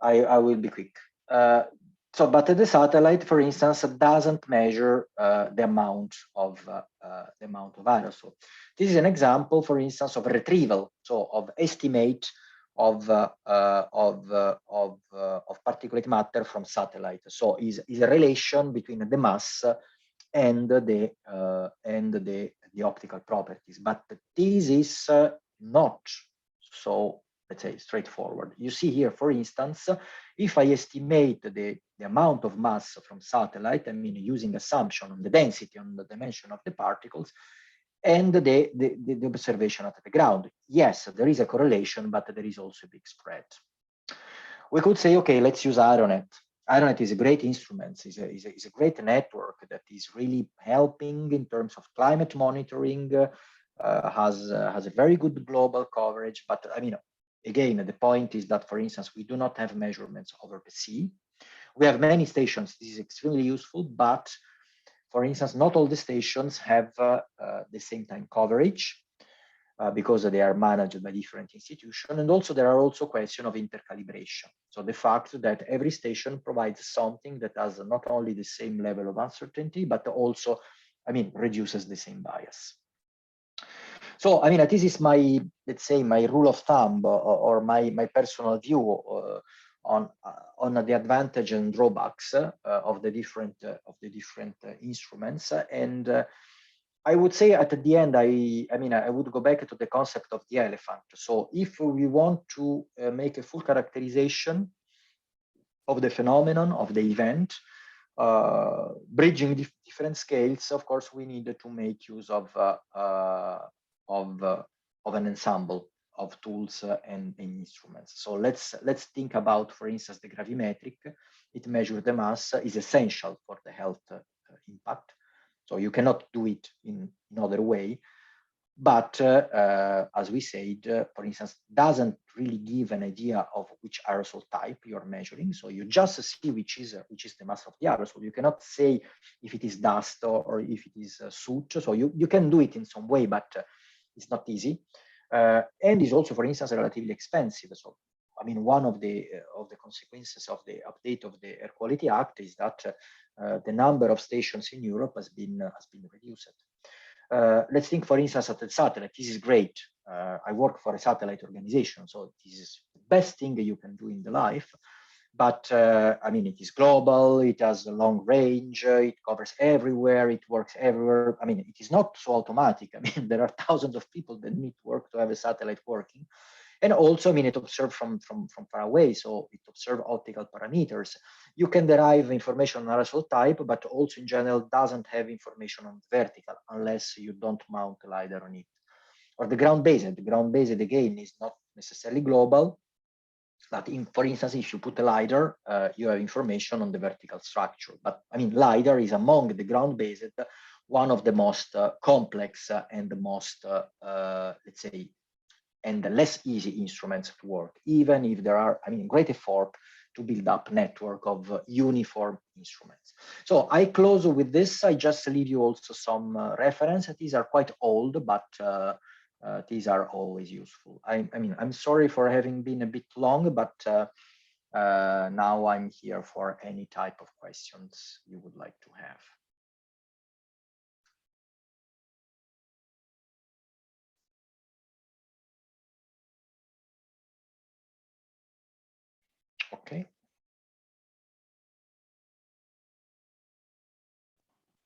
I will be quick. But the satellite, for instance, doesn't measure the amount of aerosol. This is an example, for instance, of retrieval, so of estimate of particulate matter from satellite. So is a relation between the mass and the optical properties. But this is not so, let's say, straightforward. You see here, for instance, if I estimate the amount of mass from satellite, I mean, using assumption on the density, on the dimension of the particles, and the observation at the ground. Yes, there is a correlation, but there is also a big spread. We could say, okay, let's use Aeronet. Aeronet is a great instrument, is a great network that is really helping in terms of climate monitoring, has a very good global coverage. But I mean, again, the point is that, for instance, we do not have measurements over the sea. We have many stations. This is extremely useful, but for instance, not all the stations have the same time coverage because they are managed by different institutions. And also there are also questions of intercalibration. So the fact that every station provides something that has not only the same level of uncertainty, but also, I mean, reduces the same bias. So, I mean, this is my, let's say, my rule of thumb or my personal view on the advantage and drawbacks of the different instruments. And I would say at the end, I mean, I would go back to the concept of the elephant. So if we want to make a full characterization of the phenomenon, of the event, bridging different scales, of course, we need to make use of an ensemble of tools and instruments. So let's think about, for instance, the gravimetric. It measures the mass, is essential for the health impact. So you cannot do it in another way. But as we said, for instance, doesn't really give an idea of which aerosol type you're measuring. So you just see which is the mass of the aerosol. You cannot say if it is dust or if it is soot. So you can do it in some way, but it's not easy. And is also, for instance, relatively expensive. So I mean, one of the consequences of the update of the Air Quality Act is that the number of stations in Europe has been reduced. Let's think, for instance, at the satellite. This is great. I work for a satellite organization, so this is the best thing you can do in the life. But I mean, it is global. It has a long range. It covers everywhere. It works everywhere. I mean, it is not so automatic. I mean, there are thousands of people that need to work to have a satellite working. And also, I mean, it observes from far away, so it observes optical parameters. You can derive information on aerosol type, but also in general doesn't have information on vertical unless you don't mount a LiDAR on it. Or the ground-based. The ground-based, again, is not necessarily global, but for instance, if you put a LiDAR, you have information on the vertical structure. But I mean, LiDAR is among the ground-based one of the most complex and the most, let's say, and the less easy instruments to work, even if there are, I mean, great effort to build up network of uniform instruments. So I close with this. I just leave you also some references. These are quite old, but these are always useful. I mean, I'm sorry for having been a bit long, but now I'm here for any type of questions you would like to have. Okay.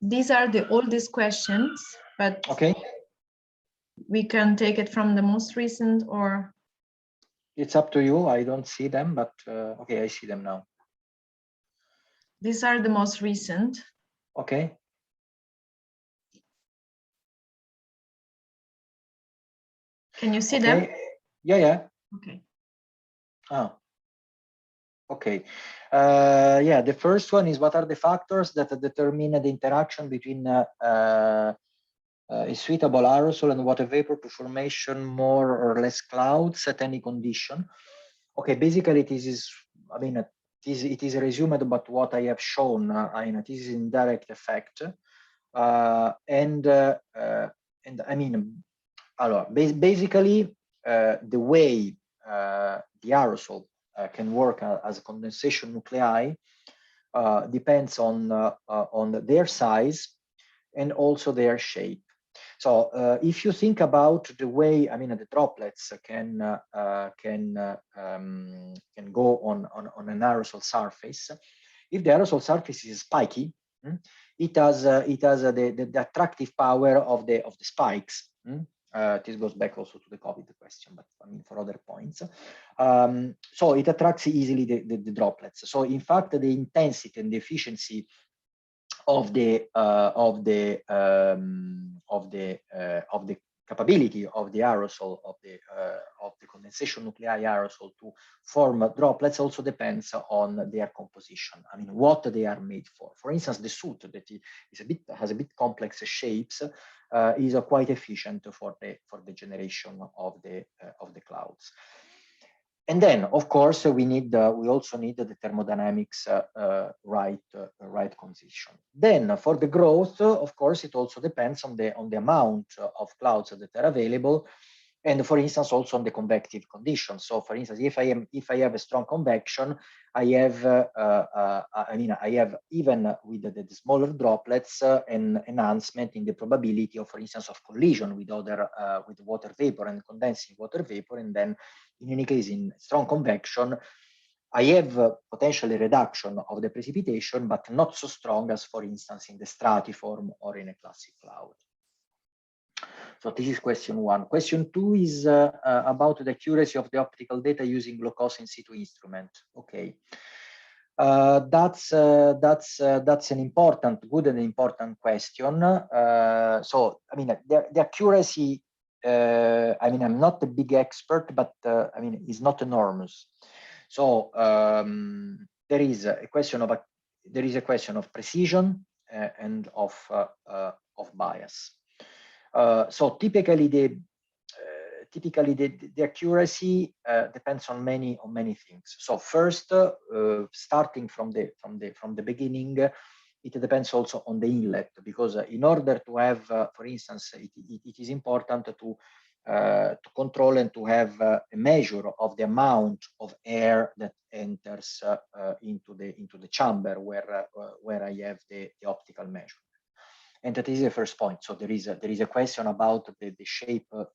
These are the oldest questions, but okay, we can take it from the most recent, or it's up to you. I don't see them, but okay, I see them now. These are the most recent. Okay. Can you see them? Yeah. Okay. Oh. Okay. Yeah, the first one is, what are the factors that determine the interaction between a suitable aerosol and water vapor to formation more or less clouds at any condition? Okay, basically this is, I mean, it is resumed, but what I have shown, I mean, this is indirect effect. And I mean, basically the way the aerosol can work as a condensation nuclei depends on their size and also their shape. So if you think about the way, I mean, the droplets can go on an aerosol surface. If the aerosol surface is spiky, it has the attractive power of the spikes. This goes back also to the COVID question, but I mean for other points. So it attracts easily the droplets. So in fact, the intensity and the efficiency of the capability of the aerosol of the condensation nuclei aerosol to form droplets also depends on their composition. I mean, what they are made for. For instance, the soot that has a bit complex shapes is quite efficient for the generation of the clouds. And then, of course, we also need the thermodynamics right condition. Then, for the growth, of course, it also depends on the amount of clouds that are available, and for instance, also on the convective conditions. So, for instance, if I have a strong convection, I have even with the smaller droplets an enhancement in the probability of, for instance, of collision with with water vapor and condensing water vapor, and then in any case in strong convection, I have potentially reduction of the precipitation, but not so strong as, for instance, in the stratiform or in a classic cloud. So this is question one. Question two is about the accuracy of the optical data using low-cost in situ instrument. Okay, that's an good and important question. So I mean the accuracy. I mean, I'm not a big expert, but I mean, it's not enormous. So there is a question of precision and of bias. So typically the accuracy depends on many things. So first, starting from the beginning, it depends also on the inlet, because in order to have, for instance, it is important to control and to have a measure of the amount of air that enters into the chamber where I have the optical measurement. And that is the first point. So there is a question about the shape of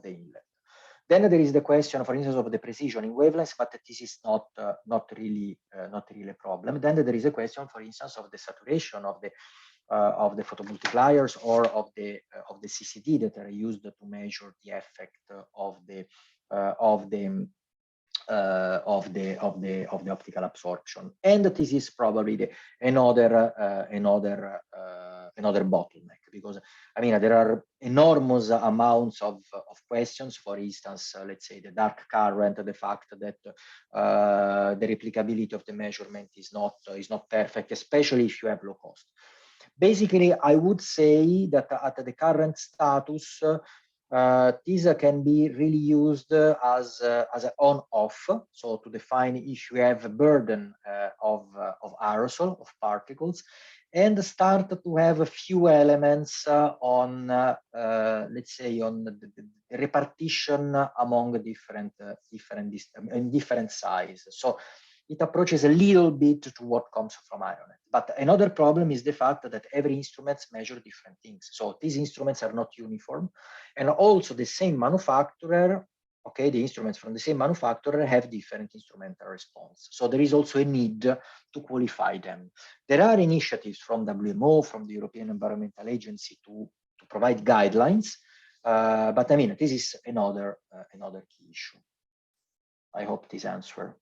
the inlet. Then there is the question, for instance, of the precision in wavelengths, but this is not really a problem. Then there is a question, for instance, of the saturation of the photomultipliers or of the CCD that are used to measure the effect of the optical absorption. And this is probably another bottleneck, because I mean there are enormous amounts of questions. For instance, let's say the dark current, the fact that the replicability of the measurement is not perfect, especially if you have low cost. Basically, I would say that at the current status, these can be really used as an on-off, so to define if you have a burden of aerosol, of particles, and start to have a few elements on, let's say, on the repartition among different size. So it approaches a little bit to what comes from Ironet. But another problem is the fact that every instrument measures different things. So these instruments are not uniform. And also the same manufacturer, okay, the instruments from the same manufacturer have different instrumental response. So there is also a need to qualify them. There are initiatives from WMO, from the European Environmental Agency to provide guidelines. But I mean, this is another key issue. I hope this answers.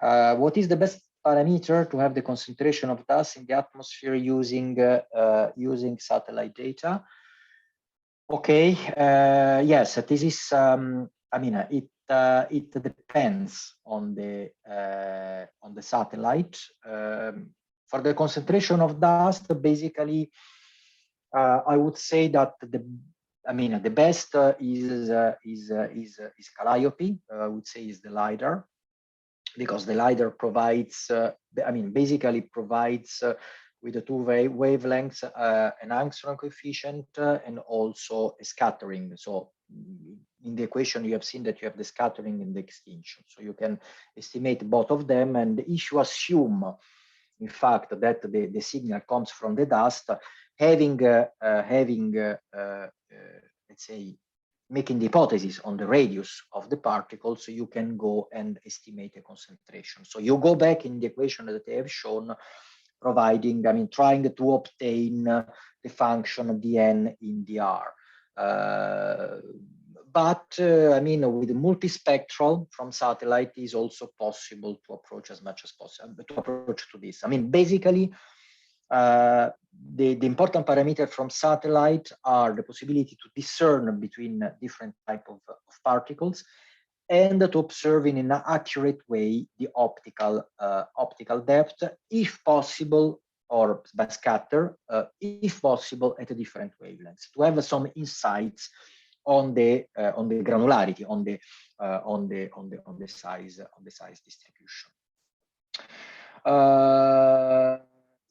What is the best parameter to have the concentration of dust in the atmosphere using satellite data? Okay, yes, this is. I mean, it depends on the satellite. For the concentration of dust, basically, I would say that the best is calliope. I would say is the LiDAR, because the LiDAR provides, basically provides with the two wavelengths an angstrom coefficient and also a scattering. So in the equation, you have seen that you have the scattering and the extinction. So you can estimate both of them. And if you assume, in fact, that the signal comes from the dust, having let's say, making the hypothesis on the radius of the particle, so you can go and estimate a concentration. So you go back in the equation that I have shown, providing, I mean, trying to obtain the function dn in dr. But I mean, with multispectral from satellite is also possible to approach as much as possible, to approach to this. I mean, basically, the important parameter from satellite are the possibility to discern between different type of particles and to observe in an accurate way the optical depth, if possible, or by scatter, if possible, at a different wavelengths, to have some insights on the granularity, on the size distribution.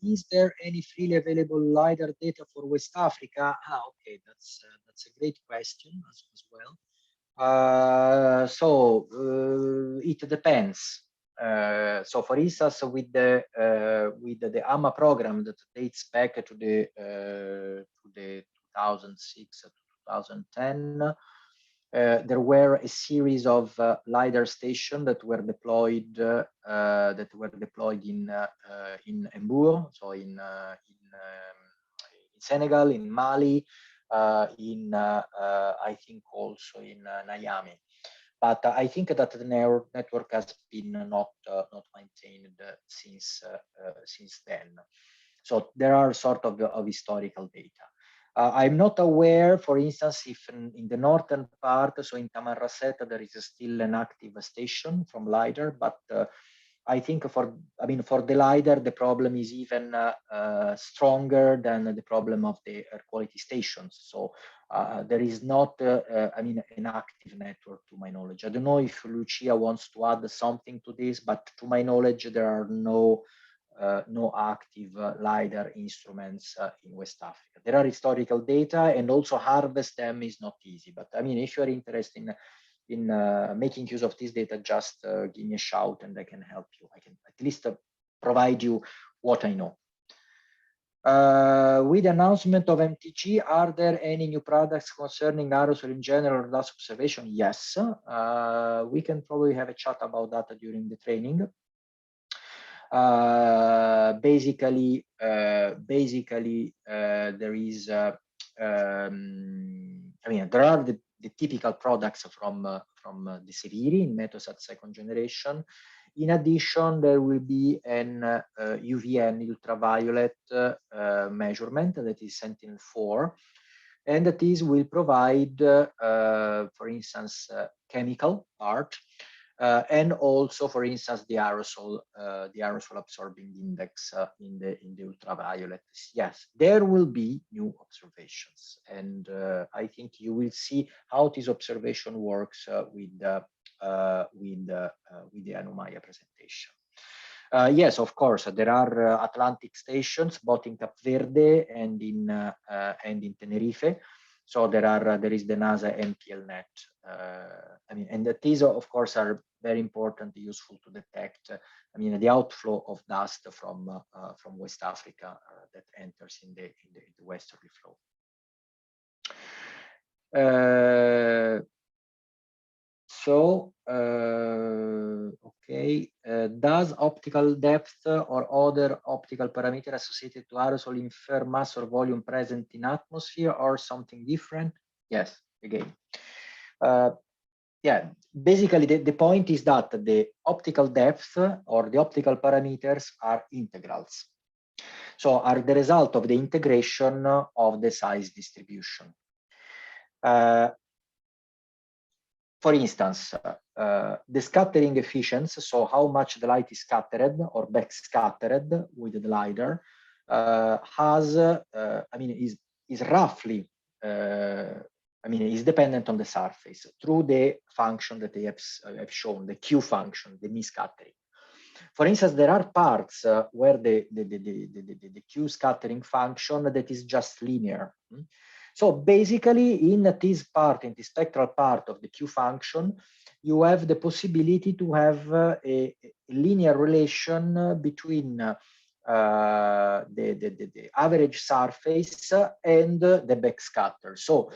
Is there any freely available LiDAR data for West Africa? Okay, that's a great question as well. So it depends. So, for instance, with the AMA program that dates back to the 2006 to 2010, there were a series of LiDAR stations that were deployed in Mbour, so in Senegal, in Mali, I think also in Niamey. But I think that the network has been not maintained since then. So there are sort of historical data. I'm not aware, for instance, if in the northern part, so in Tamanrasset, there is still an active station from LiDAR, but I think for the LiDAR, the problem is even stronger than the problem of the air quality stations. So there is not, an active network to my knowledge. I don't know if Lucia wants to add something to this, but to my knowledge, there are no active LiDAR instruments in West Africa. There are historical data, and also harvest them is not easy. But I mean, if you are interested in making use of this data, just give me a shout and I can help you. I can at least provide you what I know. With the announcement of MTG, are there any new products concerning aerosol in general or dust observation? Yes, we can probably have a chat about that during the training. Basically, there is, there are the typical products from the Severi in EUMETSAT second generation. In addition, there will be an UVN ultraviolet measurement that is Sentinel-4, and that is will provide, for instance, chemical part. And also, for instance, the aerosol absorbing index in the ultraviolet. Yes, there will be new observations, and I think you will see how this observation works with the Anumaya presentation. Yes, of course, there are Atlantic stations both in Cape Verde and in Tenerife. So there is the NASA MPLNet. And these, of course, are very important, useful to detect. The outflow of dust from West Africa that enters in the westerly flow. Okay, does optical depth or other optical parameter associated to aerosol infer mass or volume present in atmosphere or something different? Yes, again. Yeah, basically the point is that the optical depth or the optical parameters are integrals. So are the result of the integration of the size distribution. For instance, the scattering efficiency, so how much the light is scattered or backscattered with the LiDAR, is roughly, is dependent on the surface through the function that they have shown, the Q function, the mis-scattering. For instance, there are parts where the Q scattering function that is just linear. So basically, in this part, in the spectral part of the Q function, you have the possibility to have a linear relation between the average surface and the backscatter. So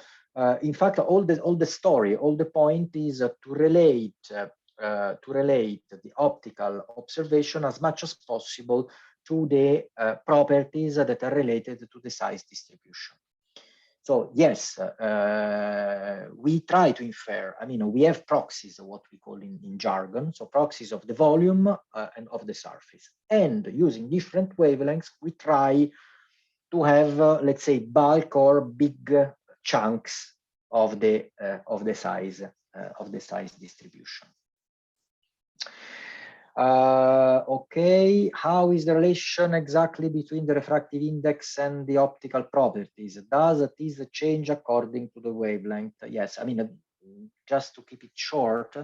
in fact, all the story, all the point is to relate the optical observation as much as possible to the properties that are related to the size distribution. So yes, we try to infer, I mean, we have proxies, what we call in jargon, so proxies of the volume and of the surface. And using different wavelengths, we try to have, let's say, bulk or big chunks of the size distribution. Okay, how is the relation exactly between the refractive index and the optical properties? Does this change according to the wavelength? Yes, I mean, just to keep it short,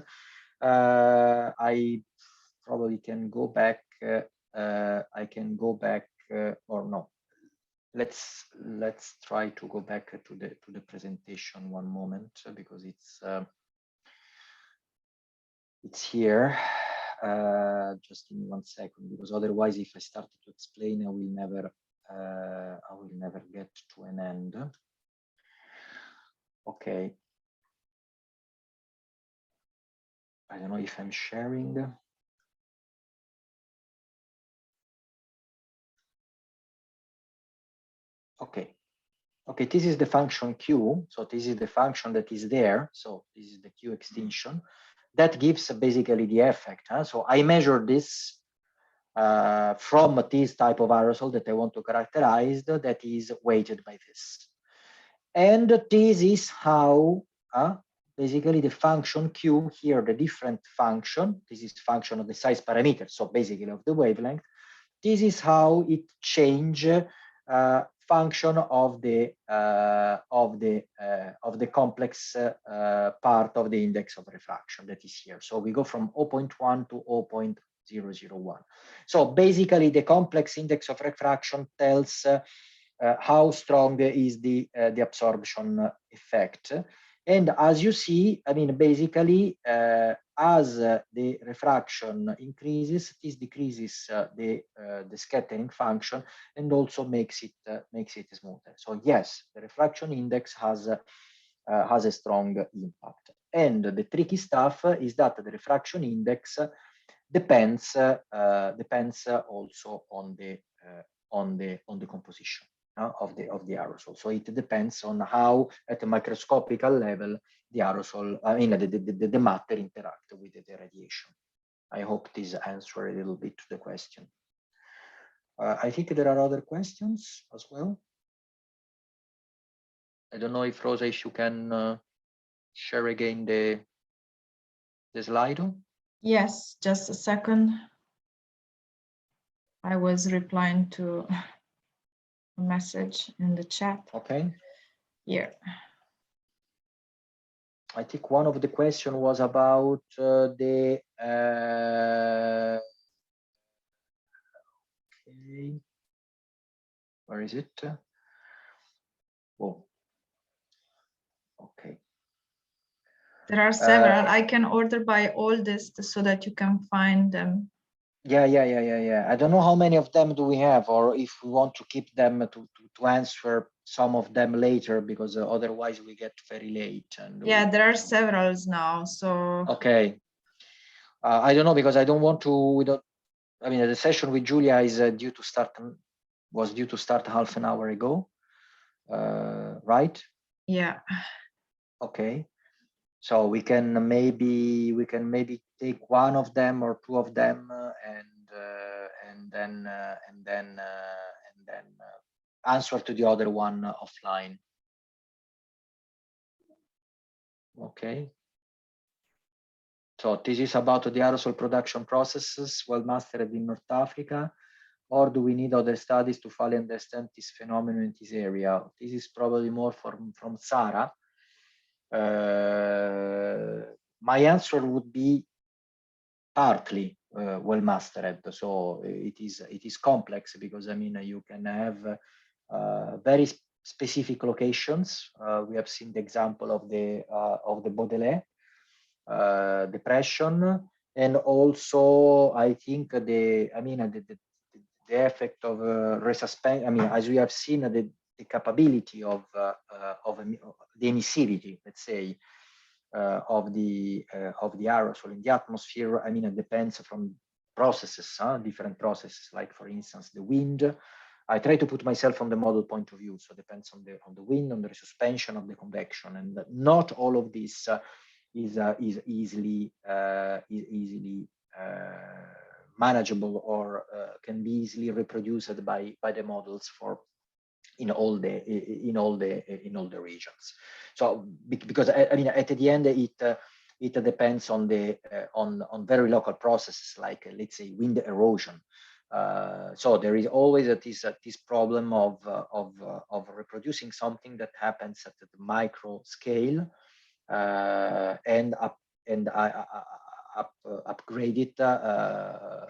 I probably can go back. I can go back or no. Let's try to go back to the presentation one moment, because it's here. Just give me 1 second, because otherwise, if I start to explain, I will never get to an end. Okay. I don't know if I'm sharing. Okay. Okay, this is the function Q. So this is the function that is there. So this is the Q extinction. That gives basically the effect. Huh? So I measure this from this type of aerosol that I want to characterize, that is weighted by this. And this is how basically the function Q here, the different function, this is function of the size parameter, so basically of the wavelength. This is how it change function of the complex part of the index of refraction that is here. So we go from 0.1 to 0.001. So basically, the complex index of refraction tells how strong is the absorption effect. And as you see, I mean, basically, as the refraction increases, this decreases the scattering function and also makes it smoother. So yes, the refraction index has a strong impact. And the tricky stuff is that the refraction index depends also on the composition of the aerosol. So it depends on how, at a microscopical level, the aerosol, I mean, the matter interact with the radiation. I hope this answers a little bit to the question. I think there are other questions as well. I don't know if Rosa, if you can share again the slide. Yes, just a second. I was replying to a message in the chat. Okay. Yeah. I think one of the questions was about the okay. Where is it? Oh, okay. There are several. I can order by oldest so that you can find them. Yeah. I don't know how many of them do we have, or if we want to keep them to answer some of them later, because otherwise we get very late. And yeah, there are several now. So okay. I don't know, because I don't want to. I mean, the session with Julia is due to start. Was due to start half an hour ago, right? Yeah. Okay. So we can maybe take one of them or two of them and then answer to the other one offline. Okay. So this is about the aerosol production processes well mastered in North Africa, or do we need other studies to fully understand this phenomenon in this area? This is probably more from Sarah. My answer would be partly well mastered. So it is complex, because I mean, you can have very specific locations. We have seen the example of the Baudelaire depression, and also I think the the effect of resuspension. I mean, as we have seen, the capability of the emissivity, let's say, of the aerosol in the atmosphere. I mean, it depends from processes, different processes. Like for instance, the wind. I try to put myself from the model point of view, so it depends on the wind, on the resuspension of the convection, and not all of this is easily manageable or can be easily reproduced by the models for in all the regions. So because I mean at the end it depends on the on very local processes like let's say wind erosion. So there is always this problem of reproducing something that happens at the micro scale and upgrade it. Hi,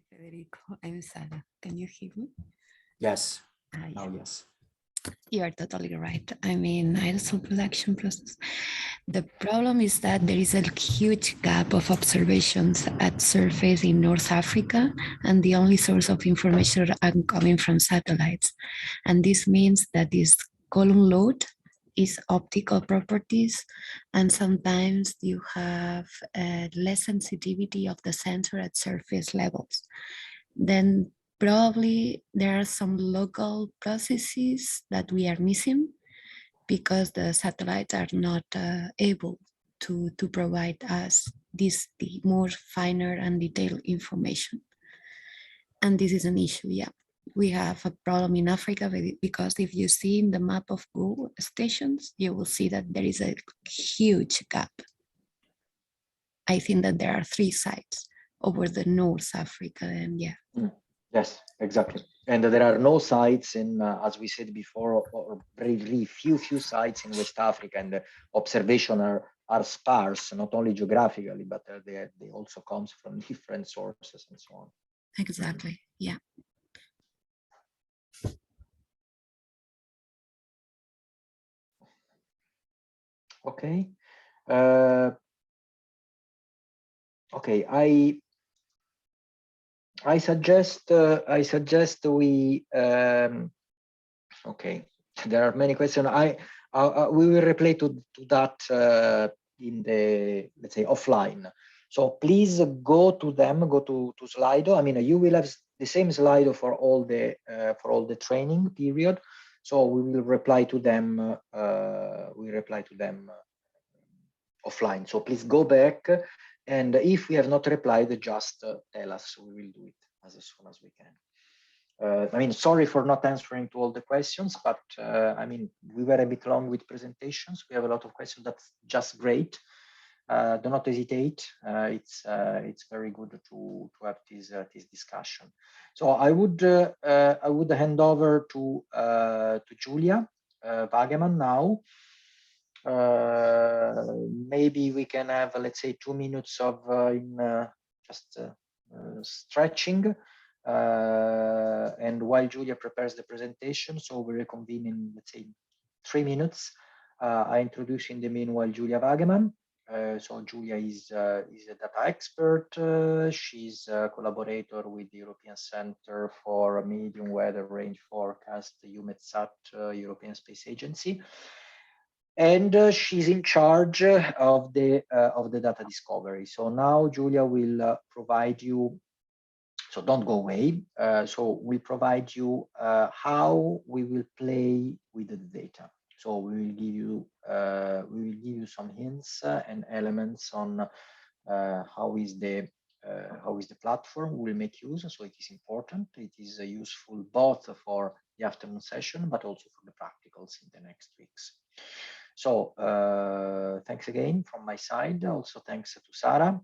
Federico. I'm Sara. Can you hear me? Yes. Yeah. Oh, yes. You are totally right. I mean, aerosol production process. The problem is that there is a huge gap of observations at surface in North Africa, and the only source of information are coming from satellites. And this means that this column load is optical properties, and sometimes you have less sensitivity of the sensor at surface levels. Then probably there are some local processes that we are missing because the satellites are not able to provide us the more finer and detailed information. And this is an issue, yeah. We have a problem in Africa because if you see in the map of Google stations, you will see that there is a huge gap. I think that there are 3 sites over the North Africa, and yeah. Yes, exactly. And there are no sites in, as we said before, or very few sites in West Africa, and the observation are sparse, not only geographically, but they also comes from different sources and so on. Exactly, yeah. Okay. Okay, I suggest we okay. There are many questions. We will reply to that in the, let's say, offline. So please go to them. Go to Slido. I mean, you will have the same Slido for all the training period. So we will reply to them. Offline. So please go back, and if we have not replied, just tell us. We will do it as soon as we can. I mean, sorry for not answering to all the questions, but I mean, we were a bit long with presentations. We have a lot of questions. That's just great. Do not hesitate. It's very good to have this discussion. So I would hand over to Julia Wagemann now. Maybe we can have, let's say, 2 minutes of just stretching, and while Julia prepares the presentation, so we reconvene in, let's say, 3 minutes. I introduce in the meanwhile Julia Wagemann. So Julia is a data expert. She's a collaborator with the European Center for Medium Weather Range Forecast, the EUMETSAT, European Space Agency. And she's in charge of the data discovery. So now Julia will provide you. So don't go away. So we provide you how we will play with the data. So we will give you some hints and elements on how is the platform we will make use. So it is important. It is useful both for the afternoon session, but also for the practicals in the next weeks. So thanks again from my side. Also thanks to Sara,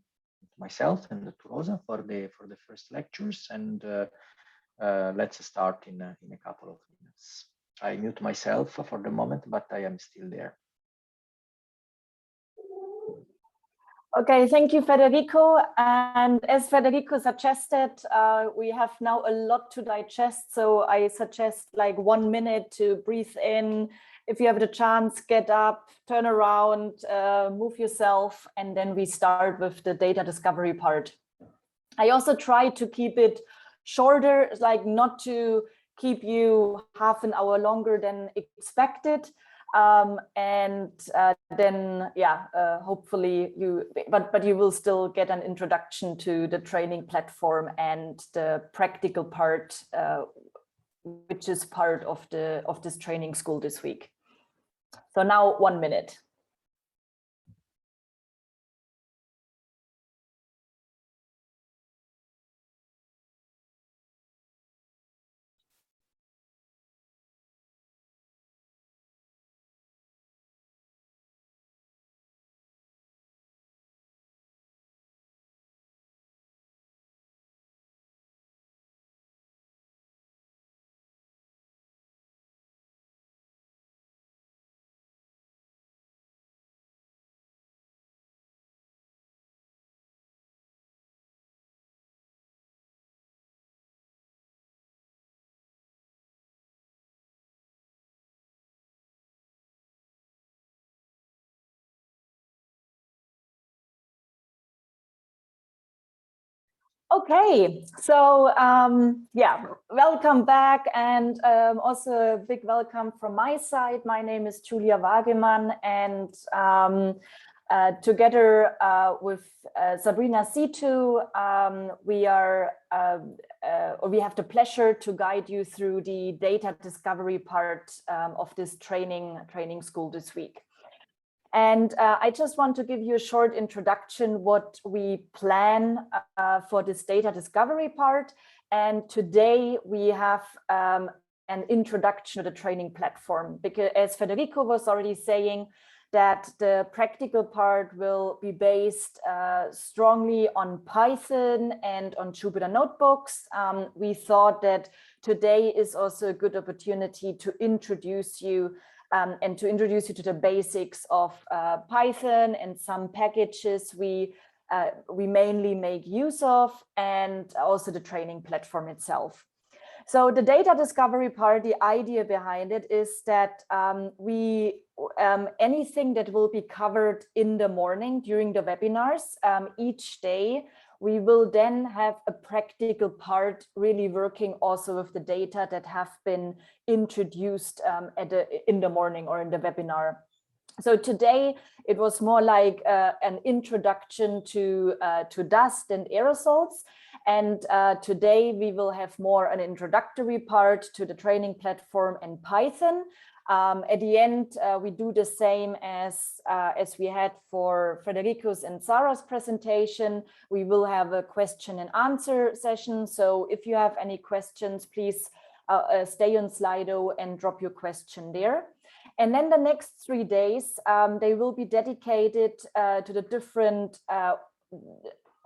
myself, and to Rosa for the first lectures. And let's start in a couple of minutes. I mute myself for the moment, but I am still there. Okay, thank you, Federico. And as Federico suggested, we have now a lot to digest. So I suggest like 1 minute to breathe in if you have the chance, get up, turn around, move yourself, and then we start with the data discovery part. I also try to keep it shorter, like not to keep you half an hour longer than expected. Then, yeah, hopefully but you will still get an introduction to the training platform and the practical part, which is part of this training school this week. So now 1 minute. Okay, so yeah, welcome back, and also a big welcome from my side. My name is Julia Wagemann, and together with Sabrina Situ, we have the pleasure to guide you through the data discovery part of this training school this week. And I just want to give you a short introduction what we plan for this data discovery part. And today we have an introduction to the training platform, because as Federico was already saying, that the practical part will be based strongly on Python and on Jupyter Notebooks. We thought that today is also a good opportunity to introduce you to the basics of Python and some packages we mainly make use of, and also the training platform itself. So the data discovery part, the idea behind it is that anything that will be covered in the morning during the webinars each day, we will then have a practical part really working also with the data that have been introduced in the morning or in the webinar. So today it was more like an introduction to dust and aerosols. And today we will have more an introductory part to the training platform and Python. At the end, we do the same as we had for Federico's and Sarah's presentation. We will have a question and answer session. So if you have any questions, please stay on Slido and drop your question there. And then the next 3 days, they will be dedicated to the different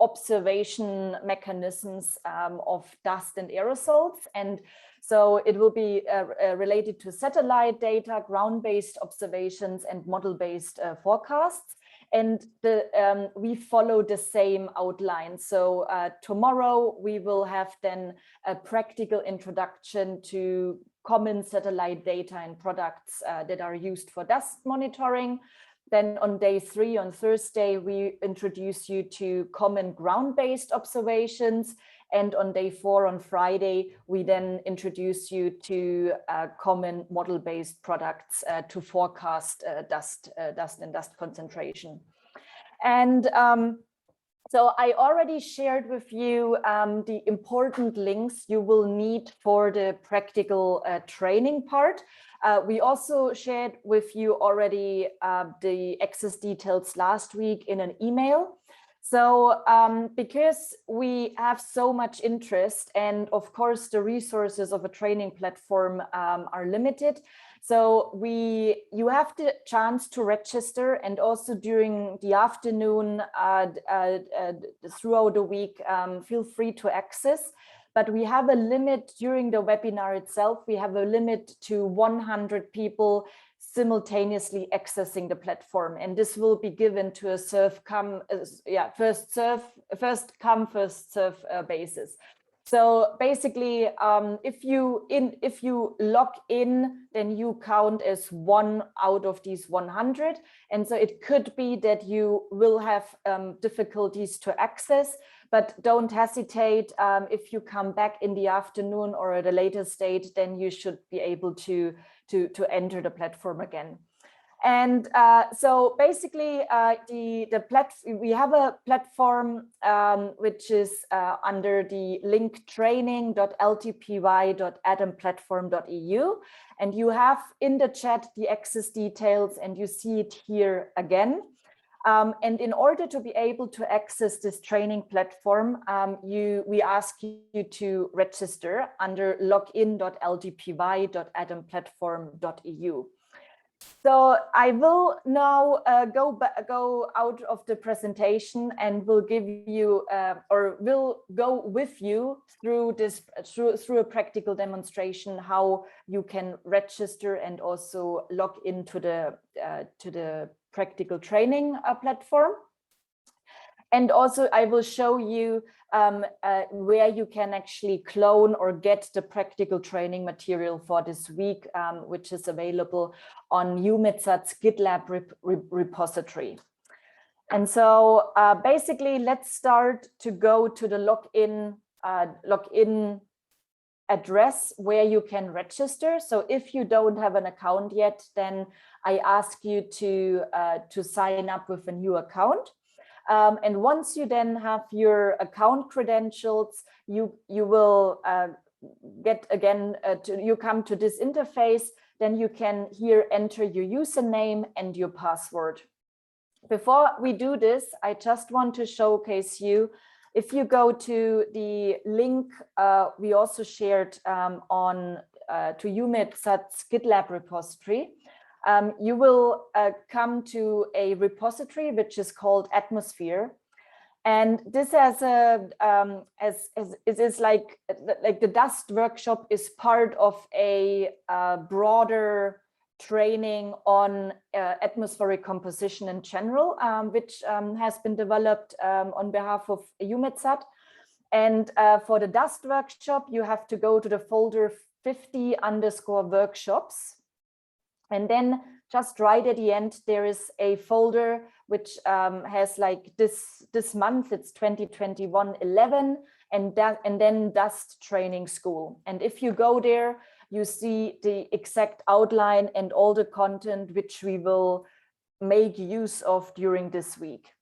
observation mechanisms of dust and aerosols. And so it will be related to satellite data, ground-based observations, and model-based forecasts. And we follow the same outline. So tomorrow we will have then a practical introduction to common satellite data and products that are used for dust monitoring. Then on day 3, on Thursday, we introduce you to common ground-based observations. And on day 4, on Friday, we then introduce you to common model-based products to forecast dust and dust concentration. And so I already shared with you the important links you will need for the practical training part. We also shared with you already the access details last week in an email. So because we have so much interest, and of course the resources of a training platform are limited, so you have the chance to register, and also during the afternoon throughout the week, feel free to access. But we have a limit during the webinar itself. We have a limit to 100 people simultaneously accessing the platform, and this will be given to a first come, first serve basis. So basically, if you log in, then you count as 1 out of these 100. And so it could be that you will have difficulties to access, but don't hesitate. If you come back in the afternoon or at a later stage, then you should be able to enter the platform again. And so basically, we have a platform which is under the link training.ltpy.atomplatform.eu, and you have in the chat the access details, and you see it here again. And in order to be able to access this training platform, we ask you to register under login.ltpy.atomplatform.eu. So I will now go out of the presentation and will give you or will go with you through this through a practical demonstration how you can register and also log into the practical training platform. And also I will show you where you can actually clone or get the practical training material for this week, which is available on EUMETSAT's GitLab repository. And so basically, let's start to go to the login address where you can register. So if you don't have an account yet, then I ask you to sign up with a new account. And once you then have your account credentials, you will get again, you come to this interface, then you can here enter your username and your password. Before we do this, I just want to showcase you, if you go to the link we also shared on to EUMETSAT's GitLab repository, you will come to a repository which is called Atmosphere, and this has a it is like the Dust workshop is part of a broader training on atmospheric composition in general, which has been developed on behalf of EUMETSAT. And for the Dust workshop, you have to go to the folder 50_workshops. And then just right at the end, there is a folder which has like this month, it's 2021-11, and then Dust Training School. And if you go there, you see the exact outline and all the content which we will make use of during this week.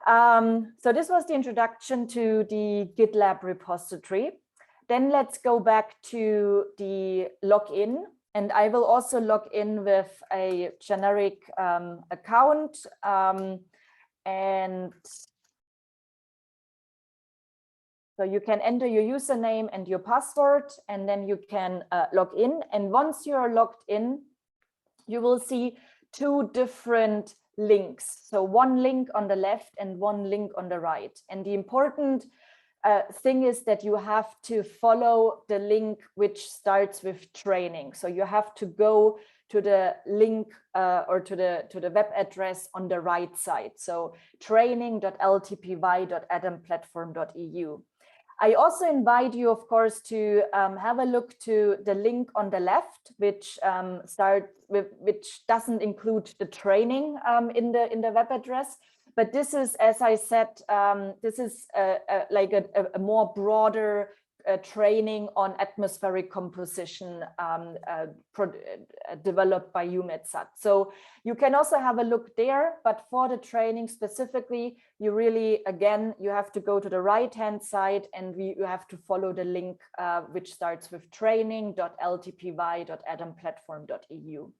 So this was the introduction to the GitLab repository. Then let's go back to the login. And I will also log in with a generic account. And so you can enter your username and your password, and then you can log in. And once you are logged in, you will see 2 different links. So one link on the left and one link on the right. And the important thing is that you have to follow the link which starts with training. So you have to go to the link or to the web address on the right side. So training.ltpy.atomplatform.eu. I also invite you, of course, to have a look to the link on the left, which doesn't include the training in the web address. But this is, as I said, this is like a more broader training on atmospheric composition developed by EUMETSAT. So you can also have a look there, but for the training specifically, you really, again, you have to go to the right-hand side and you have to follow the link which starts with training.ltpy.atomplatform.eu.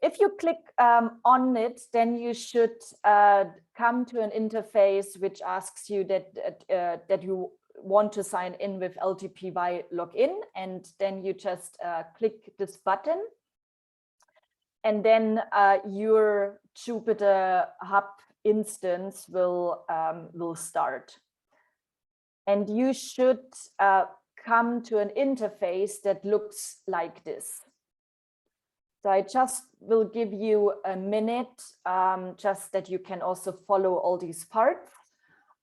If you click on it, then you should come to an interface which asks you that you want to sign in with LTPY login, and then you just click this button, and then your Jupyter Hub instance will start, and you should come to an interface that looks like this. So I just will give you a minute, just that you can also follow all these parts.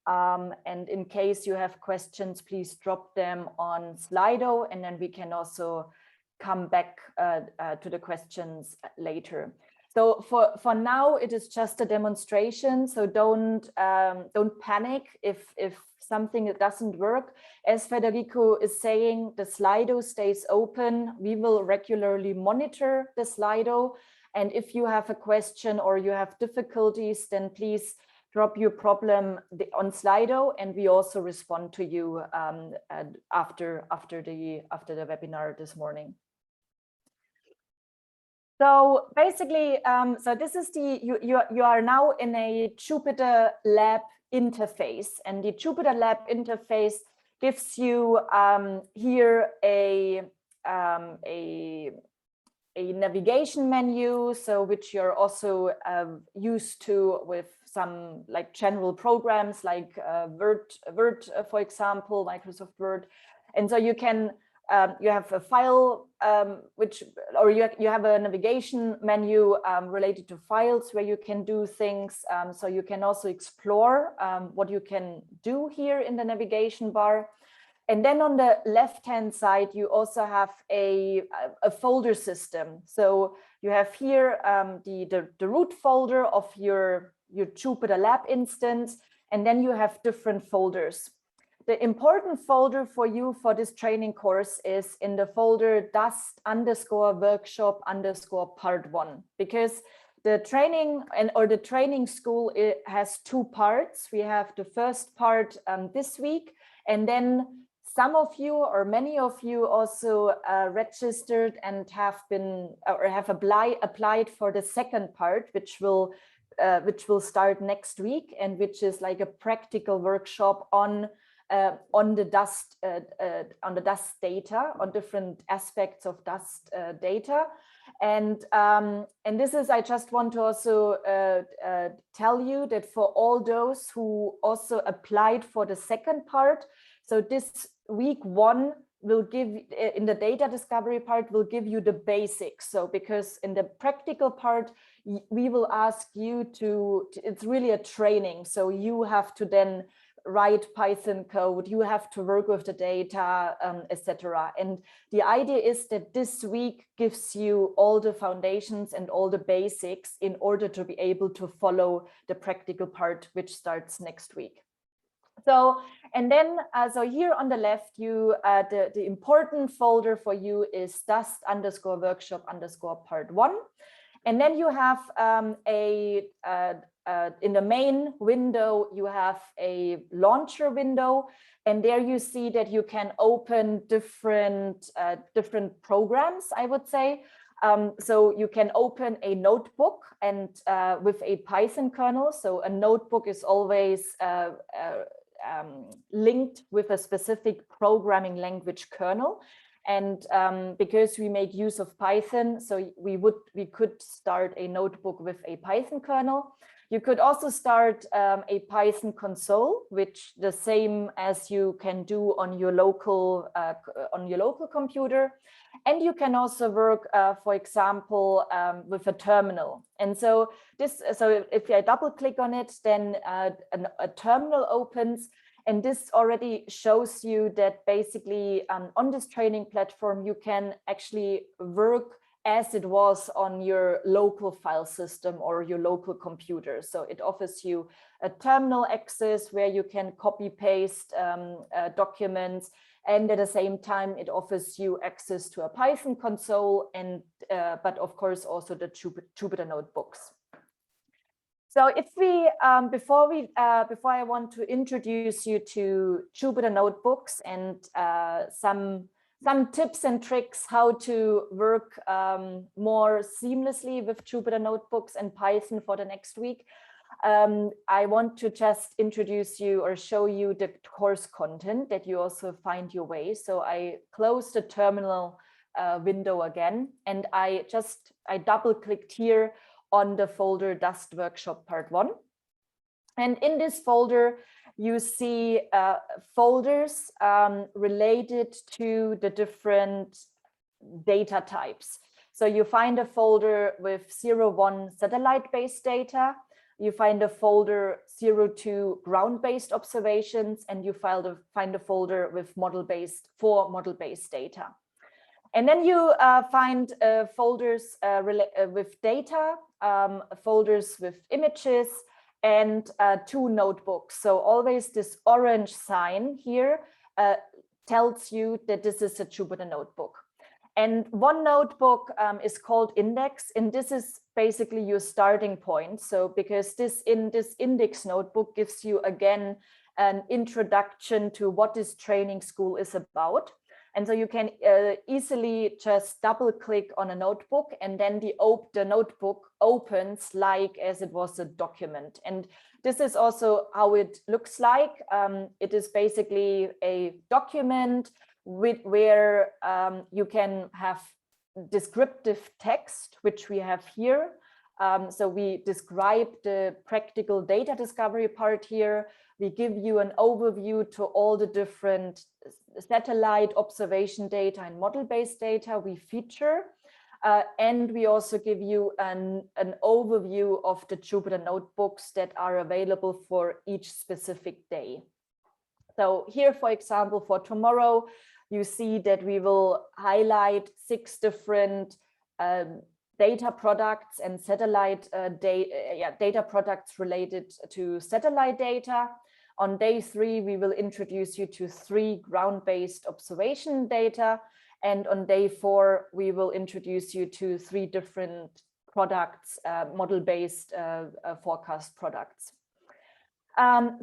And in case you have questions, please drop them on Slido, and then we can also come back to the questions later. So for now, it is just a demonstration. So don't panic if something doesn't work. As Federico is saying, the Slido stays open. We will regularly monitor the Slido. And if you have a question or you have difficulties, then please drop your problem on Slido, and we also respond to you after the webinar this morning. So basically, so this is you are now in a Jupyter Lab interface, and the Jupyter Lab interface gives you here a navigation menu, so which you're also used to with some like general programs like Word, for example, Microsoft Word. And so you can you have a file you have a navigation menu related to files where you can do things. So you can also explore what you can do here in the navigation bar. And then on the left-hand side, you also have a folder system. So you have here the root folder of your Jupyter Lab instance, and then you have different folders. The important folder for you for this training course is in the folder dust_workshop_part1, because the training the training school, it has two parts. We have the first part this week, and then some of you or many of you also registered and have been or have applied for the second part, which will start next week, and which is like a practical workshop on the dust data, on different aspects of dust data. And this is, I just want to also tell you that for all those who also applied for the second part, so this week one will give, in the data discovery part, will give you the basics. So because in the practical part, we will ask you to, it's really a training. So you have to then write Python code, you have to work with the data, etc. And the idea is that this week gives you all the foundations and all the basics in order to be able to follow the practical part, which starts next week. So, and then, so here on the left, the important folder for you is dust_workshop_part1. And then you have in the main window, you have a launcher window, and there you see that you can open different programs, I would say. So you can open a notebook and with a Python kernel. So a notebook is always linked with a specific programming language kernel. And because we make use of Python, so we could start a notebook with a Python kernel. You could also start a Python console, which the same as you can do on your local computer. And you can also work, for example, with a terminal. And so if I double click on it, then a terminal opens. And this already shows you that basically on this training platform, you can actually work as it was on your local file system or your local computer. So it offers you a terminal access where you can copy paste documents. And at the same time, it offers you access to a Python console, and but of course also the Jupyter notebooks. So if we, before I want to introduce you to Jupyter notebooks and some tips and tricks how to work more seamlessly with Jupyter notebooks and Python for the next week, I want to just introduce you or show you the course content that you also find your way. So I close the terminal window again, and I double clicked here on the folder Dust Workshop Part 1. And in this folder, you see folders related to the different data types. So you find a folder with 0-1 satellite-based data, you find a folder 02 ground-based observations, and you find a folder with model-based data. And then you find folders with data, folders with images, and 2 notebooks. So always this orange sign here tells you that this is a Jupyter notebook. And one notebook is called Index, and this is basically your starting point. So because this Index notebook gives you again an introduction to what this training school is about. And so you can easily just double click on a notebook, and then the notebook opens like as it was a document. And this is also how it looks like. It is basically a document where you can have descriptive text, which we have here. So we describe the practical data discovery part here. We give you an overview to all the different satellite observation data and model-based data we feature. And we also give you an overview of the Jupyter notebooks that are available for each specific day. So here, for example, for tomorrow, you see that we will highlight 6 different data products and satellite data products related to satellite data. On day 3, we will introduce you to 3 ground-based observation data. And on day 4, we will introduce you to 3 different products, model-based forecast products.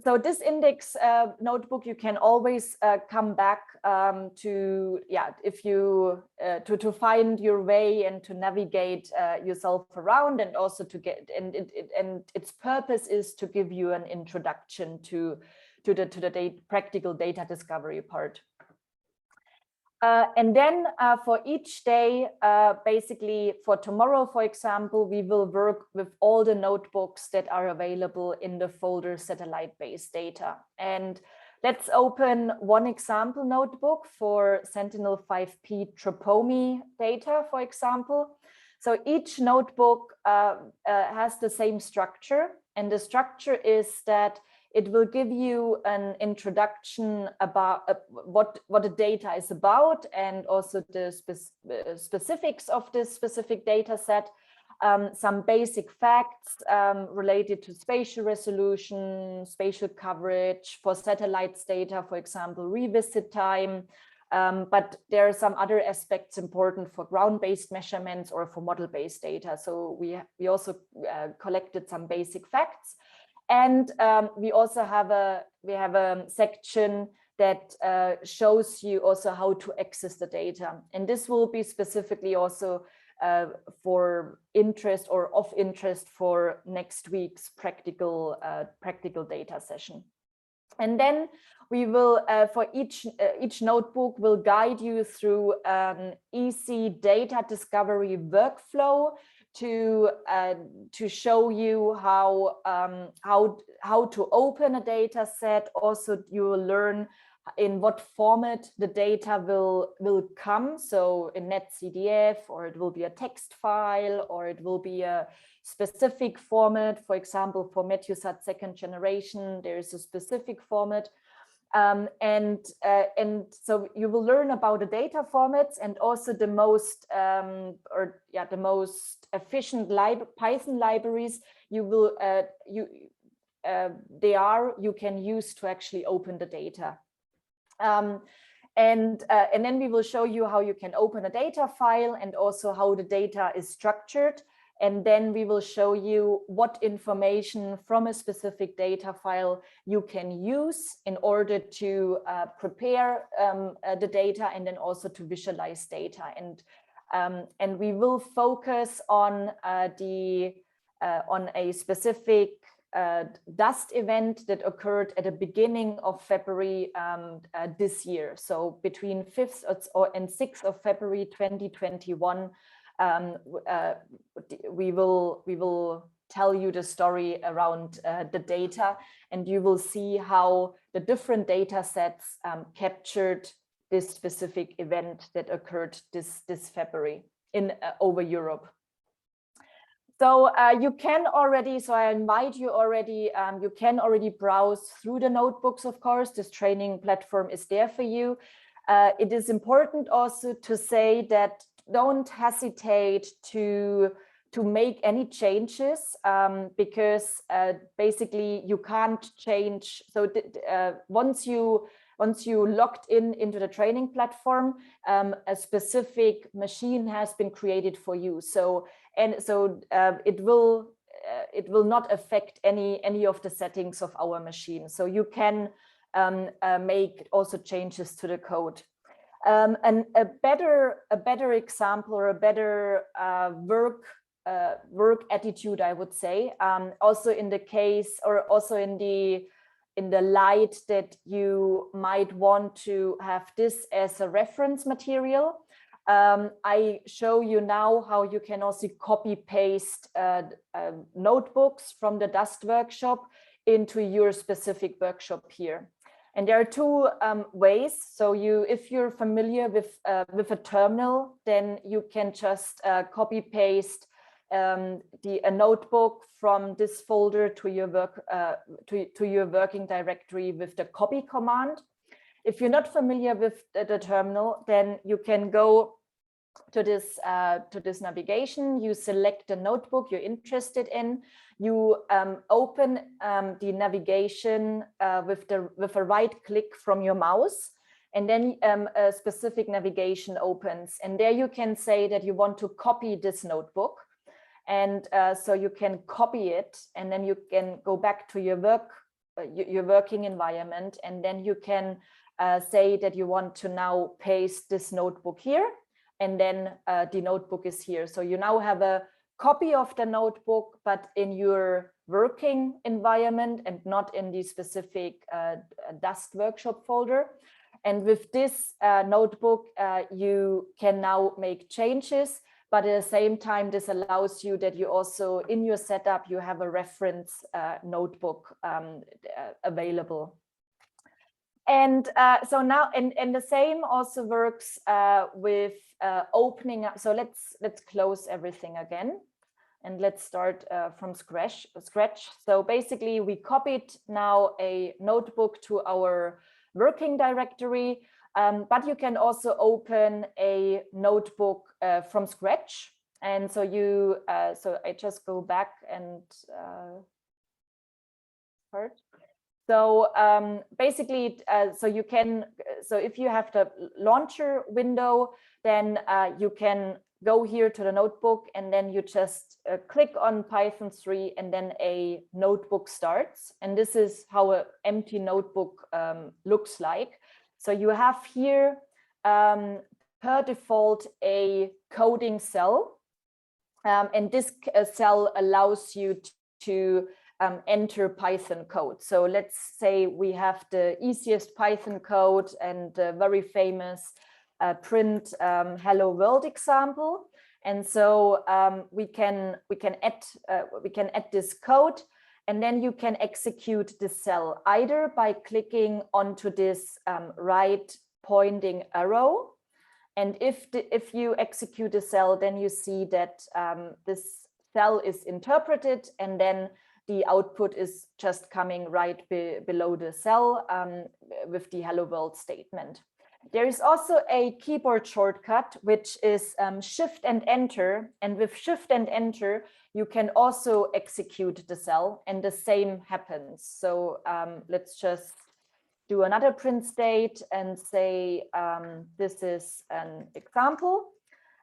So this Index notebook, you can always come back to, if you to find your way and to navigate yourself around, and also to get, and its purpose is to give you an introduction to the practical data discovery part. And then for each day, basically for tomorrow, for example, we will work with all the notebooks that are available in the folder satellite-based data. And let's open one example notebook for Sentinel-5P Tropomi data, for example. So each notebook has the same structure, and the structure is that it will give you an introduction about what the data is about, and also the specifics of this specific data set, some basic facts related to spatial resolution, spatial coverage, for satellites data, for example, revisit time. But there are some other aspects important for ground-based measurements or for model-based data. So we also collected some basic facts. And we also have a section that shows you also how to access the data. And this will be specifically also for interest or of interest for next week's practical data session. And then we will, for each notebook, will guide you through an easy data discovery workflow to show you how to open a data set. Also, you will learn in what format the data will come. So in NetCDF, or it will be a text file, or it will be a specific format. For example, for METEOSAT 2nd generation, there is a specific format. And so you will learn about the data formats, and also the most efficient Python libraries you can use to actually open the data. And then we will show you how you can open a data file, and also how the data is structured. And then we will show you what information from a specific data file you can use in order to prepare the data, and then also to visualize data. And we will focus on a specific dust event that occurred at the beginning of February this year. So between 5th and 6th of February 2021, we will tell you the story around the data, and you will see how the different data sets captured this specific event that occurred this February over Europe. So you can already, so I invite you already, you can already browse through the notebooks, of course. This training platform is there for you. It is important also to say that don't hesitate to make any changes, because basically you can't change. So once you logged into the training platform, a specific machine has been created for you. So it will not affect any of the settings of our machine. So you can make also changes to the code. And a better example, or a better work attitude, I would say, also in the case, or also in the light that you might want to have this as a reference material. I show you now how you can also copy paste notebooks from the Dust workshop into your specific workshop here. And there are two ways. So if you're familiar with a terminal, then you can just copy paste a notebook from this folder to your to your working directory with the copy command. If you're not familiar with the terminal, then you can go to this navigation. You select the notebook you're interested in. You open the navigation with a right click from your mouse, and then a specific navigation opens. And there you can say that you want to copy this notebook. And so you can copy it, and then you can go back to your working environment, and then you can say that you want to now paste this notebook here, and then the notebook is here. So you now have a copy of the notebook, but in your working environment and not in the specific Dust workshop folder. And with this notebook, you can now make changes, but at the same time, this allows you that you also, in your setup, you have a reference notebook available. And so now, and the same also works with opening up. So let's close everything again, and let's start from scratch. So basically, we copied now a notebook to our working directory, but you can also open a notebook from scratch. And so so I just go back and start. So basically, so if you have the launcher window, then you can go here to the notebook, and then you just click on Python 3, and then a notebook starts. And this is how an empty notebook looks like. So you have here, per default, a coding cell. And this cell allows you to enter Python code. So let's say we have the easiest Python code and the very famous print hello world example. And so we can add this code, and then you can execute the cell either by clicking onto this right pointing arrow. And if you execute the cell, then you see that this cell is interpreted, and then the output is just coming right below the cell with the hello world statement. There is also a keyboard shortcut, which is Shift and Enter. And with Shift and Enter, you can also execute the cell, and the same happens. So let's just do another print state and say this is an example.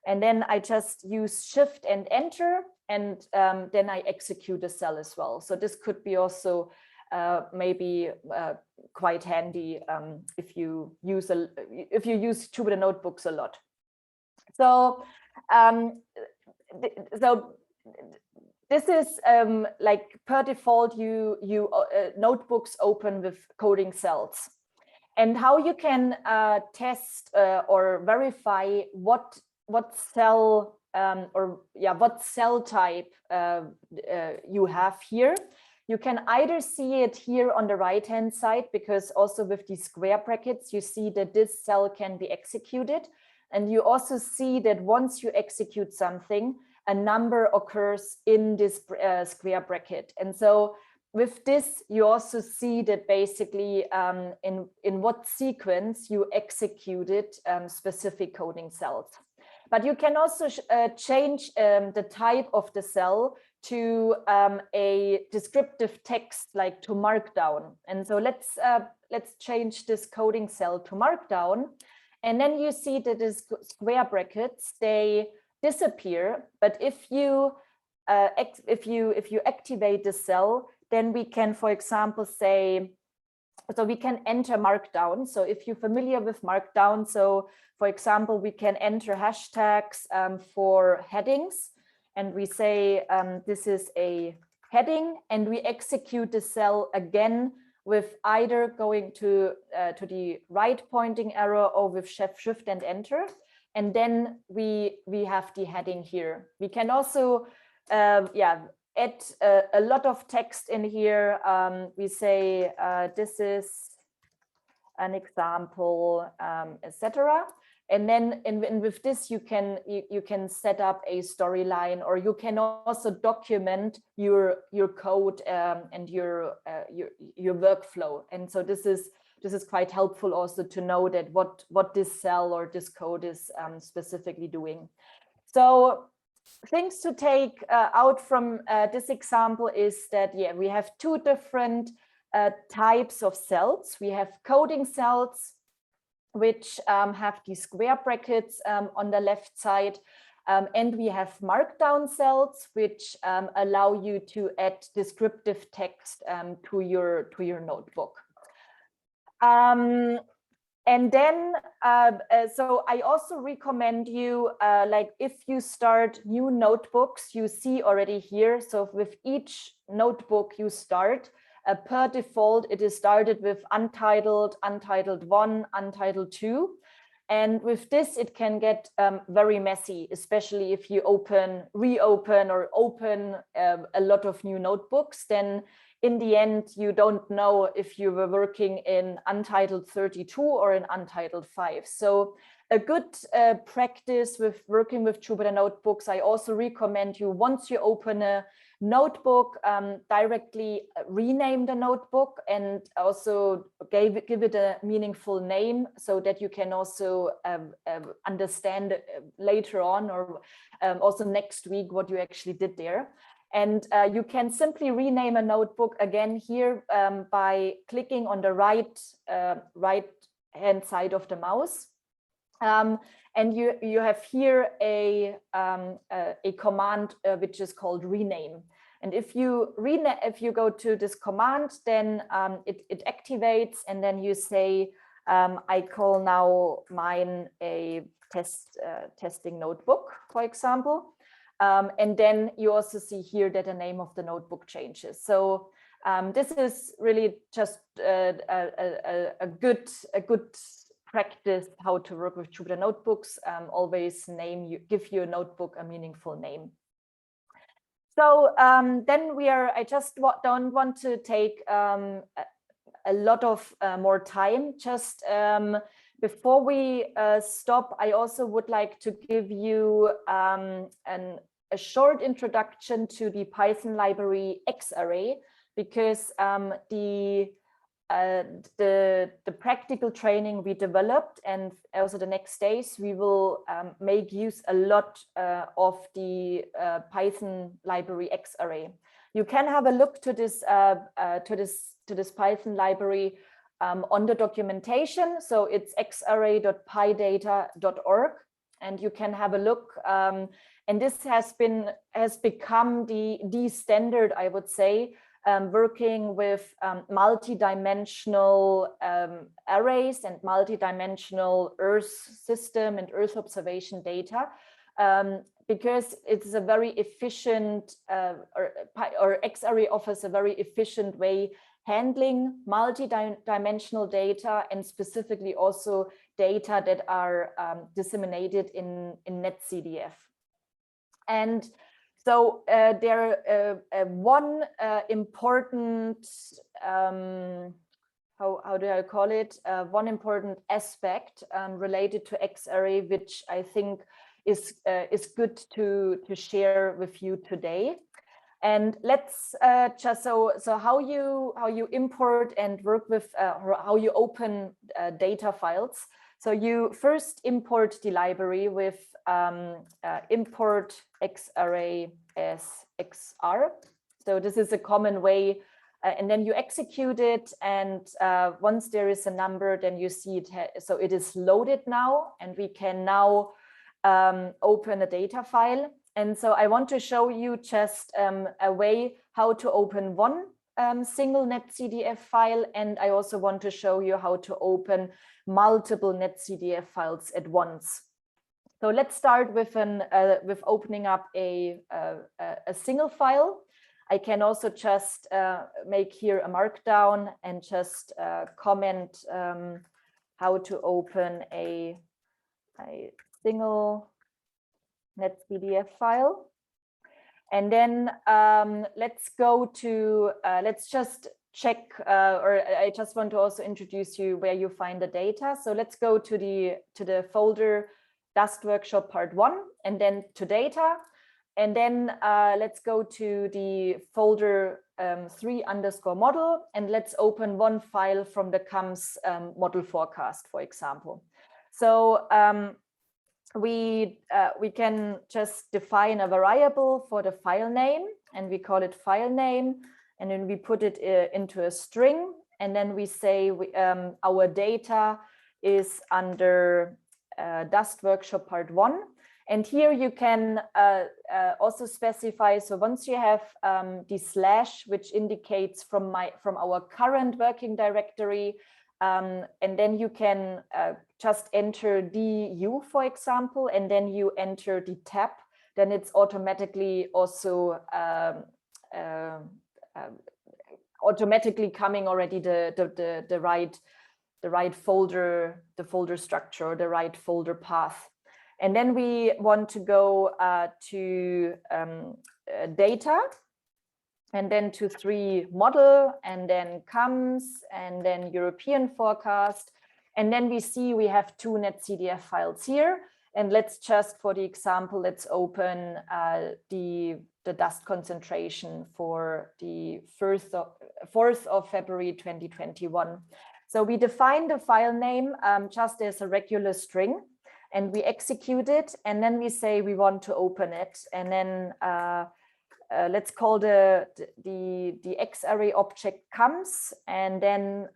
And then I just use Shift and Enter, and then I execute the cell as well. So this could be also maybe quite handy if you use Jupyter notebooks a lot. So this is like per default, notebooks open with coding cells. And how you can test or verify what cell what cell type you have here. You can either see it here on the right-hand side, because also with these square brackets, you see that this cell can be executed. And you also see that once you execute something, a number occurs in this square bracket. And so with this, you also see that basically in what sequence you executed specific coding cells. But you can also change the type of the cell to a descriptive text, like to Markdown. And so let's change this coding cell to Markdown. And then you see that the square brackets, they disappear. But if you activate the cell, then we can, for example, say, so we can enter Markdown. So if you're familiar with Markdown, so for example, we can enter hashtags for headings, and we say this is a heading, and we execute the cell again with either going to the right pointing arrow or with Shift and Enter, and then we have the heading here. We can also add a lot of text in here. We say this is an example, etc. And then with this, you can set up a storyline, or you can also document your code and your workflow. And so this is quite helpful also to know that what this cell or this code is specifically doing. So things to take out from this example is that, we have two different types of cells. We have coding cells, which have these square brackets on the left side. And we have Markdown cells, which allow you to add descriptive text to your notebook. And then, so I also recommend you, like if you start new notebooks, you see already here, so with each notebook you start, per default, it is started with Untitled, Untitled 1, Untitled 2. And with this, it can get very messy, especially if you reopen or open a lot of new notebooks. Then in the end, you don't know if you were working in Untitled 32 or in Untitled 5. So a good practice with working with Jupyter Notebooks, I also recommend you, once you open a notebook, directly rename the notebook and also give it a meaningful name, so that you can also understand later on, or also next week, what you actually did there. And you can simply rename a notebook again here by clicking on the right hand side of the mouse. And you have here a command which is called rename. And if you go to this command, then it activates, and then you say, I call now mine a testing notebook, for example. And then you also see here that the name of the notebook changes. So this is really just a good practice how to work with Jupyter Notebooks. Always give your notebook a meaningful name. So then I just don't want to take a lot of more time. Just before we stop, I also would like to give you a short introduction to the Python library xArray, because the practical training we developed, and also the next days, we will make use a lot of the Python library xArray. You can have a look to this Python library on the documentation. So it's xarray.pydata.org, and you can have a look. And this has become the standard, I would say, working with multi-dimensional arrays and multi-dimensional Earth system and Earth observation data, because it's a very efficient, or xArray offers a very efficient way handling multi-dimensional data, and specifically also data that are disseminated in NetCDF. And so there one important, how do I call it? One important aspect related to xArray, which I think is good to share with you today. And let's just so how you import and work with how you open data files. So you first import the library with import xarray as xr. So this is a common way, and then you execute it, and once there is a number, then you see it. So it is loaded now, and we can now open a data file. And so I want to show you just a way how to open one single netcdf file, and I also want to show you how to open multiple netcdf files at once. So let's start with with opening up a single file. I can also just make here a markdown and just comment how to open a single netcdf file. And then let's go to, let's just check, or I just want to also introduce you where you find the data. So let's go to the folder Dust Workshop Part 1, and then to data. And then let's go to the folder 3_model, and let's open one file from the CAMS model forecast, for example. So we can just define a variable for the file name, and we call it file name, and then we put it into a string, and then we say our data is under Dust Workshop Part 1. And here you can also specify, so once you have the slash, which indicates from our current working directory, and then you can just enter DU, for example, and then you enter the tab, then it's automatically also automatically coming already the right folder, the folder structure, or the right folder path. And then we want to go to data, and then to 3_model, and then CAMS, and then European forecast. And then we see we have two netcdf files here. And let's just, for the example, let's open the dust concentration for the 4th of February 2021. So we define the file name just as a regular string, and we execute it, and then we say we want to open it, and then let's call the xarray object CAMS, and then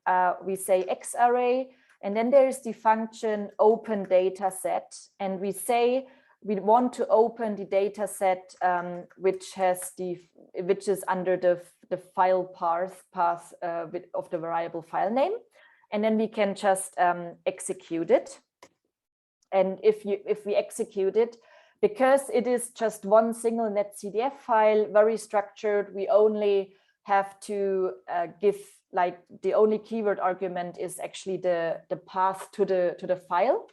we say xarray, and then there is the function open data set, and we say we want to open the data set which is under the file path of the variable file name, and then we can just execute it. And if we execute it, because it is just one single netcdf file, very structured, we only have to give, like, the only keyword argument is actually the path to the file.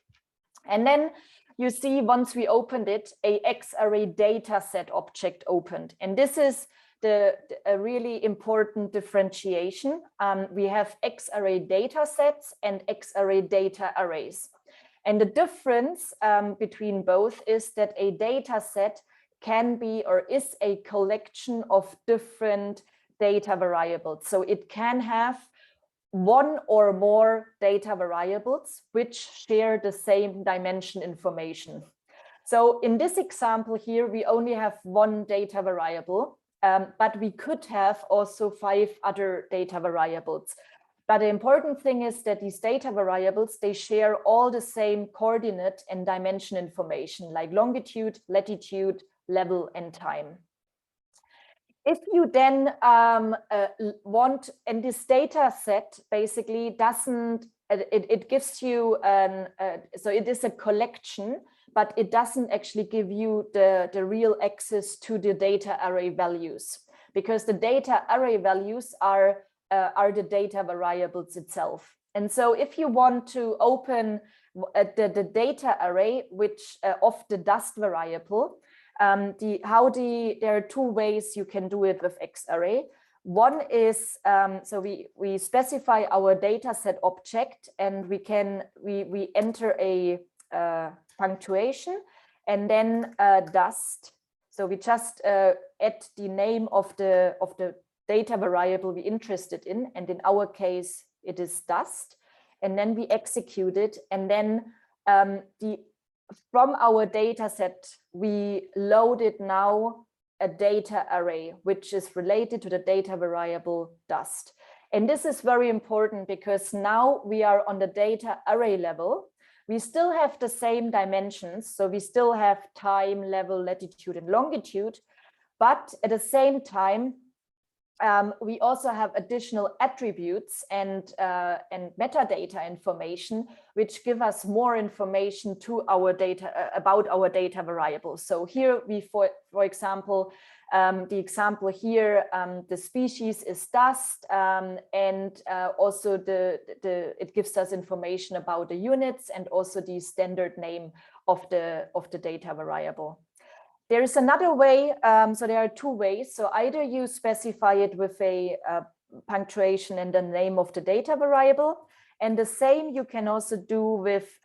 And then you see, once we opened it, a xarray data set object opened. And this is a really important differentiation. We have xarray data sets and xarray data arrays. And the difference between both is that a data set can be or is a collection of different data variables. So it can have one or more data variables which share the same dimension information. So in this example here, we only have one data variable, but we could have also 5 other data variables. But the important thing is that these data variables, they share all the same coordinate and dimension information, like longitude, latitude, level, and time. If you then want, and this data set basically doesn't, it gives you, so it is a collection, but it doesn't actually give you the real access to the data array values, because the data array values are the data variables itself. And so if you want to open the data array, which of the dust variable, there are 2 ways you can do it with xarray. One is, so we specify our data set object, and we enter a punctuation, and then dust. So we just add the name of the data variable we're interested in, and in our case it is dust, and then we execute it, and then from our data set we loaded now a data array which is related to the data variable dust. And this is very important because now we are on the data array level. We still have the same dimensions, so we still have time, level, latitude, and longitude, but at the same time, we also have additional attributes and metadata information, which give us more information to our data about our data variables. So here we, for example, the example here, the species is dust, and also it gives us information about the units and also the standard name of the data variable. There is another way, so there are two ways. So either you specify it with a punctuation and the name of the data variable, and the same you can also do with,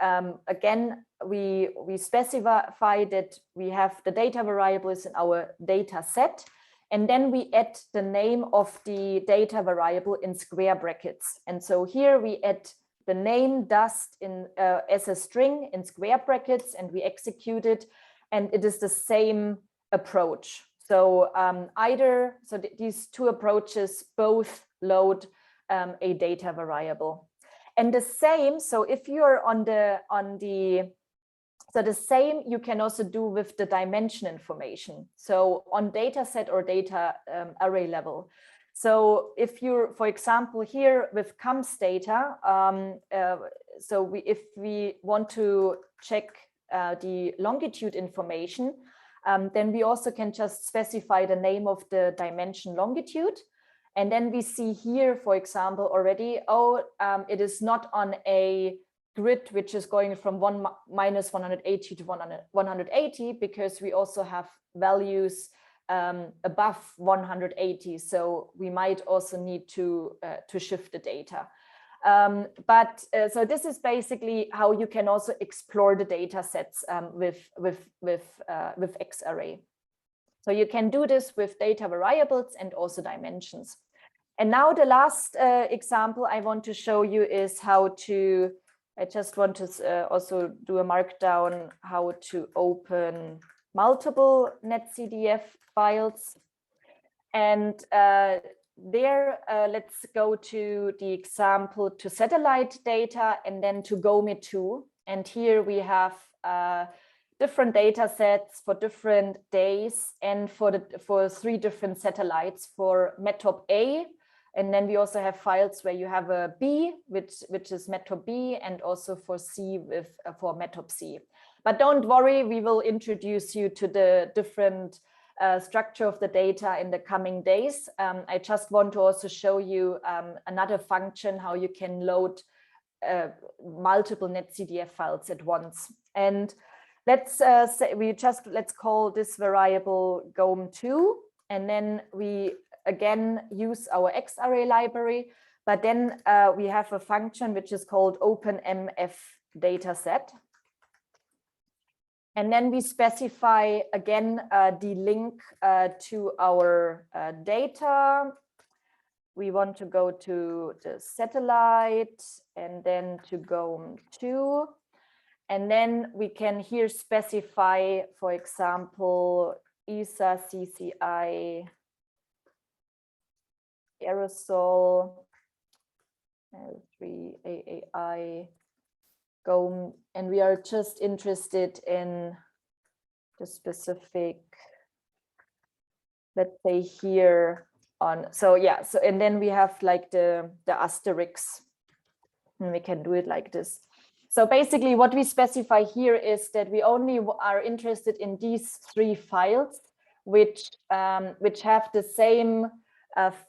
again, we specify that we have the data variables in our data set, and then we add the name of the data variable in square brackets. And so here we add the name dust in as a string in square brackets, and we execute it. And it is the same approach. So these two approaches both load a data variable. And the same, so if you're so the same you can also do with the dimension information. So on data set or data array level. So if you're, for example, here with COMS data, if we want to check the longitude information, then we also can just specify the name of the dimension longitude. And then we see here, for example, already, it is not on a grid which is going from minus 180 to 180, because we also have values above 180. So we might also need to shift the data. So this is basically how you can also explore the data sets with Xarray. So you can do this with data variables and also dimensions. And now the last example I want to show you is how to, I just want to also do a markdown how to open multiple netcdf files. And let's go to the example to satellite data and then to GOME2. And here we have different data sets for different days and for 3 different satellites for METOP A. And then we also have files where you have a B, which is METOP B, and also for C for METOP C. But don't worry, we will introduce you to the different structure of the data in the coming days. I just want to also show you another function, how you can load multiple netcdf files at once. And let's let's call this variable GOME2, and then we again use our Xarray library, but then we have a function which is called openmf dataset. And then we specify again the link to our data. We want to go to the satellite and then to GOME2. And then we can here specify, for example, ESA, CCI, Aerosol, L3, AAI, GOME, and we are just interested in the specific, let's say here on, so yeah, so and then we have like the asterisks, and we can do it like this. So basically what we specify here is that we only are interested in these 3 files, which have the same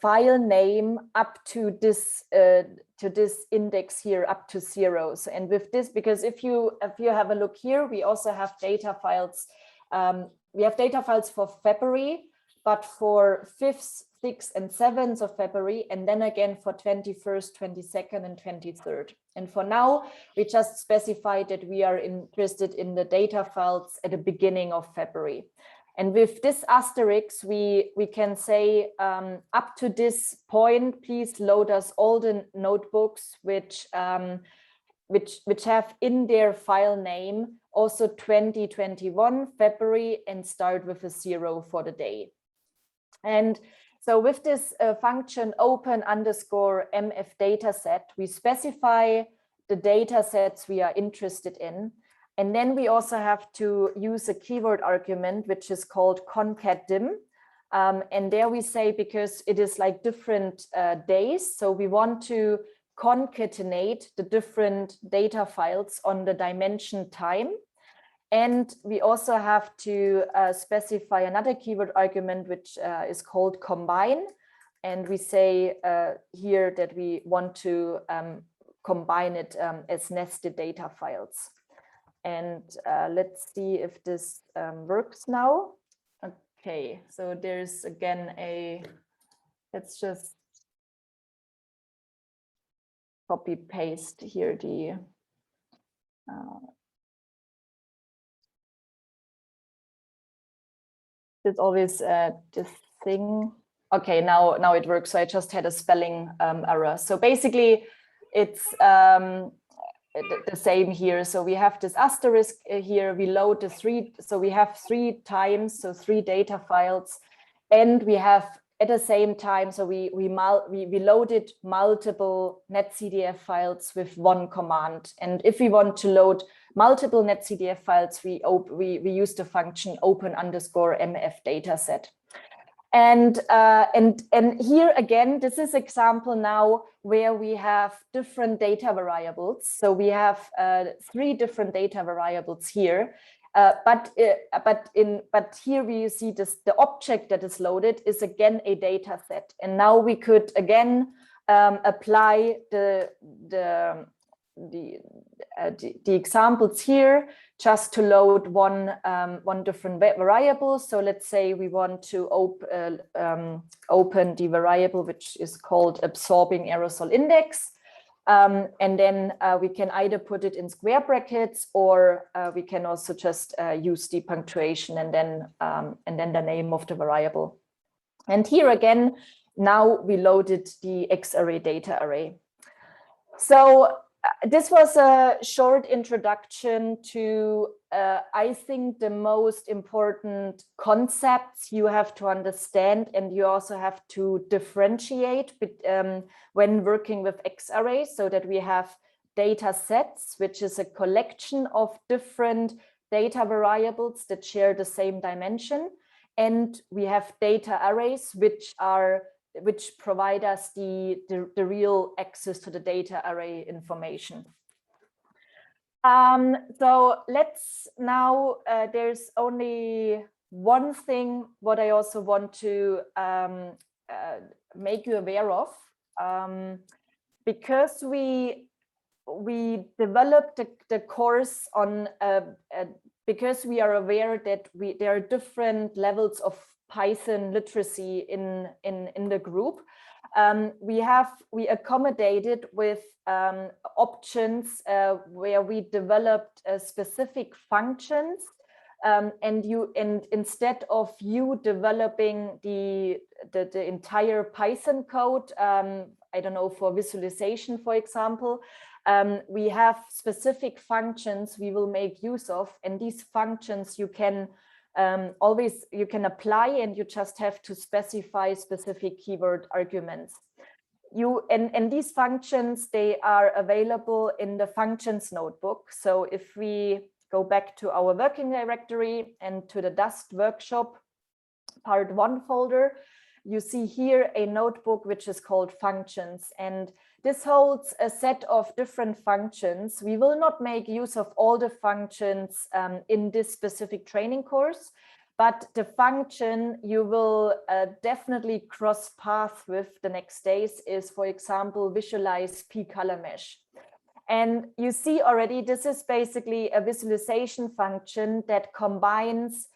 file name up to this index here up to 0. So, and with this, because if you have a look here, we also have data files. We have data files for February, but for 5th, 6th and 7th of February, and then again for 21st, 22nd and 23rd. And for now, we just specified that we are interested in the data files at the beginning of February. And with this asterisk, we can say up to this point, please load us all the notebooks which have in their file name also 2021 February and start with a 0 for the day. And so with this function open_mf dataset, we specify the data sets we are interested in. And then we also have to use a keyword argument, which is called concat_dim. And there we say, because it is like different days, so we want to concatenate the different data files on the dimension time. And we also have to specify another keyword argument, which is called combine. And we say here that we want to combine it as nested data files. And let's see if this works now. Okay, so there's again let's just copy paste here the it's always this thing. Okay, now it works. So I just had a spelling error. So basically it's the same here. So we have this asterisk here, we load the 3, so we have 3 times, so 3 data files, and we have at the same time, so we loaded multiple netcdf files with one command. And if we want to load multiple netcdf files, we use the function open_mf dataset. And here again, this is example now where we have different data variables. So we have 3 different data variables here. But here we see this, the object that is loaded is again a data set. And now we could again apply the examples here just to load one different variable. So let's say we want to open the variable which is called absorbing aerosol index. And then we can either put it in square brackets, or we can also just use the punctuation and then the name of the variable. And here again, now we loaded the X-array data array. So this was a short introduction to, I think, the most important concepts you have to understand, and you also have to differentiate when working with X-arrays, so that we have data sets, which is a collection of different data variables that share the same dimension, and we have data arrays, which provide us the real access to the data array information. So let's now, there's only one thing what I also want to make you aware of, because we developed the course on, because we are aware that there are different levels of Python literacy in the group. We accommodated with options where we developed specific functions, and instead of you developing the entire Python code, I don't know, for visualization, for example, we have specific functions we will make use of, and these functions you can you can apply, and you just have to specify specific keyword arguments. And these functions, they are available in the functions notebook. So if we go back to our working directory and to the Dust workshop part 1 folder, you see here a notebook which is called functions, and this holds a set of different functions. We will not make use of all the functions in this specific training course, but the function you will definitely cross paths with the next days is, for example, visualize p-color mesh. And you see already, this is basically a visualization function that combines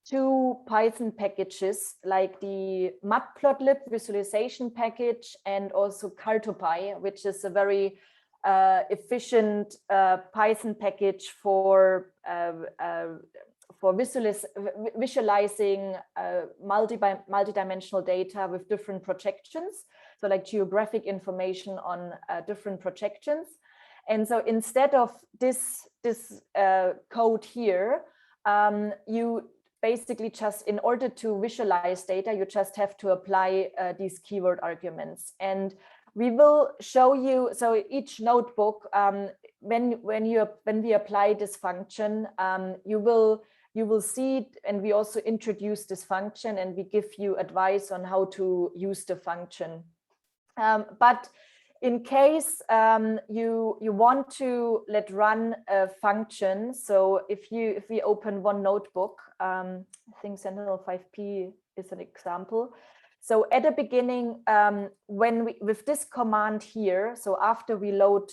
two Python packages like the matplotlib visualization package and also Cartopy, which is a very efficient Python package for visualizing multidimensional data with different projections, so like geographic information on different projections. And so instead of this code here, you basically just, in order to visualize data, you just have to apply these keyword arguments. And we will show you, so each notebook, when we apply this function, you will see, and we also introduce this function and we give you advice on how to use the function. But in case you want to let run a function, so if we open one notebook, I think Sentinel 5P is an example. So at the beginning, with this command here, so after we load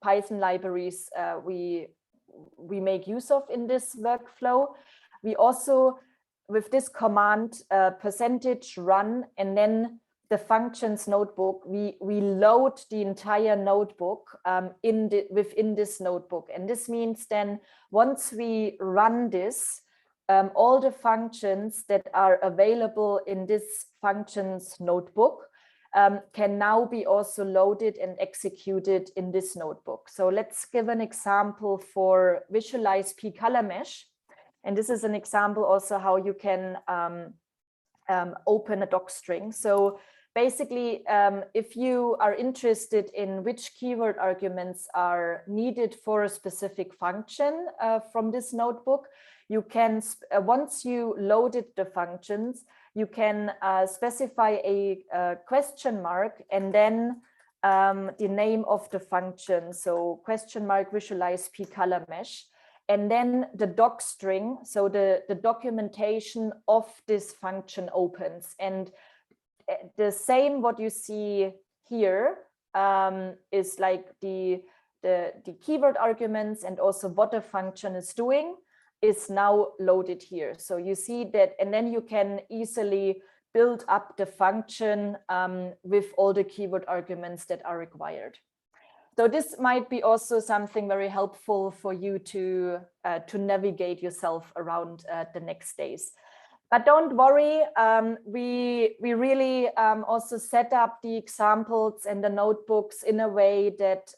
Python libraries we make use of in this workflow, we also, with this command %run and then the functions notebook, we load the entire notebook within this notebook. And this means then once we run this, all the functions that are available in this functions notebook can now be also loaded and executed in this notebook. So let's give an example for visualize p-color mesh. And this is an example also how you can open a doc string. So basically, if you are interested in which keyword arguments are needed for a specific function from this notebook, you can, once you loaded the functions, you can specify a question mark and then the name of the function. So question mark visualize p-color mesh, and then the doc string, so the documentation of this function opens. And the same what you see here is like the keyword arguments and also what the function is doing is now loaded here. So you see that, and then you can easily build up the function with all the keyword arguments that are required. So this might be also something very helpful for you to navigate yourself around the next days. But don't worry, we really also set up the examples and the notebooks in a way that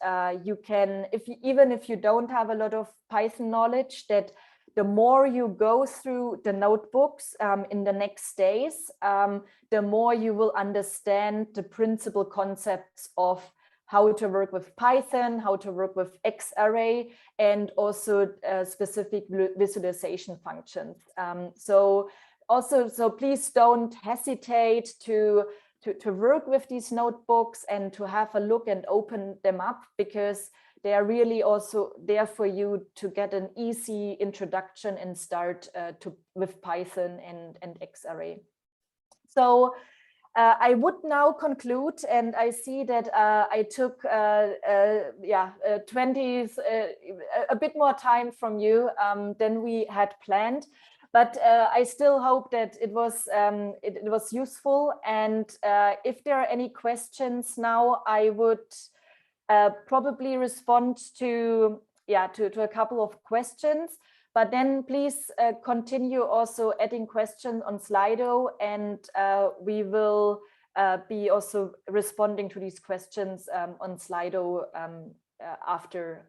you can, even if you don't have a lot of Python knowledge, that the more you go through the notebooks in the next days, the more you will understand the principal concepts of how to work with Python, how to work with X-array, and also specific visualization functions. So please don't hesitate to work with these notebooks and to have a look and open them up, because they are really also there for you to get an easy introduction and start with Python and X-array. So I would now conclude, and I see that I took a bit more time from you than we had planned. But I still hope that it was useful. And if there are any questions now, I would probably respond to a couple of questions. But then please continue also adding questions on Slido, and we will be also responding to these questions on Slido after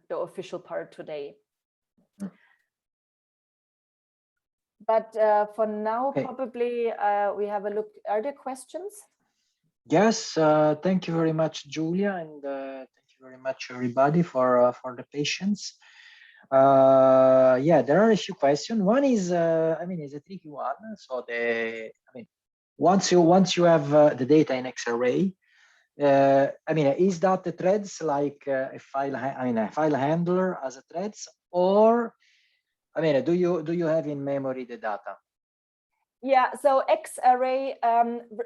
the official part today. But for now, okay. Probably we have a look. Are there questions? Yes, thank you very much, Julia, and thank you very much, everybody, for the patience. Yeah, there are a few questions. One is, I mean, it's a tricky one. So once you have the data in X-array, I mean, is that the threads like a file handler as a threads, or I mean, do you have in memory the data? Yeah, so X-array,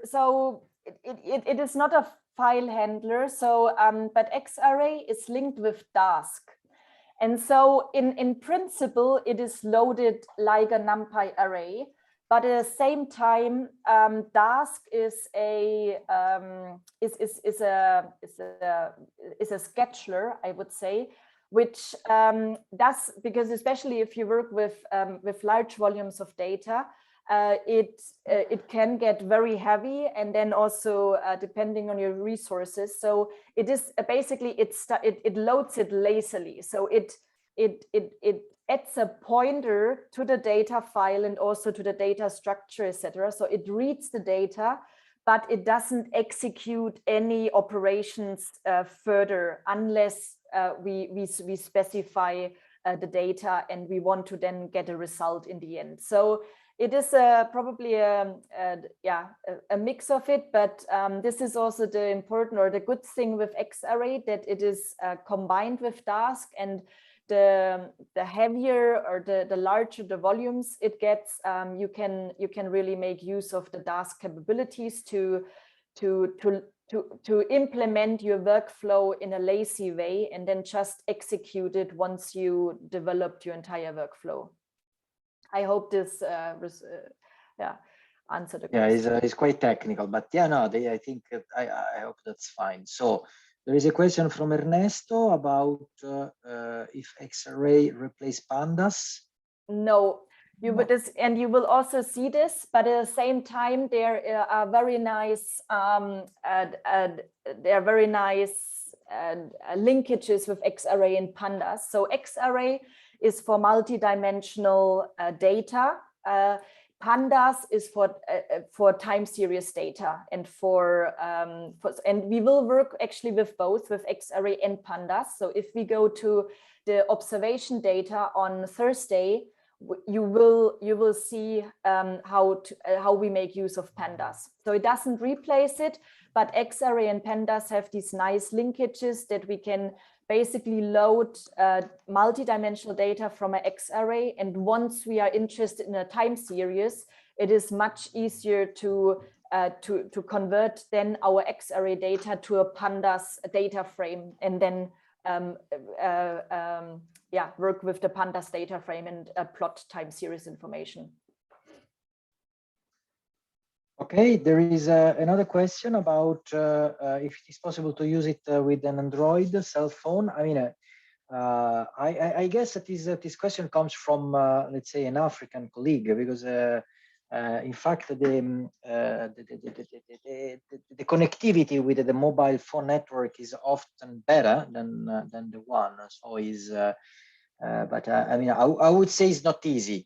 so it is not a file handler. So, but X-array is linked with Dask. And so in principle, it is loaded like a NumPy array, but at the same time, Dask is a scheduler, I would say, which does, because especially if you work with large volumes of data, it can get very heavy, and then also depending on your resources. So it is basically it loads it lazily. So it adds a pointer to the data file and also to the data structure, etc. So it reads the data, but it doesn't execute any operations further unless we specify the data and we want to then get a result in the end. So it is probably a mix of it, but this is also the important or the good thing with Xarray, that it is combined with Dask, and the heavier or the larger the volumes it gets, you can really make use of the Dask capabilities to implement your workflow in a lazy way and then just execute it once you developed your entire workflow. I hope this answered the question. Yeah, it's quite technical, but yeah, no, I think I hope that's fine. So there is a question from Ernesto about if Xarray replace pandas. No, you would this, and you will also see this, but at the same time, there are very nice linkages with Xarray and pandas. So Xarray is for multi-dimensional data. Pandas is for time series data, and and we will work actually with both, with Xarray and pandas. So if we go to the observation data on Thursday, you will see how we make use of pandas. So it doesn't replace it, but Xarray and pandas have these nice linkages that we can basically load multi-dimensional data from an Xarray, and once we are interested in a time series, it is much easier to convert then our Xarray data to a pandas data frame, and then work with the pandas data frame and plot time series information. Okay, there is another question about if it is possible to use it with an Android cell phone. I mean, I guess that this question comes from, let's say, an African colleague, because in fact, the connectivity with the mobile phone network is often better than the one. So but I mean, I would say it's not easy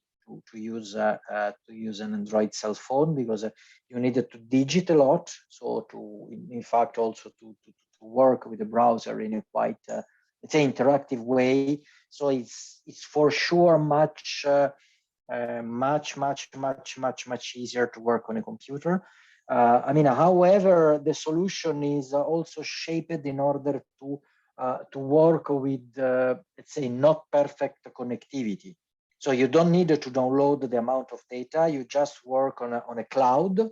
to use an Android cell phone, because you need to digit a lot. So in fact, also to work with the browser in a quite let's say interactive way. So it's for sure much easier to work on a computer. I mean, however, the solution is also shaped in order to work with let's say not perfect connectivity. So you don't need to download the amount of data, you just work on a cloud.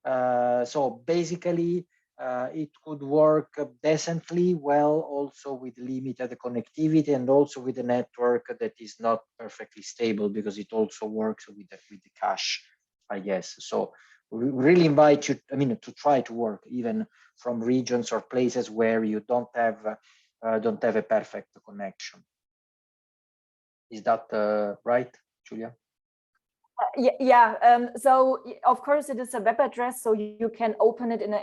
So basically, it could work decently well also with limited connectivity, and also with a network that is not perfectly stable, because it also works with the cache, I guess. So we really invite you, I mean, to try to work even from regions or places where you don't have a perfect connection. Is that right, Julia? So of course it is a web address, so you can open it in an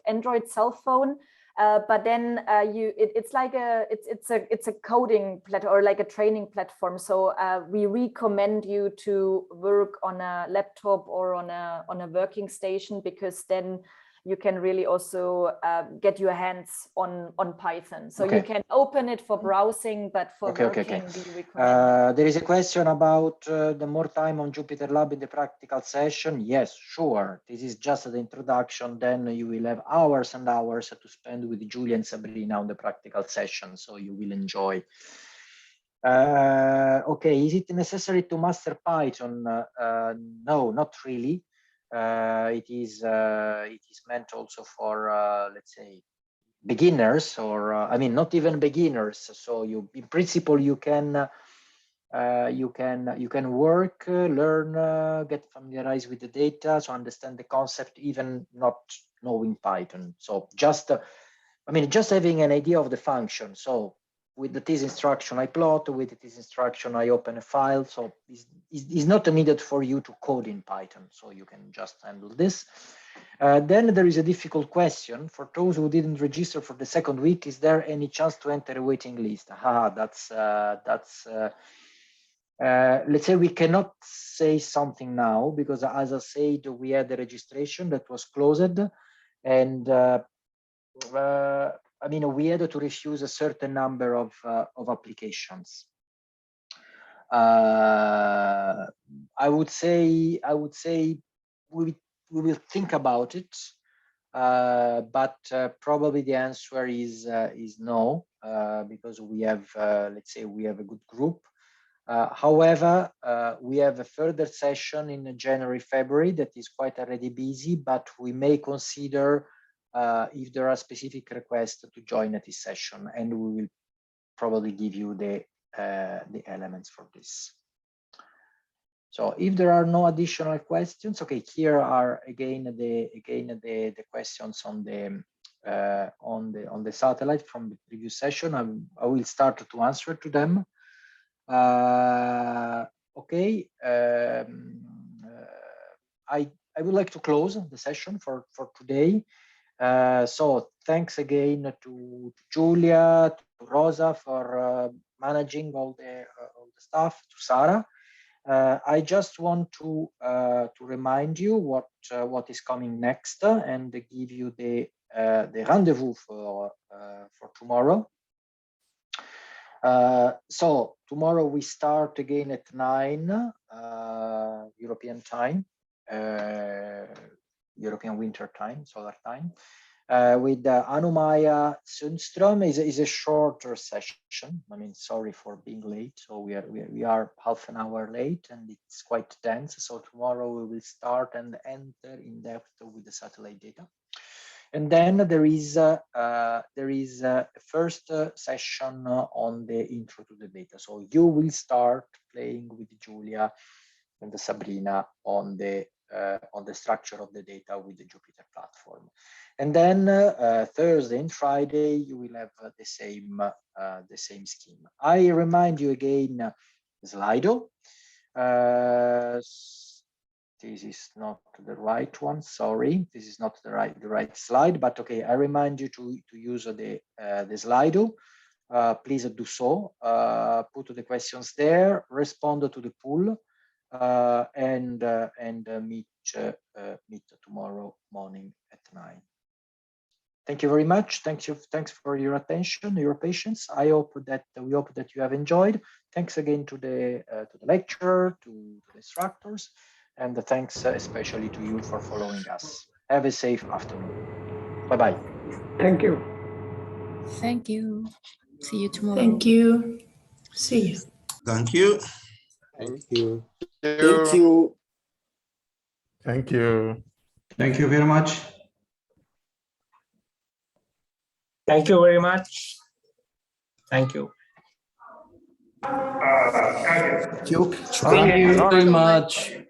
Android cell phone, but then it's like it's a coding platform or like a training platform. So we recommend you to work on a laptop or on a working station, because then you can really also get your hands on Python. So you can open it for browsing, but for working, we recommend. There is a question about the more time on Jupyter Lab in the practical session. Yes, sure. This is just the introduction. Then you will have hours and hours to spend with Julia and Sabrina on the practical session. So you will enjoy. Okay, is it necessary to master Python? No, not really. It is meant also for let's say beginners, or I mean, not even beginners. So you, in principle, you can work, learn, get familiarized with the data, so understand the concept, even not knowing Python. So just, I mean, just having an idea of the function. So with the this instruction I plot, with this instruction I open a file. So it's not needed for you to code in Python. So you can just handle this. Then there is a difficult question for those who didn't register for the second week. Is there any chance to enter a waiting list? Let's say we cannot say something now, because as I said, we had the registration that was closed, and I mean, we had to refuse a certain number of applications. I would say we will think about it, but probably the answer is no, because we have, let's say, we have a good group. However, we have a further session in January, February that is quite already busy, but we may consider if there are specific requests to join at this session, and we will probably give you the elements for this. So if there are no additional questions, okay, here are again the questions on the satellite from the previous session. I will start to answer to them. Okay, I would like to close the session for today. So thanks again to Julia, to Rosa for managing all the stuff, to Sarah. I just want to remind you what is coming next, and give you the rendezvous for tomorrow. So tomorrow we start again at 9 European time, European winter time, solar time, with Anu-Maja Sundström. Is a shorter session. I mean, sorry for being late. So we are half an hour late, and it's quite dense. So tomorrow we will start and enter in depth with the satellite data. And then there is a first session on the intro to the data. So you will start playing with Julia and Sabrina on the structure of the data with the Jupyter platform. And then Thursday and Friday you will have the same scheme. I remind you again, Slido. This is not the right one. Sorry, this is not the right slide. But okay, I remind you to use the Slido. Please do so. Put the questions there. Respond to the poll, and meet tomorrow morning at 9. Thank you very much. Thanks for your attention, your patience. We hope that you have enjoyed. Thanks again to the lecturer, to the instructors. And thanks especially to you for following us. Have a safe afternoon. Bye-bye. Thank you. Thank you. See you tomorrow. Thank you. See you. Thank you. Thank you. Thank you. Thank you. Thank you very much. Thank you very much. Thank you. Thank you. Thank you very much.